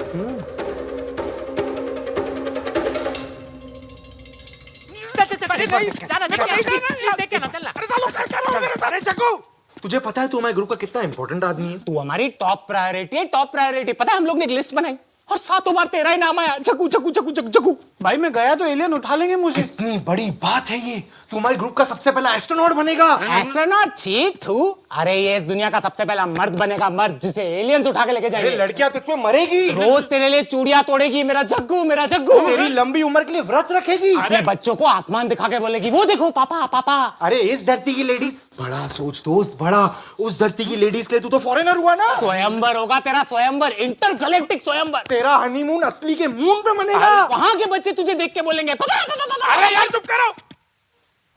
Speaker 3: तुझे पता है तू हमारे ग्रुप का कितना इंपॉर्टेंट आदमी है?
Speaker 2: तू हमारी टॉप प्रायोरिटी है, टॉप प्रायोरिटी। पता है हम लोग ने एक लिस्ट बनाई और 7 बार तेरा ही नाम आया, जग्गू जग्गू जग्गू जग्गू जग्गू।
Speaker 8: भाई मैं गया तो एलियन उठा लेंगे मुझे।
Speaker 3: इतनी बड़ी बात है ये, तू हमारे ग्रुप का सबसे पहला एस्ट्रोनॉट बनेगा।
Speaker 2: एस्ट्रोनॉट? छी थू। अरे ये इस दुनिया का सबसे पहला मर्द बनेगा, मर्द जिसे एलियंस उठा के लेके जाएंगे।
Speaker 3: लड़कियां तुझ पे मरेगी,
Speaker 2: रोज तेरे लिए चूड़ियां तोड़ेगी, मेरा जग्गू मेरा जग्गू।
Speaker 3: तेरी लंबी उम्र के लिए व्रत रखेगी,
Speaker 2: अपने बच्चों को आसमान दिखा के बोलेगी, वो देखो पापा पापा।
Speaker 3: अरे इस धरती की लेडीज, बड़ा सोच दोस्त बड़ा, उस धरती की लेडीज के लिए तू तो फॉरेनर हुआ ना।
Speaker 2: स्वयंवर होगा तेरा, स्वयंवर, इंटरगैलेक्टिक स्वयंवर।
Speaker 3: तेरा हनीमून असली के मून पे बनेगा।
Speaker 2: वहां के बच्चे तुझे देख के बोलेंगे पापा पापा पापा।
Speaker 8: अरे यार चुप करो,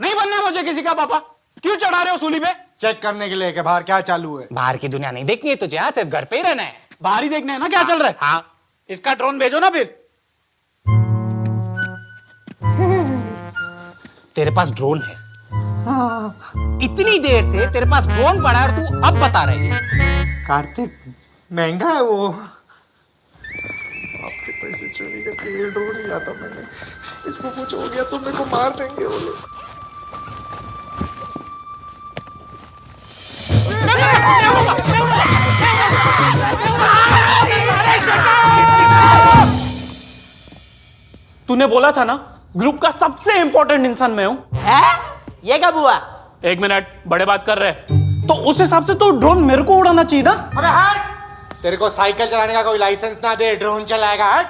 Speaker 8: नहीं बनना मुझे किसी का पापा। क्यों चढ़ा रहे हो सूली पे?
Speaker 9: चेक करने के लिए कि बाहर क्या चालू है।
Speaker 2: बाहर की दुनिया नहीं देखनी है तुझे, सिर्फ घर पे ही रहना है।
Speaker 8: बाहर ही देखना है ना क्या चल रहा है।
Speaker 2: हाँ,
Speaker 8: इसका ड्रोन भेजो ना फिर।
Speaker 2: तेरे पास ड्रोन है? इतनी देर से तेरे पास ड्रोन पड़ा है और तू अब बता रही है?
Speaker 9: कार्तिक, महंगा है वो। आपके पैसे चोरी करके ये ड्रोन लिया था मैंने। इसको कुछ हो गया तो मेरे को मार देंगे वो लोग।
Speaker 8: तूने बोला था ना ग्रुप का सबसे इंपॉर्टेंट इंसान मैं हूँ।
Speaker 6: ये कब हुआ?
Speaker 8: 1 मिनट, बड़े बात कर रहे तो उस हिसाब से तो ड्रोन मेरे को उड़ाना चाहिए ना।
Speaker 9: अबे हट! तेरे को साइकिल चलाने का कोई लाइसेंस ना दे, ड्रोन चलाएगा। हट!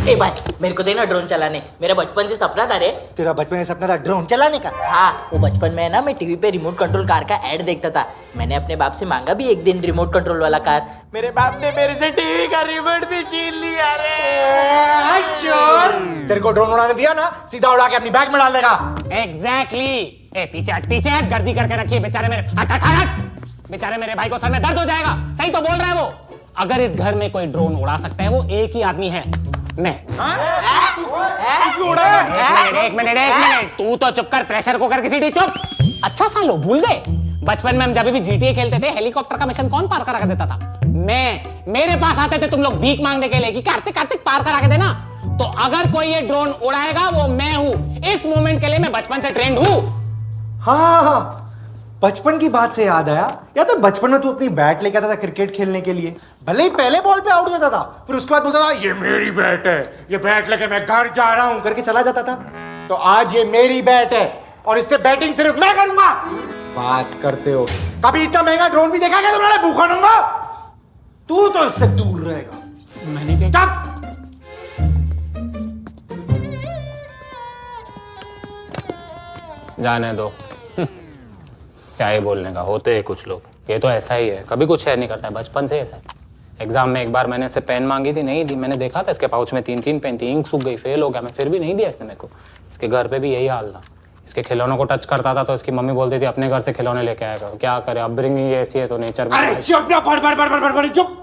Speaker 6: ए भाई मेरे को देना ड्रोन चलाने, मेरा बचपन से सपना था रे।
Speaker 3: तेरा बचपन में सपना था ड्रोन चलाने का?
Speaker 6: हाँ, वो बचपन में ना मैं टीवी पे रिमोट कंट्रोल कार का ऐड देखता था। मैंने अपने बाप से मांगा भी एक दिन रिमोट कंट्रोल वाला कार।
Speaker 8: मेरे बाप ने मेरे से टीवी का रिमोट भी छीन लिया रे।
Speaker 9: चोर! तेरे को ड्रोन उड़ाने दिया ना, सीधा उड़ा के अपनी बैग में डाल देगा।
Speaker 2: एग्जैक्टली। ए पीछे हट, गर्दी करके रखिए बेचारे मेरे। हट हट हट, बेचारे मेरे भाई को सर में दर्द हो जाएगा। सही तो बोल रहा है वो। अगर इस घर में कोई ड्रोन उड़ा सकता है वो एक ही आदमी है, मैं। एक मिनट, तू तो चुप कर, प्रेशर कुकर की सीटी चुप। अच्छा सालो भूल गए, बचपन में हम जब भी जीटीए खेलते थे हेलीकॉप्टर का मिशन कौन पार करा के देता था? मैं। मेरे पास आते थे तुम लोग भीख मांगने के लिए कि कार्तिक कार्तिक पार करा के देना। तो अगर कोई ये ड्रोन उड़ाएगा वो मैं हूं। इस मोमेंट के लिए मैं बचपन से ट्रेंड हूं।
Speaker 9: हाँ, बचपन की बात से याद आया, या तो बचपन में तू अपनी बैट लेके आता था क्रिकेट खेलने के लिए, भले ही पहले बॉल पे आउट हो जाता था, फिर उसके बाद बोलता था ये मेरी बैट है, ये बैट लेके मैं घर जा रहा हूं करके चला जाता था। तो आज ये मेरी बैट है और इससे बैटिंग सिर्फ मैं करूंगा। बात करते हो, कभी इतना महंगा ड्रोन भी देखा क्या तुमने? भूखा रहूंगा। तू तो इससे दूर रहेगा।
Speaker 8: मैंने क्या?
Speaker 2: जाने दो। क्या ही बोलने का, होते हैं कुछ लोग। ये तो ऐसा ही है, कभी कुछ शेयर नहीं करता है, बचपन से ऐसा है। एग्जाम में एक बार मैंने इससे पेन मांगी थी, नहीं दी। मैंने देखा था इसके पाउच में 3-3 पेन थी, इंक सूख गई, फेल हो गया मैं, फिर भी नहीं दिया इसने मेरे को। इसके घर पे भी यही हाल था। इसके खिलौनों को टच करता था तो इसकी मम्मी बोलती थी अपने घर से खिलौने लेके आया करो। क्या करे, अपब्रिंगिंग ऐसी है तो नेचर में।
Speaker 1: अरे चुप ना, बड़ चुप।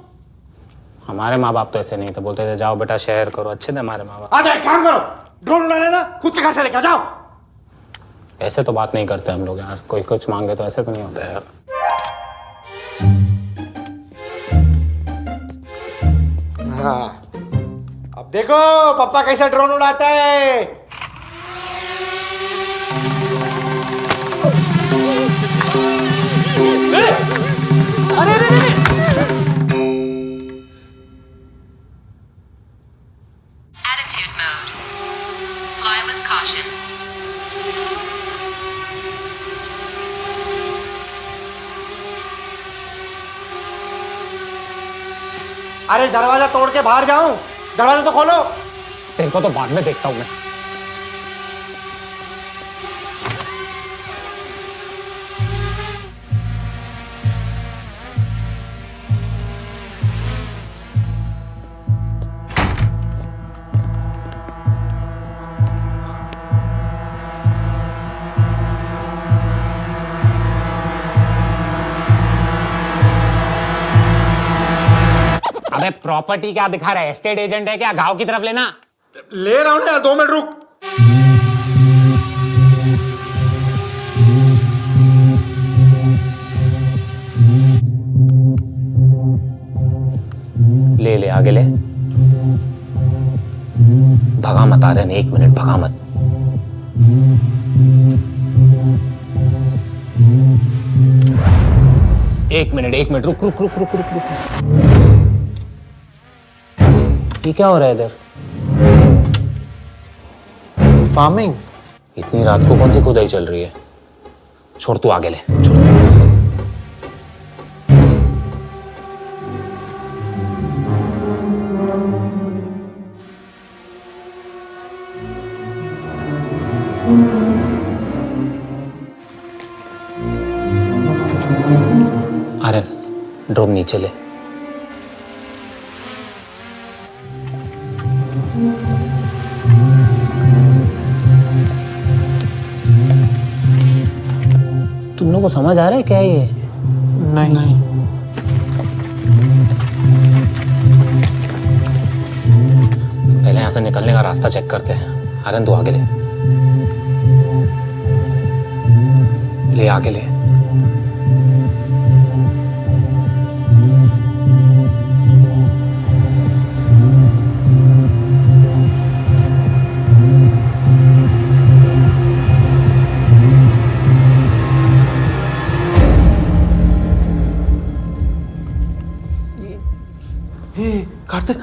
Speaker 2: हमारे माँ बाप तो ऐसे नहीं थे, बोलते थे जाओ बेटा शेयर करो। अच्छे थे हमारे माँ बाप।
Speaker 1: आजा एक काम करो, ड्रोन उड़ा लेना, खुद के घर से लेकर जाओ।
Speaker 2: ऐसे तो बात नहीं करते हम लोग यार, कोई कुछ मांगे तो ऐसे तो नहीं होता यार।
Speaker 1: हाँ, अब देखो पापा कैसा ड्रोन उड़ाता है।
Speaker 8: अरे अरे अरे
Speaker 14: Attitude mode. Fly with caution.
Speaker 1: अरे दरवाजा तोड़ के बाहर जाऊं, दरवाजा तो खोलो।
Speaker 2: तेरे को तो बाद में देखता हूँ मैं। अबे प्रॉपर्टी क्या दिखा रहा है, एस्टेट एजेंट है क्या? गांव की तरफ लेना।
Speaker 1: ले रहा हूं ना यार, 2 मिनट रुक।
Speaker 2: ले ले आगे ले। भगा मत आ रहे, 1 मिनट भगा मत। एक मिनट रुक रुक रुक रुक रुक रुक। ये क्या हो रहा है इधर?
Speaker 8: फार्मिंग।
Speaker 2: इतनी रात को कौन सी खुदाई चल रही है? छोड़, तू आगे ले, छोड़। अरे ड्रोन नीचे ले। तुम लोगों को समझ आ रहा है क्या ये?
Speaker 8: नहीं।
Speaker 2: पहले यहाँ से निकलने का रास्ता चेक करते हैं। आर्यन तू आगे ले, ले आगे ले।
Speaker 3: कार्तिक,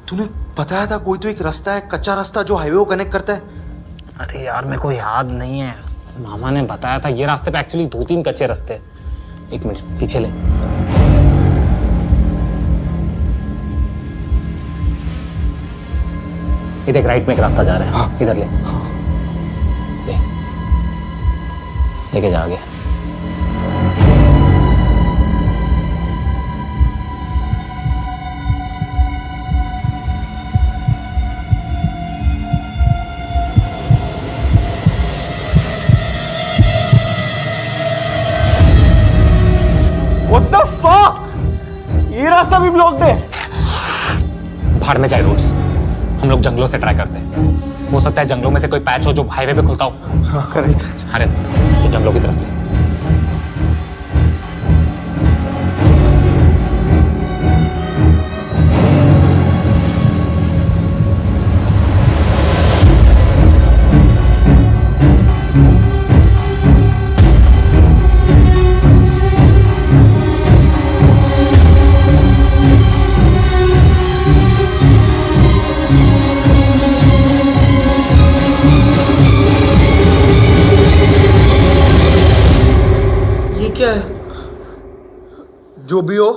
Speaker 3: तूने बताया था कोई तो एक रास्ता है, कच्चा रास्ता जो हाईवे को कनेक्ट करता है।
Speaker 2: अरे यार मेरे को याद नहीं है, मामा ने बताया था। ये रास्ते पे एक्चुअली 2-3 कच्चे रास्ते हैं। 1 मिनट पीछे ले। ये देख, राइट में एक रास्ता जा रहा है। हाँ। इधर ले, लेके जा आगे।
Speaker 8: What the fuck? ये रास्ता भी ब्लॉक दे।
Speaker 2: भाड़ में जाए रोड्स। हम लोग जंगलों से ट्राई करते हैं, हो सकता है जंगलों में से कोई पैच हो जो हाईवे पे खुलता हो।
Speaker 8: हाँ, करेक्ट।
Speaker 2: अरे तो जंगलों की तरफ ले।
Speaker 8: क्या है? जो भी हो,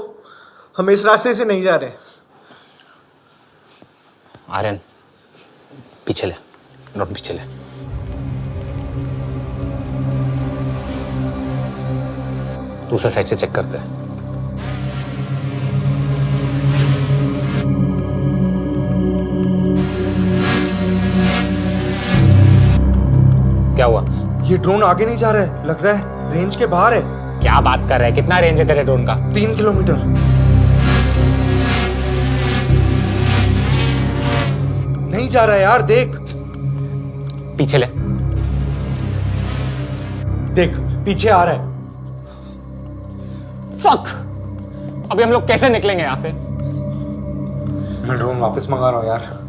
Speaker 8: हम इस रास्ते से नहीं जा रहे।
Speaker 2: आर्यन पीछे ले, रोड पीछे ले। दूसरे साइड से चेक करते हैं। क्या हुआ?
Speaker 9: ये ड्रोन आगे नहीं जा रहा है, लग रहा है रेंज के बाहर है।
Speaker 2: क्या बात कर रहा है? कितना रेंज है तेरे ड्रोन का?
Speaker 9: 3 किलोमीटर। नहीं जा रहा है यार, देख
Speaker 2: पीछे ले।
Speaker 9: देख पीछे आ रहा है।
Speaker 2: फक! अभी हम लोग कैसे निकलेंगे यहाँ से?
Speaker 9: मैं ड्रोन वापस मंगा रहा हूँ यार।